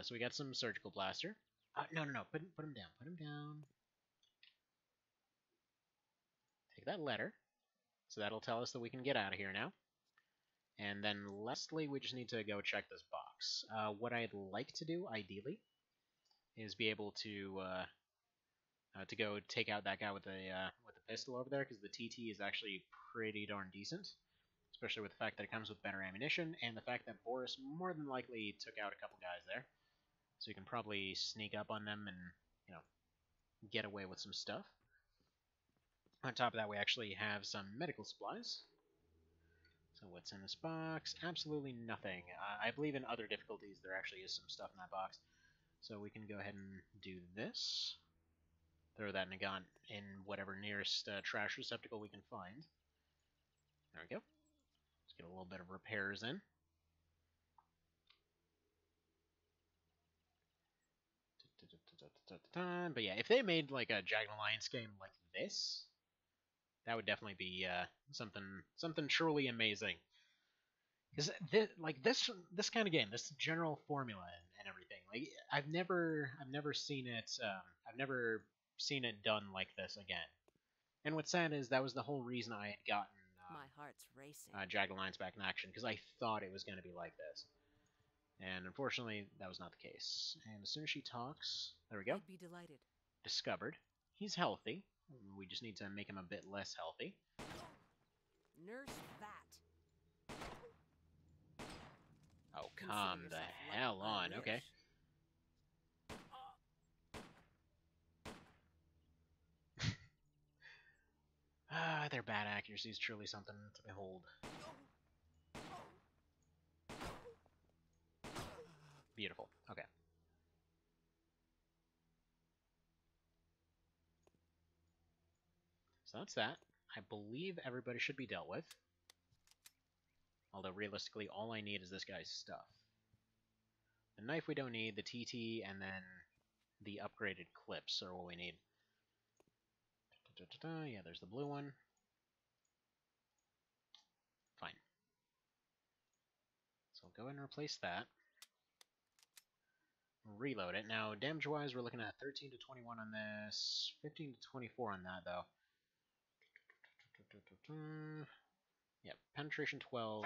So we got some surgical blaster. No. Put him down. Put him down. Take that letter. So that'll tell us that we can get out of here now. And then lastly, we just need to go check this box. What I'd like to do, ideally, is be able to go take out that guy with the pistol over there, because the TT is actually pretty darn decent. Especially with the fact that it comes with better ammunition, and the fact that Boris more than likely took out a couple guys there. So you can probably sneak up on them and, you know, get away with some stuff. On top of that, we actually have some medical supplies. So what's in this box? Absolutely nothing. I believe in other difficulties there actually is some stuff in that box. So we can go ahead and do this. Throw that in whatever nearest trash receptacle we can find. There we go. Let's get a little bit of repairs in. But yeah, if they made like a Jagged Alliance game like this, that would definitely be something truly amazing. Because this kind of game, this general formula and everything, like I've never seen it done like this again. And what's sad is that was the whole reason I had gotten My heart's racing. Jagged Alliance back in action, because I thought it was going to be like this. And unfortunately, that was not the case. And as soon as she talks, there we go. I'd be delighted. Discovered. He's healthy. We just need to make him a bit less healthy. Nurse that. Oh, Consider come the yourself hell lucky. on. I Okay. wish. Their bad accuracy is truly something to behold. Beautiful. Okay. So that's that. I believe everybody should be dealt with. Although realistically, all I need is this guy's stuff. The knife we don't need, the TT, and then the upgraded clips are what we need. Yeah, there's the blue one. Fine. So I'll go ahead and replace that. Reload it. Now, damage-wise, we're looking at 13 to 21 on this, 15 to 24 on that, though. Yep, penetration 12,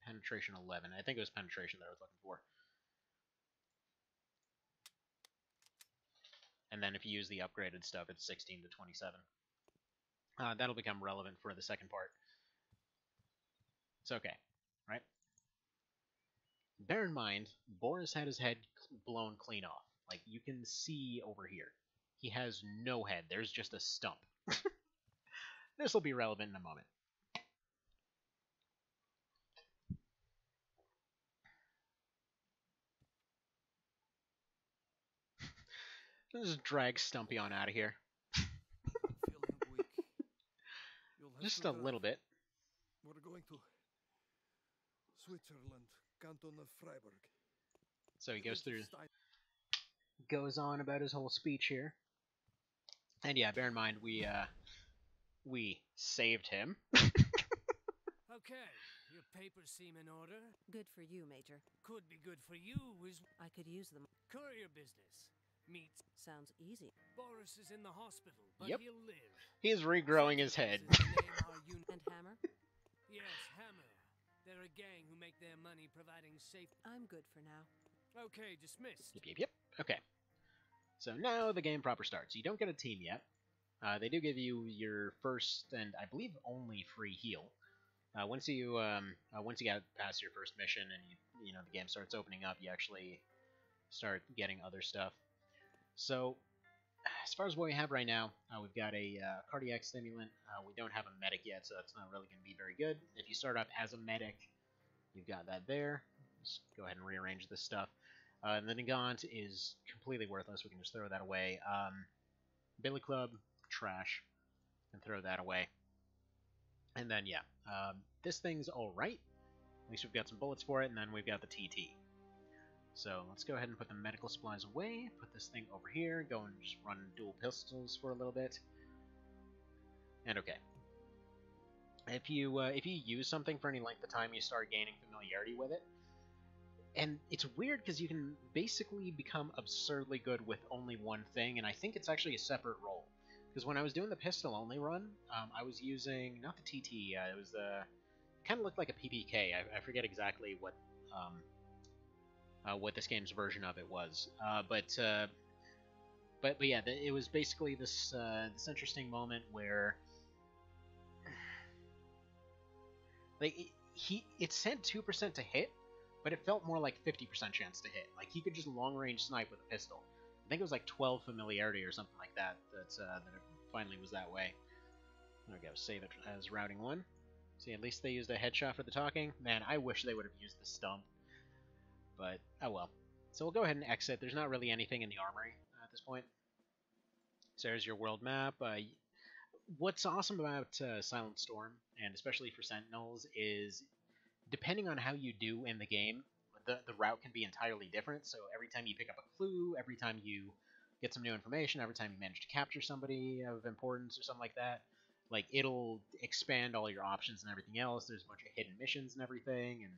penetration 11. I think it was penetration that I was looking for. And then if you use the upgraded stuff, it's 16 to 27. That'll become relevant for the second part. It's okay, right? Bear in mind, Boris had his head blown clean off. Like, you can see over here. He has no head. There's just a stump. This will be relevant in a moment. Just drag Stumpy on out of here. I'm feeling weak. You'll have Just to a drive. little bit. We're going to Switzerland, Canton of Freiburg. So he goes through, Stein- goes on about his whole speech here. And yeah, bear in mind, we saved him. Okay, your papers seem in order. Good for you, Major. Could be good for you is I could use them. courier business. Meets Sounds easy. Boris is in the hospital, but Yep. he'll live. He's regrowing his head. Sentinels is the name our And Hammer? Yes, Hammer. They're a gang who make their money providing safe. I'm good for now. Okay, dismissed. Yep. Okay. So now the game proper starts. You don't get a team yet. They do give you your first and I believe only free heal. Once you get past your first mission and you know the game starts opening up, you actually start getting other stuff. So as far as what we have right now, we've got a cardiac stimulant. We don't have a medic yet, so that's not really going to be very good. If you start up as a medic, you've got that there. Just go ahead and rearrange this stuff. And the Nagant is completely worthless. We can just throw that away. Billy Club, trash. And throw that away. And then, yeah, this thing's alright. At least we've got some bullets for it, and then we've got the TT. So let's go ahead and put the medical supplies away, put this thing over here, go and just run dual pistols for a little bit. And okay. If you use something for any length of time, you start gaining familiarity with it. And it's weird because you can basically become absurdly good with only one thing, and I think it's actually a separate role. Because when I was doing the pistol-only run, I was using, not the TT, it was the, kind of looked like a PPK. I forget exactly what this game's version of it was. But yeah, it was basically this interesting moment where like it said 2% to hit, but it felt more like 50% chance to hit. Like he could just long range snipe with a pistol. I think it was like 12 familiarity or something like that. That it finally was that way. There we go. Save it as routing 1. See, at least they used a headshot for the talking. Man, I wish they would have used the stump. But, oh well. So we'll go ahead and exit. There's not really anything in the armory at this point. So there's your world map. What's awesome about Silent Storm, and especially for Sentinels, is depending on how you do in the game, the route can be entirely different. So every time you pick up a clue, every time you get some new information, every time you manage to capture somebody of importance or something like that, like it'll expand all your options and everything else. There's a bunch of hidden missions and everything, and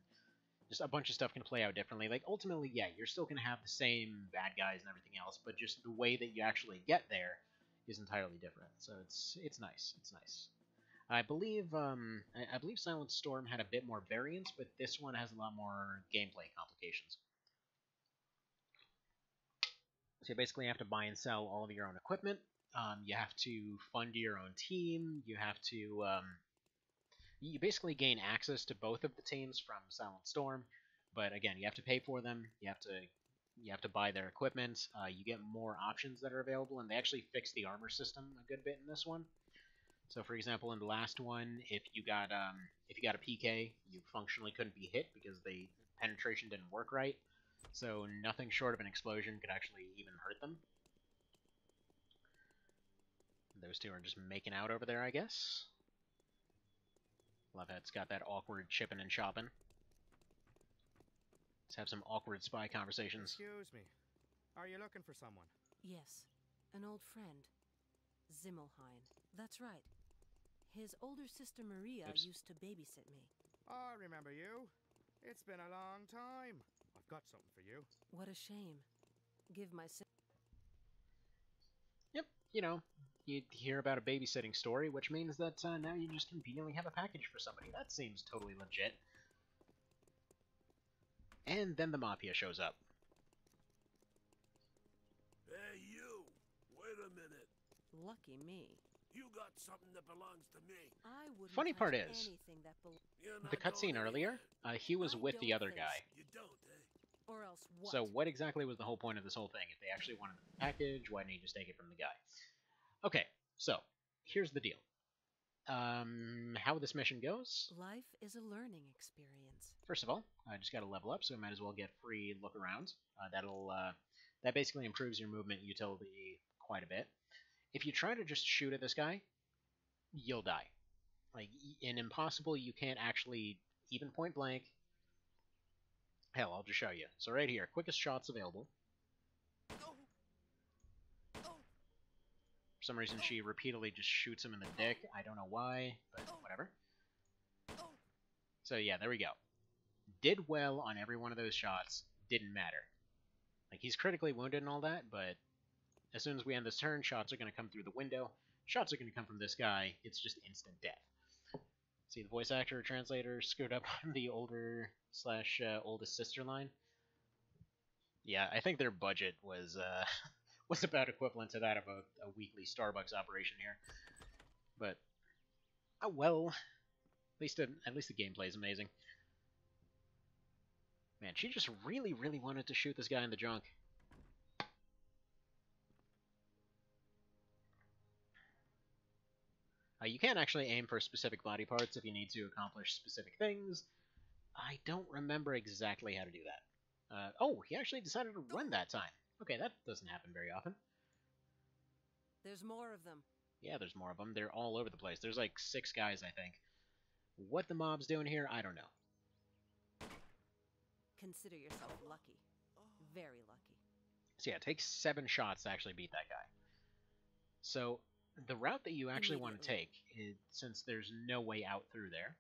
just a bunch of stuff can play out differently. Like ultimately, yeah, you're still gonna have the same bad guys and everything else, but just the way that you actually get there is entirely different. So it's nice. It's nice. I believe Silent Storm had a bit more variance, but this one has a lot more gameplay complications. So you basically have to buy and sell all of your own equipment. You have to fund your own team. You have to you basically gain access to both of the teams from Silent Storm, but again, you have to pay for them. You have to buy their equipment. You get more options that are available, and they actually fix the armor system a good bit in this one. So, for example, in the last one, if you got a PK, you functionally couldn't be hit because the penetration didn't work right. So nothing short of an explosion could actually even hurt them. Those two are just making out over there, I guess. Love how it's got that awkward chipping and chopping. Let's have some awkward spy conversations. Excuse me. Are you looking for someone? Yes, an old friend. Zimmelheim. That's right. His older sister Maria Oops. used to babysit me. I remember you. It's been a long time. I've got something for you. What a shame. Give my Yep, you know, you hear about a babysitting story, which means that now you just conveniently have a package for somebody. That seems totally legit. And then the Mafia shows up. Hey, you! Wait a minute. Lucky me. You got something that belongs to me. I wouldn't Funny part touch is, anything that You're the not cutscene going earlier, anywhere. he was I with the don't other think guy. You don't, eh? or else what? So what exactly was the whole point of this whole thing? If they actually wanted the package, why didn't he just take it from the guy? Okay, so here's the deal. How this mission goes. Life is a learning experience. First of all, I just got to level up, so I might as well get free look arounds. That basically improves your movement utility quite a bit. If you try to just shoot at this guy, you'll die. Like, in Impossible, you can't actually, even point blank. Hell, I'll just show you. So right here, quickest shots available. For some reason, she repeatedly just shoots him in the dick. I don't know why, but whatever. So yeah, there we go. Did well on every one of those shots. Didn't matter. Like, he's critically wounded and all that, but as soon as we end this turn, shots are going to come through the window. Shots are going to come from this guy. It's just instant death. See, the voice actor or translator screwed up on the older slash oldest sister line. Yeah, I think their budget was was about equivalent to that of a weekly Starbucks operation here. But oh well, at least the gameplay is amazing. Man, she just really wanted to shoot this guy in the junk. You can actually aim for specific body parts if you need to accomplish specific things. I don't remember exactly how to do that. Oh, he actually decided to run that time. Okay, that doesn't happen very often. There's more of them. Yeah, there's more of them. They're all over the place. There's like 6 guys, I think. What the mob's doing here, I don't know. Consider yourself lucky. Very lucky. So yeah, it takes 7 shots to actually beat that guy. So the route that you actually want to take, since there's no way out through there,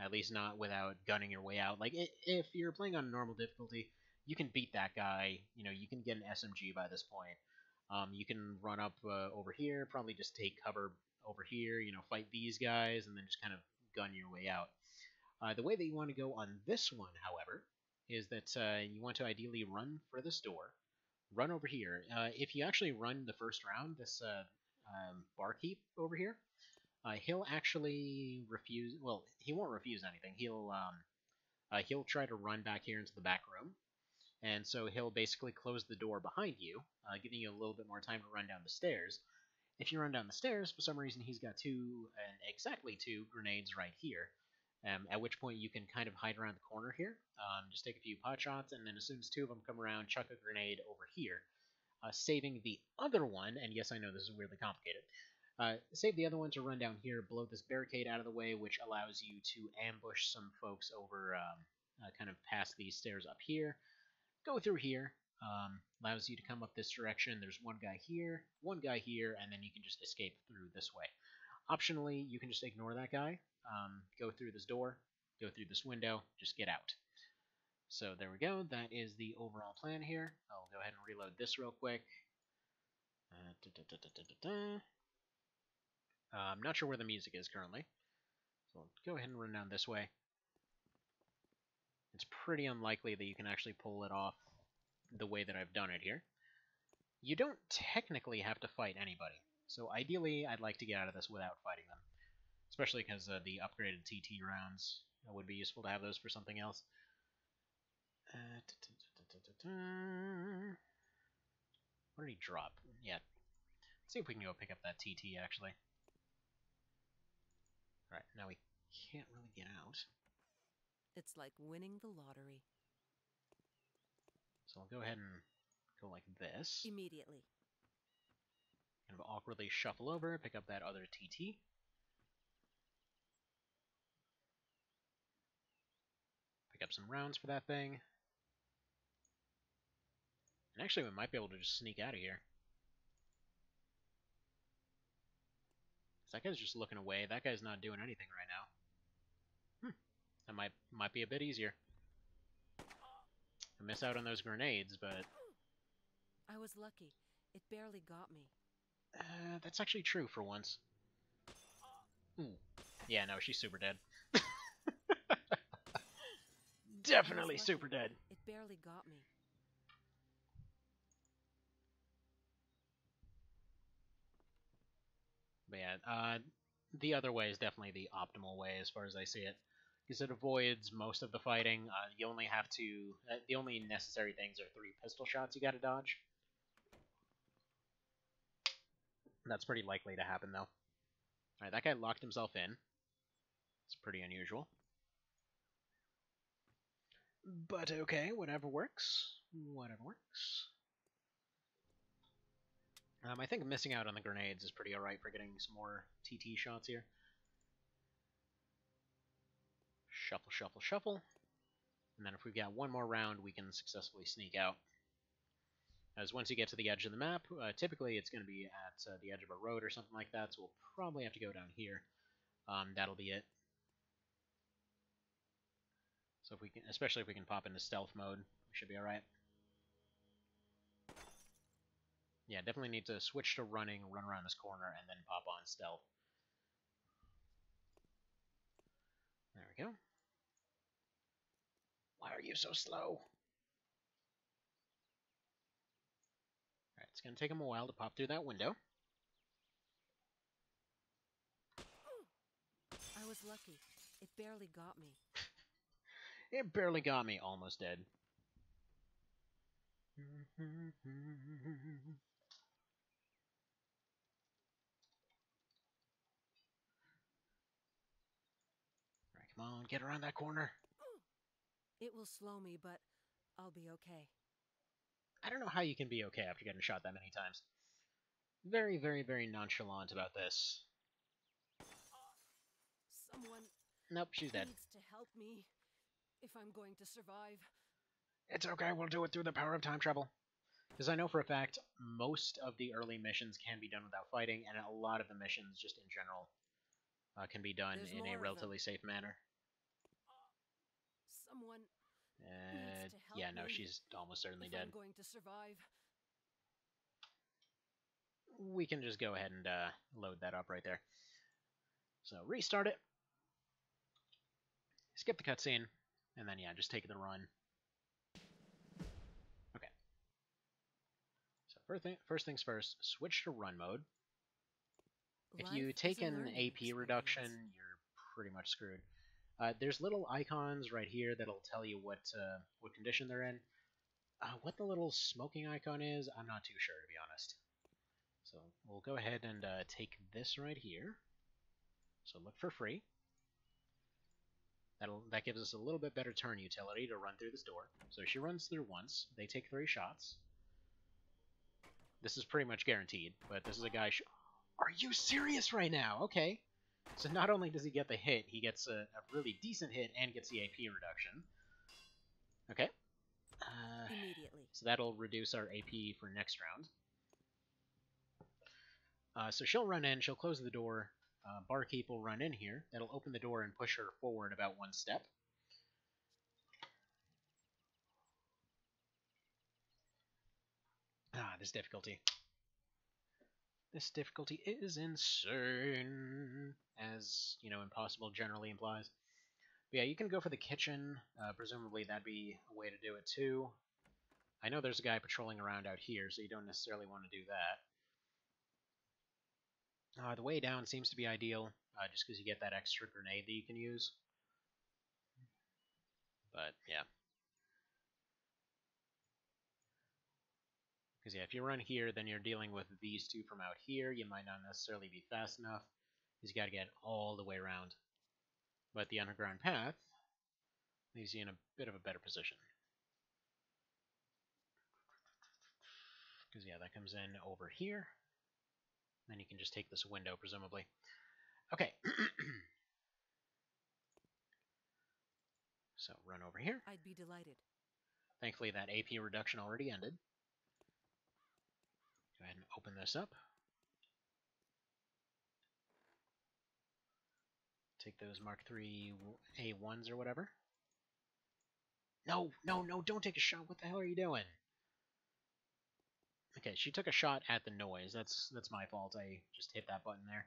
at least not without gunning your way out. Like, if you're playing on normal difficulty, you can beat that guy. You know, you can get an SMG by this point. You can run up over here, probably just take cover over here, you know, fight these guys, and then just kind of gun your way out. The way that you want to go on this one, however, is that you want to ideally run for this door, run over here. If you actually run the first round, this barkeep over here, he'll actually refuse. Well, he won't refuse anything. He'll try to run back here into the back room, and so he'll basically close the door behind you, giving you a little bit more time to run down the stairs. If you run down the stairs, for some reason he's got exactly two grenades right here. At which point you can kind of hide around the corner here, just take a few pot shots, and then as soon as 2 of them come around, chuck a grenade over here, saving the other one. And yes, I know this is weirdly complicated. Save the other one to run down here, blow this barricade out of the way, which allows you to ambush some folks over, kind of past these stairs up here. Go through here, allows you to come up this direction. There's one guy here, and then you can just escape through this way. Optionally, you can just ignore that guy, go through this door, go through this window, just get out. So there we go. That is the overall plan here. I'll go ahead and reload this real quick. I'm not sure where the music is currently, so I'll go ahead and run down this way. It's pretty unlikely that you can actually pull it off the way that I've done it here. You don't technically have to fight anybody, so ideally I'd like to get out of this without fighting them, especially because the upgraded TT rounds would be useful to have those for something else. What did he drop? Yeah. Let's see if we can go pick up that TT, actually. Alright, now we can't really get out. It's like winning the lottery. So I'll go ahead and go like this. Immediately. Kind of awkwardly shuffle over, pick up that other TT. Pick up some rounds for that thing. And actually, we might be able to just sneak out of here. That guy's just looking away. That guy's not doing anything right now. That might be a bit easier. I miss out on those grenades, but... I was lucky. It barely got me. That's actually true for once. Ooh. Yeah, no, she's super dead. Definitely super dead. It barely got me. But yeah, the other way is definitely the optimal way as far as I see it. Because it avoids most of the fighting. You only have to... the only necessary things are 3 pistol shots you gotta dodge. That's pretty likely to happen, though. Alright, that guy locked himself in. It's pretty unusual. But okay, whatever works. Whatever works. I think missing out on the grenades is pretty alright for getting some more TT shots here. Shuffle, shuffle, shuffle. And then if we've got one more round, we can successfully sneak out. As once you get to the edge of the map, typically it's going to be at the edge of a road or something like that, so we'll probably have to go down here. That'll be it. So if we can, especially if we can pop into stealth mode, we should be alright. Yeah, definitely need to switch to running, run around this corner, and then pop on stealth. There we go. Why are you so slow? Alright, it's going to take him a while to pop through that window. I was lucky. It barely got me. It barely got me, almost dead. Alright, come on, get around that corner. It will slow me, but I'll be okay. I don't know how you can be okay after getting shot that many times. Very, very, very nonchalant about this. Someone Nope, she's dead. needs to help me if I'm going to survive. It's okay, we'll do it through the power of time travel. Because I know for a fact, most of the early missions can be done without fighting, and a lot of the missions, just in general, can be done There's in more a of relatively safe manner. Someone needs to help Yeah, no, me she's almost certainly if dead. I'm going to survive. We can just go ahead and load that up right there. So restart it. Skip the cutscene, and then yeah, just take the run. Okay. So first things first, switch to run mode. If you Life take is a an learning AP reduction, experience. you're pretty much screwed. There's little icons right here that'll tell you what condition they're in. What the little smoking icon is, I'm not too sure, to be honest. So we'll go ahead and take this right here. So look for free. That gives us a little bit better turn utility to run through this door. So she runs through once. They take 3 shots. This is pretty much guaranteed, but this is a guy... Are you serious right now? Okay. So not only does he get the hit, he gets a really decent hit and gets the AP reduction. Okay. Immediately. So that'll reduce our AP for next round. So she'll run in, she'll close the door. Barkeep will run in here. That'll open the door and push her forward about 1 step. This difficulty. This difficulty is insane, as, you know, impossible generally implies. But yeah, you can go for the kitchen. Presumably that'd be a way to do it too. I know there's a guy patrolling around out here, so you don't necessarily want to do that. The way down seems to be ideal, just because you get that extra grenade that you can use. But, yeah. Because, yeah, if you run here, then you're dealing with these two from out here. You might not necessarily be fast enough, because you got to get all the way around. But the underground path leaves you in a bit of a better position. Because, yeah, that comes in over here. Then you can just take this window, presumably. Okay. So, run over here. I'd be delighted. Thankfully, that AP reduction already ended. Go ahead and open this up. Take those Mark III A1s or whatever. No, no, no, don't take a shot. What the hell are you doing? Okay, she took a shot at the noise. That's my fault. I just hit that button there.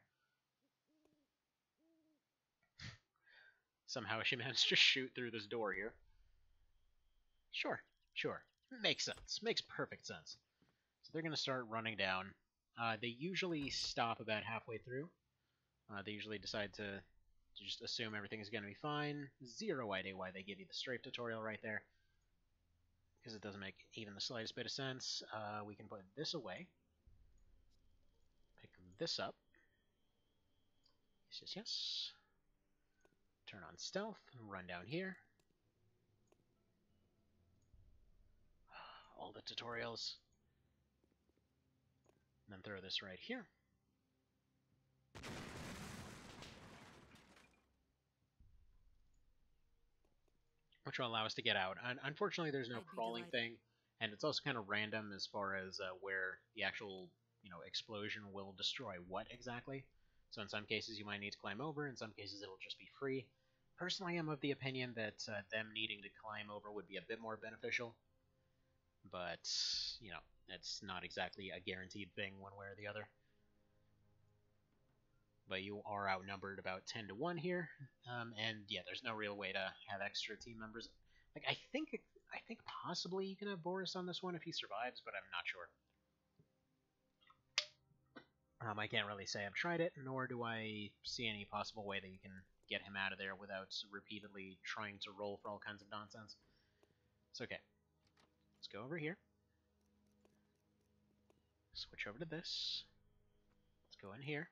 Somehow she managed to shoot through this door here. Sure, sure. Makes sense. Makes perfect sense. So they're going to start running down. They usually stop about halfway through. They usually decide to just assume everything is going to be fine. Zero idea why they give you the strafe tutorial right there. Because it doesn't make even the slightest bit of sense. We can put this away. Pick this up. Yes, yes, yes. Turn on stealth. Run down here. All the tutorials. And then throw this right here. Which will allow us to get out. Unfortunately, there's no I'd be crawling delighted. thing, and it's also kind of random as far as where the actual, explosion will destroy what exactly. So in some cases you might need to climb over, in some cases it'll just be free. Personally, I'm of the opinion that them needing to climb over would be a bit more beneficial, but, it's not exactly a guaranteed thing one way or the other. But you are outnumbered about 10 to 1 here, and yeah, there's no real way to have extra team members. Like, I think possibly you can have Boris on this one if he survives, but I'm not sure. I can't really say I've tried it, nor do I see any possible way that you can get him out of there without repeatedly trying to roll for all kinds of nonsense. It's okay. Let's go over here. Switch over to this. Let's go in here.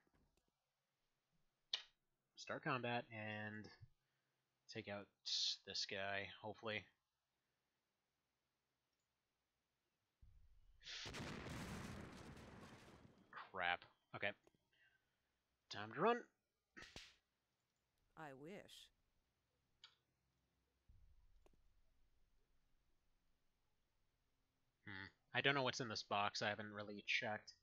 Start combat, and take out this guy, hopefully. Crap. Okay. Time to run. I wish. I don't know what's in this box. I haven't really checked.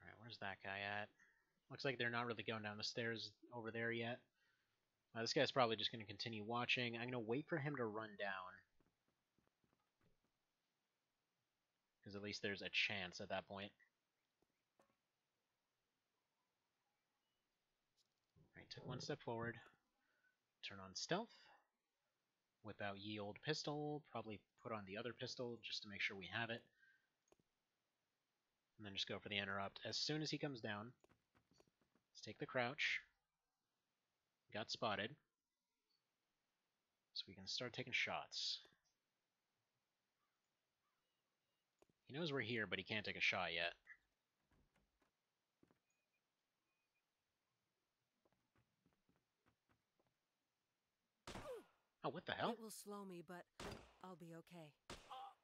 Alright, where's that guy at? Looks like they're not really going down the stairs over there yet. This guy's probably just going to continue watching. I'm going to wait for him to run down, because at least there's a chance at that point. Alright, took one step forward. Turn on stealth. Whip out ye old pistol. Probably put on the other pistol just to make sure we have it. And then just go for the interrupt. As soon as he comes down, let's take the crouch. Got spotted. So we can start taking shots. He knows we're here, but he can't take a shot yet. Oh, what the hell? It will slow me, but I'll be okay.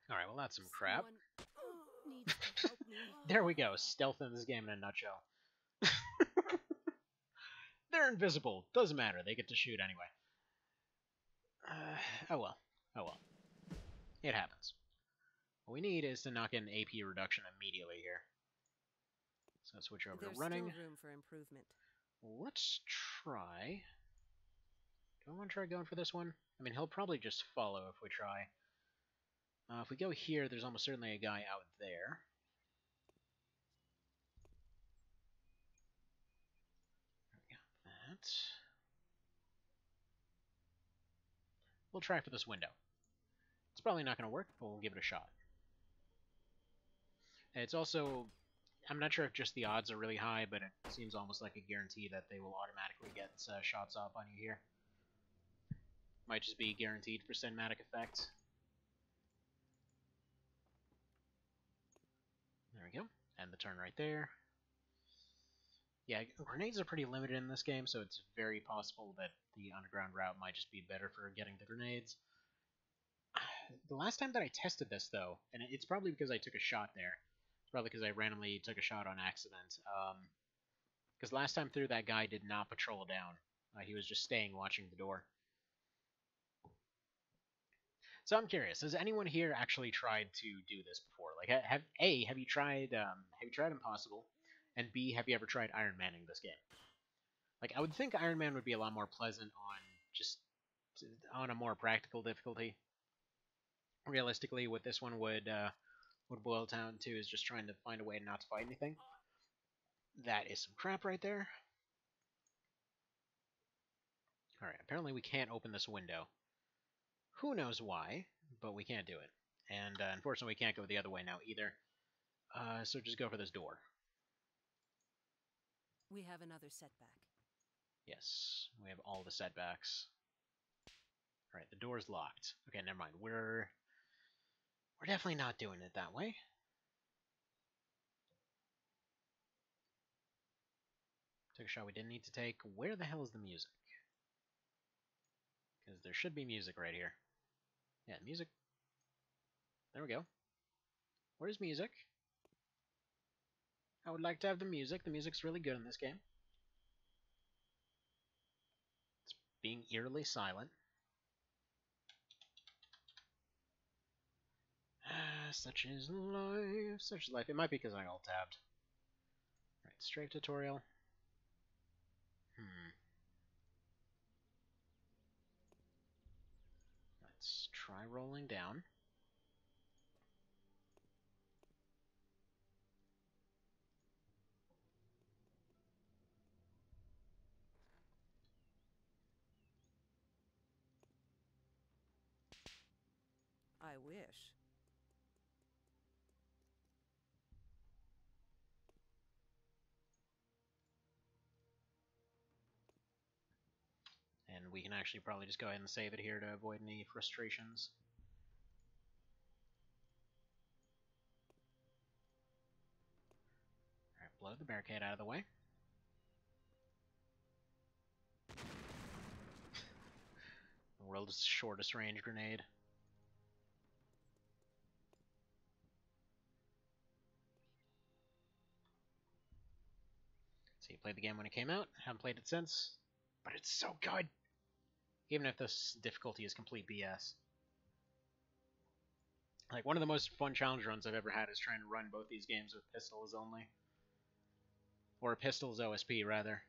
Alright, well that's some crap. Someone needs to help me. There we go, stealth in this game in a nutshell. They're invisible, doesn't matter, they get to shoot anyway. Oh well, oh well. It happens. What we need is to knock in AP reduction immediately here. So let's switch over There's to running. still room for improvement. Let's try... Do I want to try going for this one? I mean, he'll probably just follow if we try. If we go here, there's almost certainly a guy out there. Got that. We'll try for this window. It's probably not going to work, but we'll give it a shot. It's also... I'm not sure if just the odds are really high, but it seems almost like a guarantee that they will automatically get shots off on you here. Might just be guaranteed for cinematic effect. There we go. And the turn right there. Yeah, grenades are pretty limited in this game, so it's very possible that the underground route might just be better for getting the grenades. The last time that I tested this, though, and it's probably because I took a shot there. It's probably because I randomly took a shot on accident. Because last time through, that guy did not patrol down. He was just staying watching the door. So I'm curious, has anyone here actually tried to do this before? Like, have you tried Impossible? And B, have you ever tried Ironmaning this game? Like, I would think Ironman would be a lot more pleasant on a more practical difficulty. Realistically, what this one would boil down to is just trying to find a way not to fight anything. That is some crap right there. Alright, apparently we can't open this window. Who knows why, but we can't do it. And unfortunately we can't go the other way now either. So just go for this door. We have another setback. Yes, we have all the setbacks. Alright, the door's locked. Okay, never mind. We're definitely not doing it that way. Took a shot we didn't need to take. Where the hell is the music? Because there should be music right here. Yeah, music. There we go. Where's music? I would like to have the music. The music's really good in this game. It's being eerily silent. Such is life. Such is life. It might be because I alt-tabbed. Right, strafe tutorial. Let's try rolling down. I wish. And we can actually probably just go ahead and save it here to avoid any frustrations. Alright, blow the barricade out of the way. The world's shortest range grenade. So you played the game when it came out, haven't played it since, but it's so good! Even if this difficulty is complete BS. Like, one of the most fun challenge runs I've ever had is trying to run both these games with pistols only. Or pistols OSP, rather.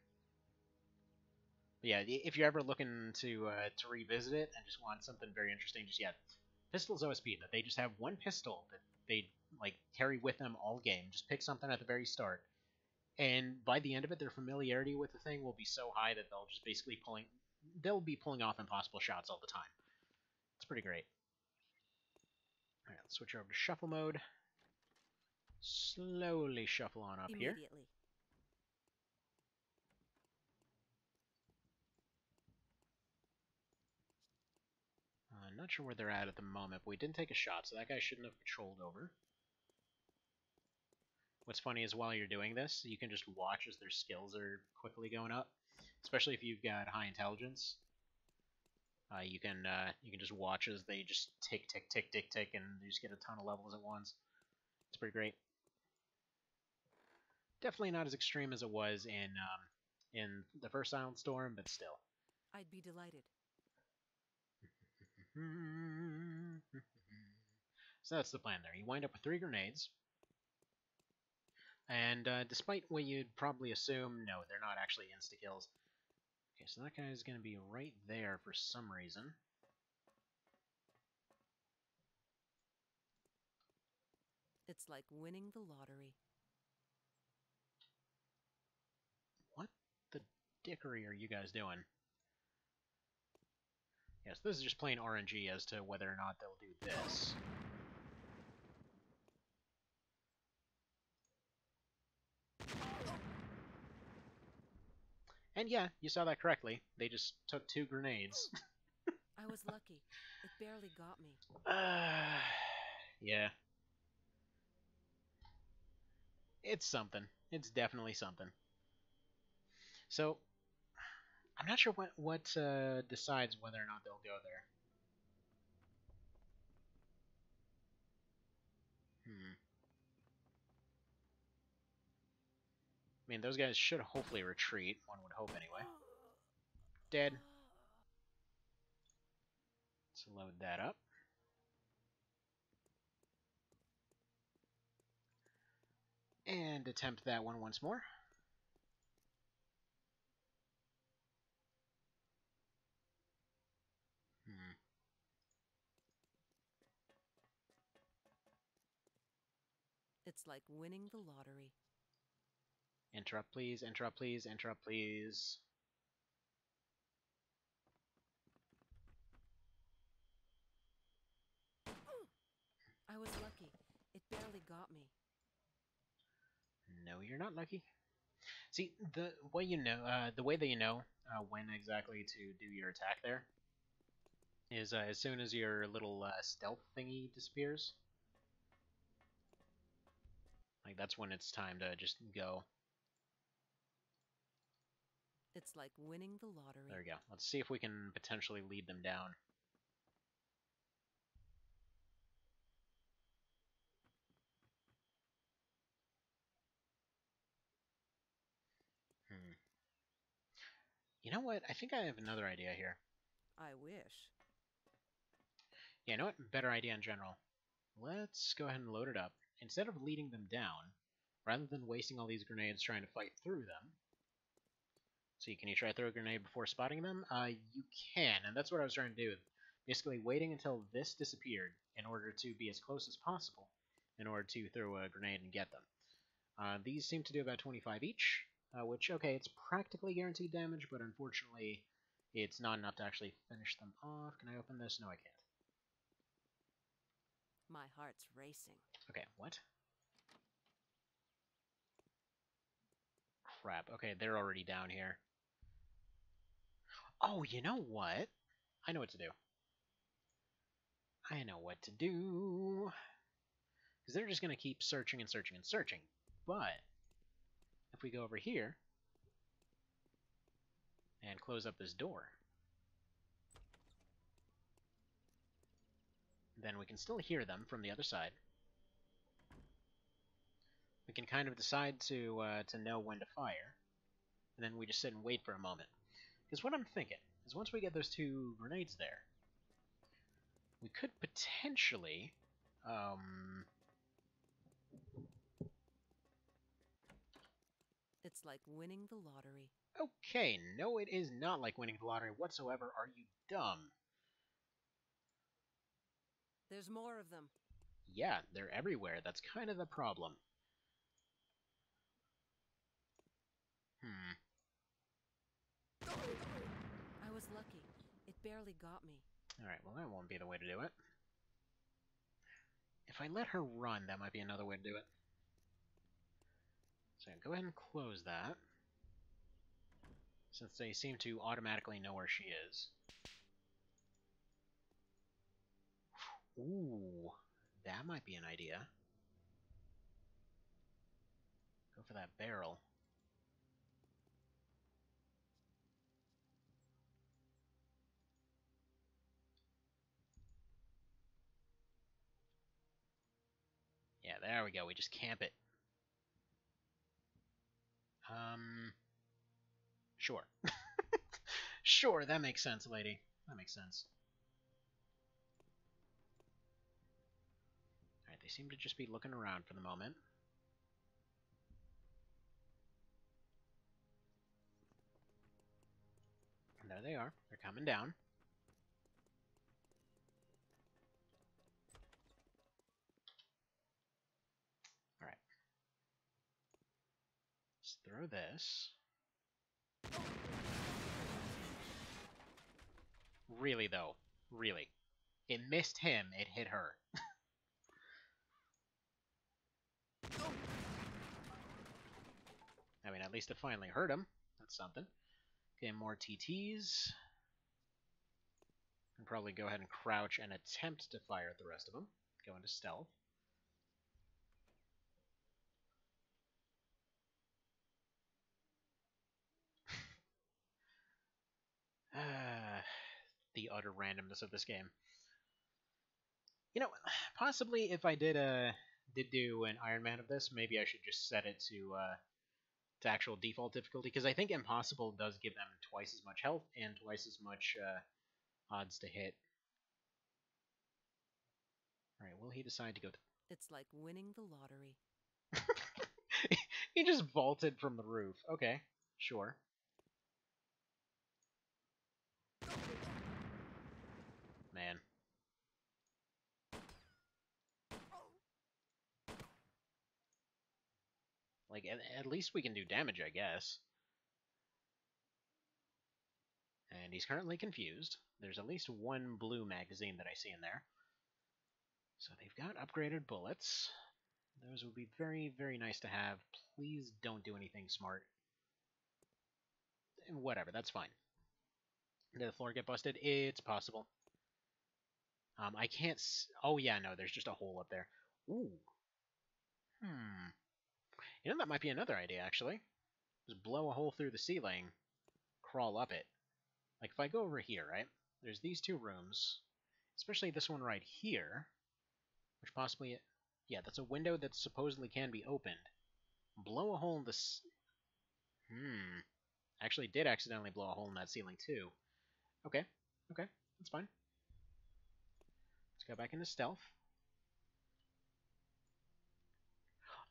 But yeah, if you're ever looking to revisit it and just want something very interesting, just pistols OSP, that they just have one pistol that they like carry with them all game. Just pick something at the very start. And by the end of it, their familiarity with the thing will be so high that they'll just basically be pulling off impossible shots all the time. It's pretty great. Alright, let's switch over to shuffle mode. Slowly shuffle on up here. Immediately. I'm not sure where they're at the moment, but we didn't take a shot, so that guy shouldn't have patrolled over. What's funny is while you're doing this, you can just watch as their skills are quickly going up, especially if you've got high intelligence. You can just watch as they just tick, tick, tick, tick, tick, and you just get a ton of levels at once. It's pretty great. Definitely not as extreme as it was in the first Silent Storm, but still. I'd be delighted. So that's the plan there. You wind up with 3 grenades. And despite what you'd probably assume, no, they're not actually insta-kills. Okay, so that guy's going to be right there for some reason. It's like winning the lottery. What the dickery are you guys doing? Yes, this is just plain RNG as to whether or not they'll do this. And yeah, you saw that correctly. They just took 2 grenades. I was lucky. It barely got me. Yeah. It's something. It's definitely something. So, I'm not sure what decides whether or not they'll go there. I mean, those guys should hopefully retreat, one would hope anyway. Dead. Let's load that up. And attempt that one once more. It's like winning the lottery. Interrupt, please. Interrupt, please. Interrupt, please. I was lucky. It barely got me. No, you're not lucky. See, the way that you know when exactly to do your attack there is as soon as your little stealth thingy disappears. Like, that's when it's time to just go. It's like winning the lottery. There we go. Let's see if we can potentially lead them down. You know what? I think I have another idea here. I wish. Yeah, you know what? Better idea in general. Let's go ahead and load it up. Instead of leading them down, rather than wasting all these grenades trying to fight through them. So can you try to throw a grenade before spotting them? You can, and that's what I was trying to do. Basically waiting until this disappeared in order to be as close as possible in order to throw a grenade and get them. These seem to do about 25 each, which, okay, it's practically guaranteed damage, but unfortunately it's not enough to actually finish them off. Can I open this? No, I can't. My heart's racing. Okay, what? Crap. Okay, they're already down here. Oh, you know what? I know what to do. I know what to do. Because they're just going to keep searching and searching and searching. But if we go over here and close up this door, then we can still hear them from the other side. We can kind of decide to know when to fire, and then we just sit and wait for a moment. Because what I'm thinking is once we get those two grenades there, we could potentially, It's like winning the lottery. Okay, no, it is not like winning the lottery whatsoever. Are you dumb? There's more of them. Yeah, they're everywhere. That's kind of the problem. I was lucky. It barely got me. Alright, well that won't be the way to do it. If I let her run, that might be another way to do it. So go ahead and close that, since they seem to automatically know where she is. Ooh, that might be an idea. Go for that barrel. Yeah, there we go. We just camp it. Sure. Sure, that makes sense, lady. That makes sense. Alright, they seem to just be looking around for the moment. And there they are. They're coming down. Alright. Let's throw this. Really, though. Really. It missed him, it hit her. I mean, at least it finally hurt him. That's something. Okay, more TTs. And probably go ahead and crouch and attempt to fire at the rest of them. Go into stealth. The utter randomness of this game. You know, possibly if I did do an Ironman of this, maybe I should just set it to actual default difficulty, because I think impossible does give them twice as much health and twice as much odds to hit. All right, will he decide to go? It's like winning the lottery. He just vaulted from the roof. Okay, sure. Man. Like, at least we can do damage, I guess. And he's currently confused. There's at least one blue magazine that I see in there. So they've got upgraded bullets. Those would be very, very nice to have. Please don't do anything smart. Whatever, that's fine. Did the floor get busted? It's possible. I can't oh yeah, no, there's just a hole up there. Ooh. You know, that might be another idea, actually. Just blow a hole through the ceiling crawl up it. Like, if I go over here, right? There's these two rooms, especially this one right here, which possibly... Yeah, that's a window that supposedly can be opened. Blow a hole in this... Actually did accidentally blow a hole in that ceiling, too. Okay, that's fine. Let's go back into stealth.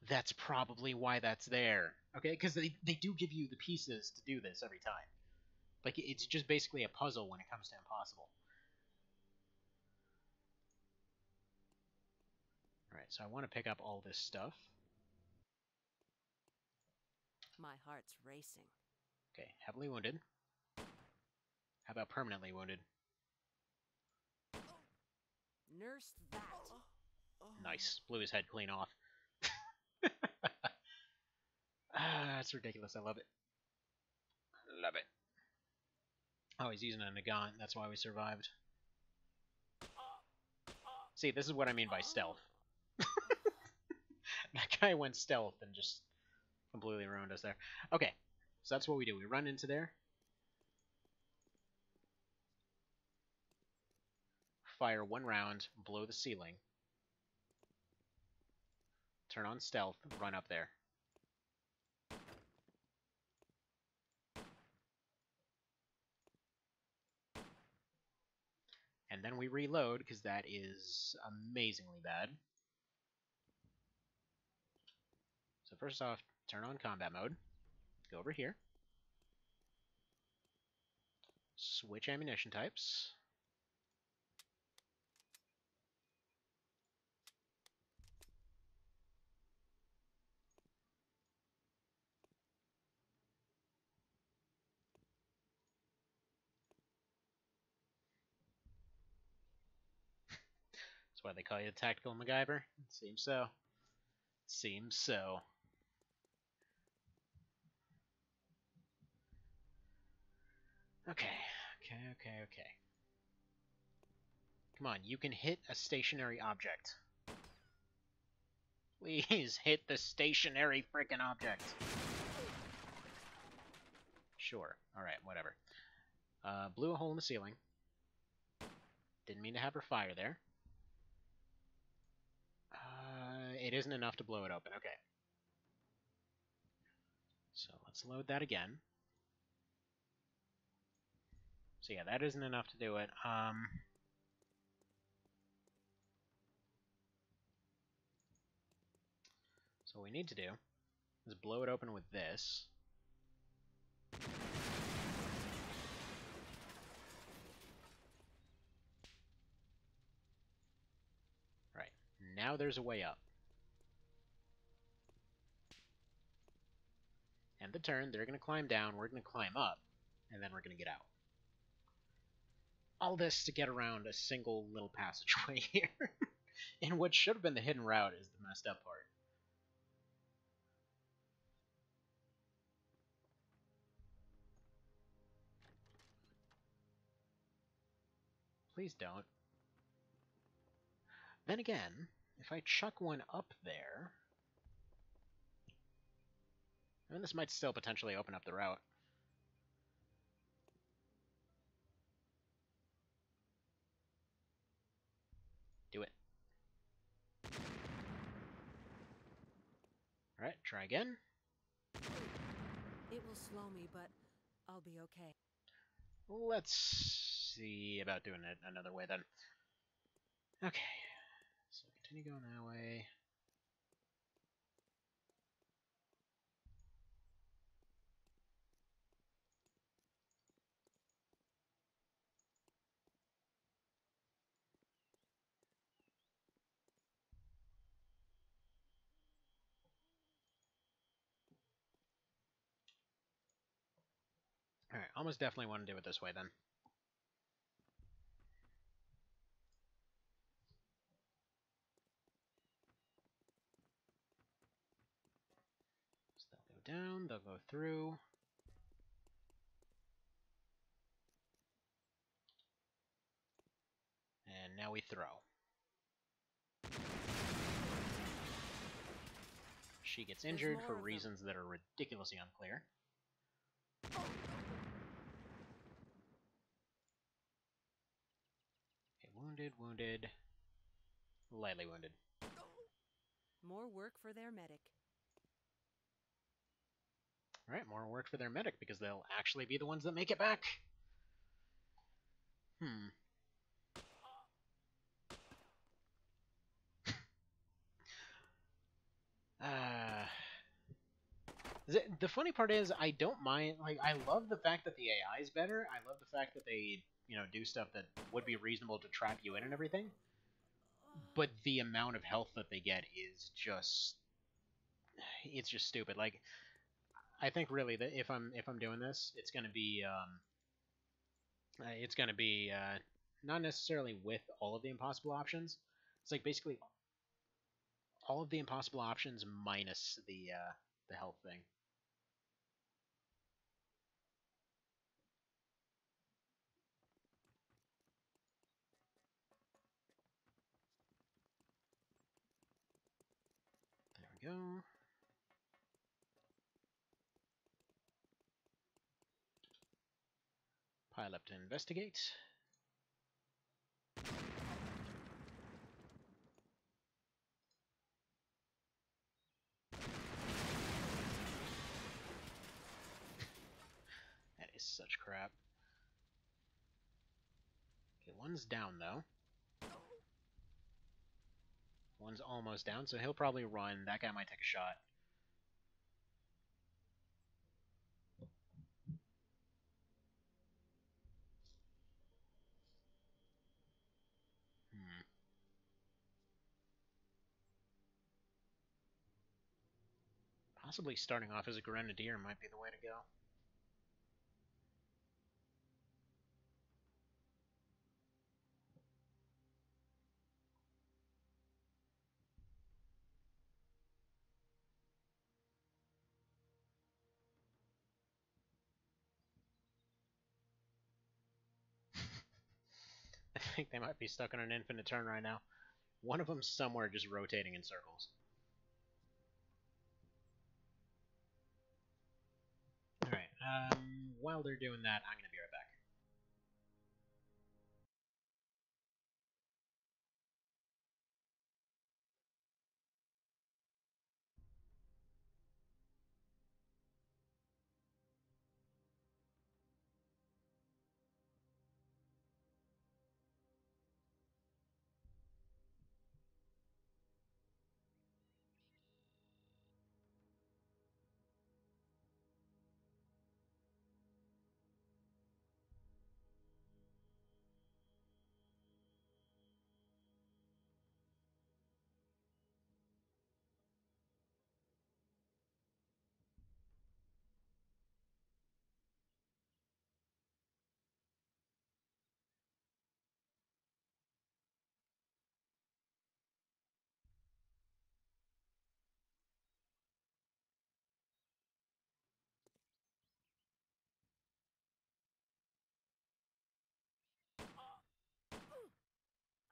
That's probably why that's there. Okay, because they do give you the pieces to do this every time. Like, it's just basically a puzzle when it comes to impossible. Alright, so I want to pick up all this stuff. My heart's racing. Okay, heavily wounded. How about permanently wounded? Nurse that. Nice. Blew his head clean off. That's ridiculous. I love it. Love it. Oh, he's using a Nagant. That's why we survived. See, this is what I mean by stealth. That guy went stealth and just completely ruined us there. Okay, so that's what we do. We run into there. Fire one round, blow the ceiling. Turn on stealth, run up there. And then we reload, because that is amazingly bad. So first off, turn on combat mode. Go over here. Switch ammunition types. That's why they call you the Tactical MacGyver. Seems so. Seems so. Okay. Come on, you can hit a stationary object. Please hit the stationary frickin' object. Sure. Alright, whatever. Blew a hole in the ceiling. Didn't mean to have her fire there. It isn't enough to blow it open. Okay. So let's load that again. So yeah, that isn't enough to do it. So what we need to do is blow it open with this. Right. Now there's a way up. End the turn, they're going to climb down, we're going to climb up, and then we're going to get out. All this to get around a single little passageway here. And what should have been the hidden route is the messed up part. Please don't. Then again, if I chuck one up there... I mean, this might still potentially open up the route. Do it. Alright, try again. It will slow me, but I'll be okay. Let's see about doing it another way then. Okay, so continue going that way. Alright, almost definitely want to do it this way then. So they'll go down, they'll go through. And now we throw. She gets injured for reasons that are ridiculously unclear. Wounded, wounded, lightly wounded. More work for their medic. Alright, more work for their medic, because they'll actually be the ones that make it back. Uh, the funny part is, I don't mind, like, I love the fact that the AI is better. I love the fact that they, do stuff that would be reasonable to trap you in and everything. But the amount of health that they get is just, it's just stupid. Like, I think really that if I'm doing this, it's gonna be not necessarily with all of the impossible options. It's like basically all of the impossible options minus the health thing. There we go. Pile up to investigate. That is such crap. Okay, one's down though. One's almost down, so he'll probably run. That guy might take a shot. Possibly starting off as a grenadier might be the way to go. I think they might be stuck on an infinite turn right now. One of them's somewhere just rotating in circles. Alright, while they're doing that, I'm gonna be right back.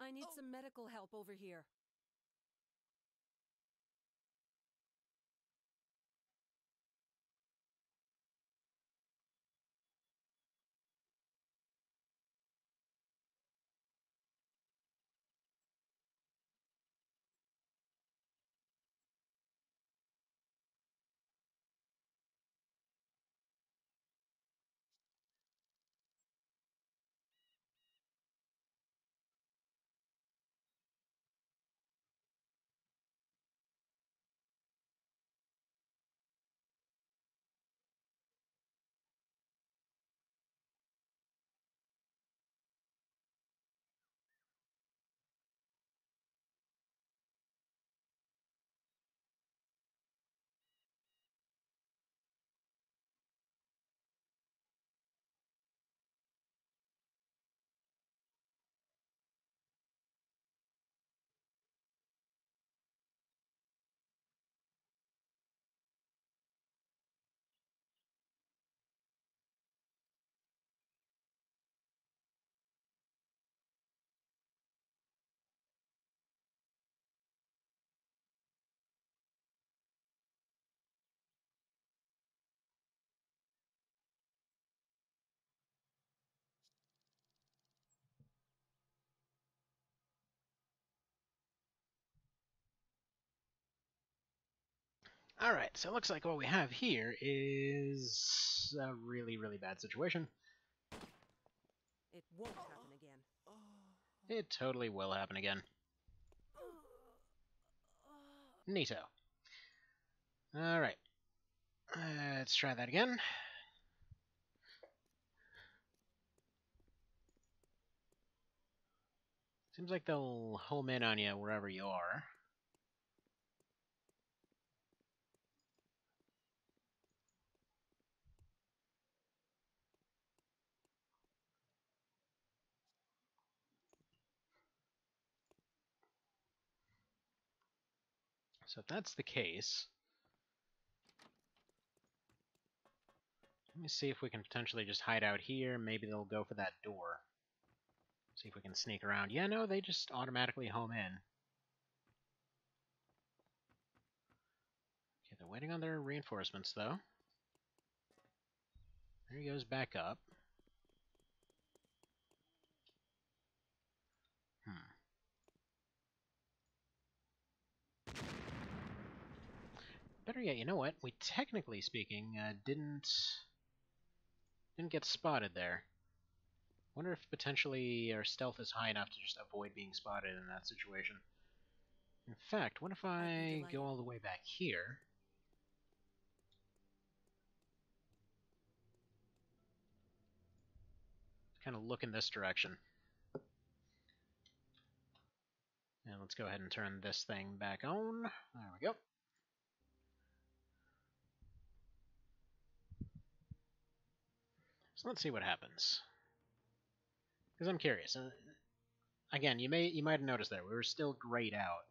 I need some medical help over here. Alright, so it looks like what we have here is a really, really bad situation. It won't happen again. It totally will happen again. Neato. Alright. Let's try that again. Seems like they'll home in on you wherever you are. So if that's the case, let me see if we can potentially just hide out here. Maybe they'll go for that door. See if we can sneak around. Yeah, no, they just automatically home in. Okay, they're waiting on their reinforcements, though. There he goes back up. Better yet, you know what? We technically speaking didn't get spotted there. Wonder if potentially our stealth is high enough to just avoid being spotted in that situation. In fact, what if I go all the way back here? Kind of look in this direction. And let's go ahead and turn this thing back on. There we go. So let's see what happens. Because I'm curious. Again, you might have noticed there, we were still grayed out.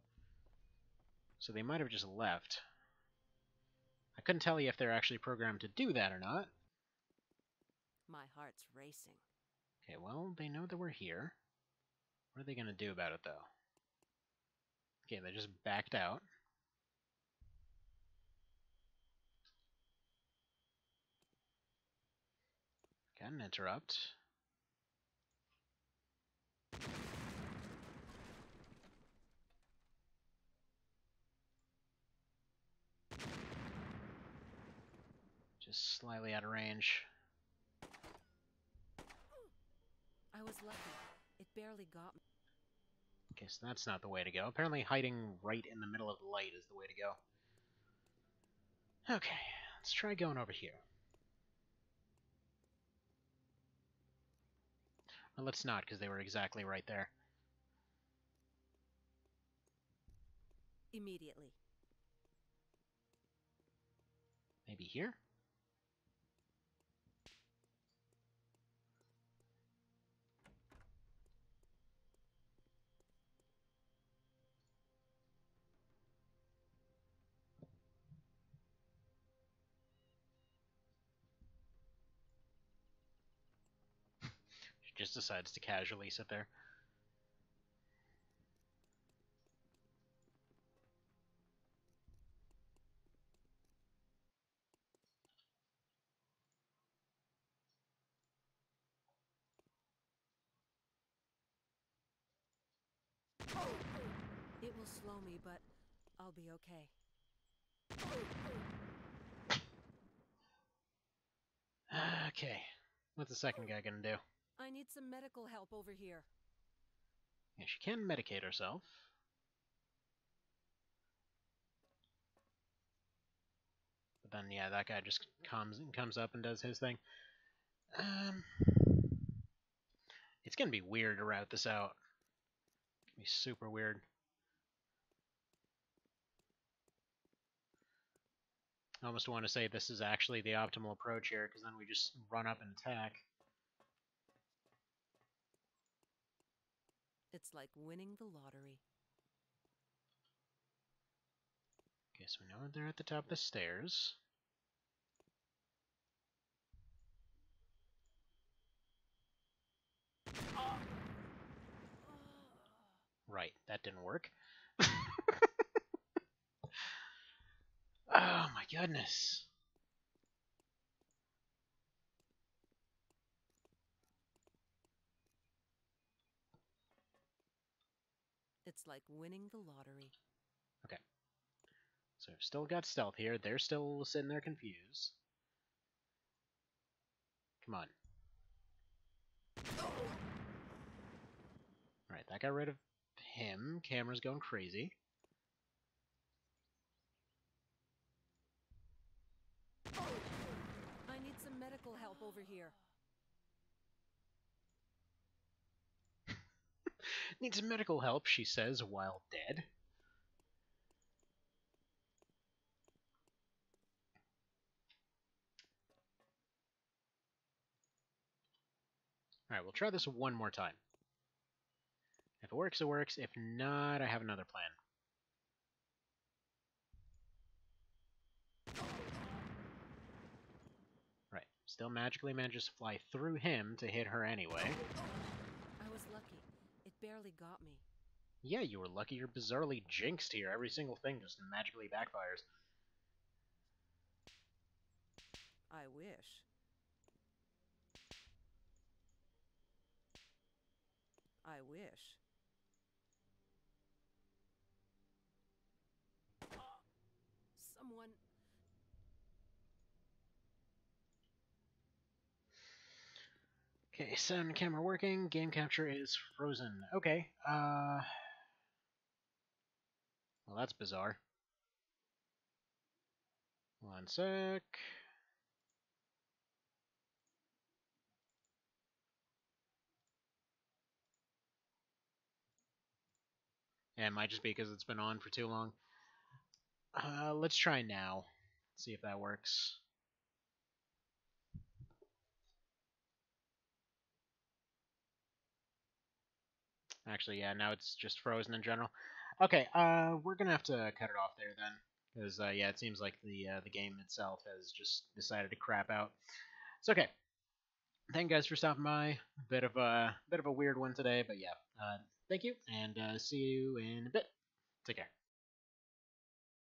So they might have just left. I couldn't tell you if they're actually programmed to do that or not. My heart's racing. Okay, well, they know that we're here. What are they going to do about it, though? Okay, they just backed out. Got an interrupt. Just slightly out of range. I was lucky. It barely got me. Okay, so that's not the way to go. Apparently hiding right in the middle of the light is the way to go. Okay, let's try going over here. Or let's not, because they were exactly right there. Immediately. Maybe here? She just decides to casually sit there. It will slow me, but I'll be okay. Okay, what's the second guy gonna do? I need some medical help over here. Yeah, she can medicate herself. But then, yeah, that guy just comes up and does his thing. It's gonna be weird to route this out. It's gonna be super weird. I almost want to say this is actually the optimal approach here, because then we just run up and attack. It's like winning the lottery. Okay, so we know they're at the top of the stairs. Right, that didn't work. Oh my goodness. It's like winning the lottery. Okay. So we've still got stealth here. They're still sitting there confused. Come on. Alright, that got rid of him. Camera's going crazy. I need some medical help over here. Needs some medical help, she says, while dead. Alright, we'll try this one more time. If it works, it works. If not, I have another plan. Right, still magically manages to fly through him to hit her anyway. I was lucky. It barely got me. Yeah, you were lucky you're bizarrely jinxed here. Every single thing just magically backfires. I wish. I wish. Someone... Okay, sound and camera working. Game capture is frozen. Okay, well, that's bizarre. One sec. Yeah, it might just be because it's been on for too long. Let's try now. See if that works. Actually, yeah, now it's just frozen in general. Okay, we're gonna have to cut it off there then, because yeah, it seems like the game itself has just decided to crap out. It's okay. Thank you guys for stopping by. Bit of a weird one today, but yeah. Thank you, and see you in a bit. Take care.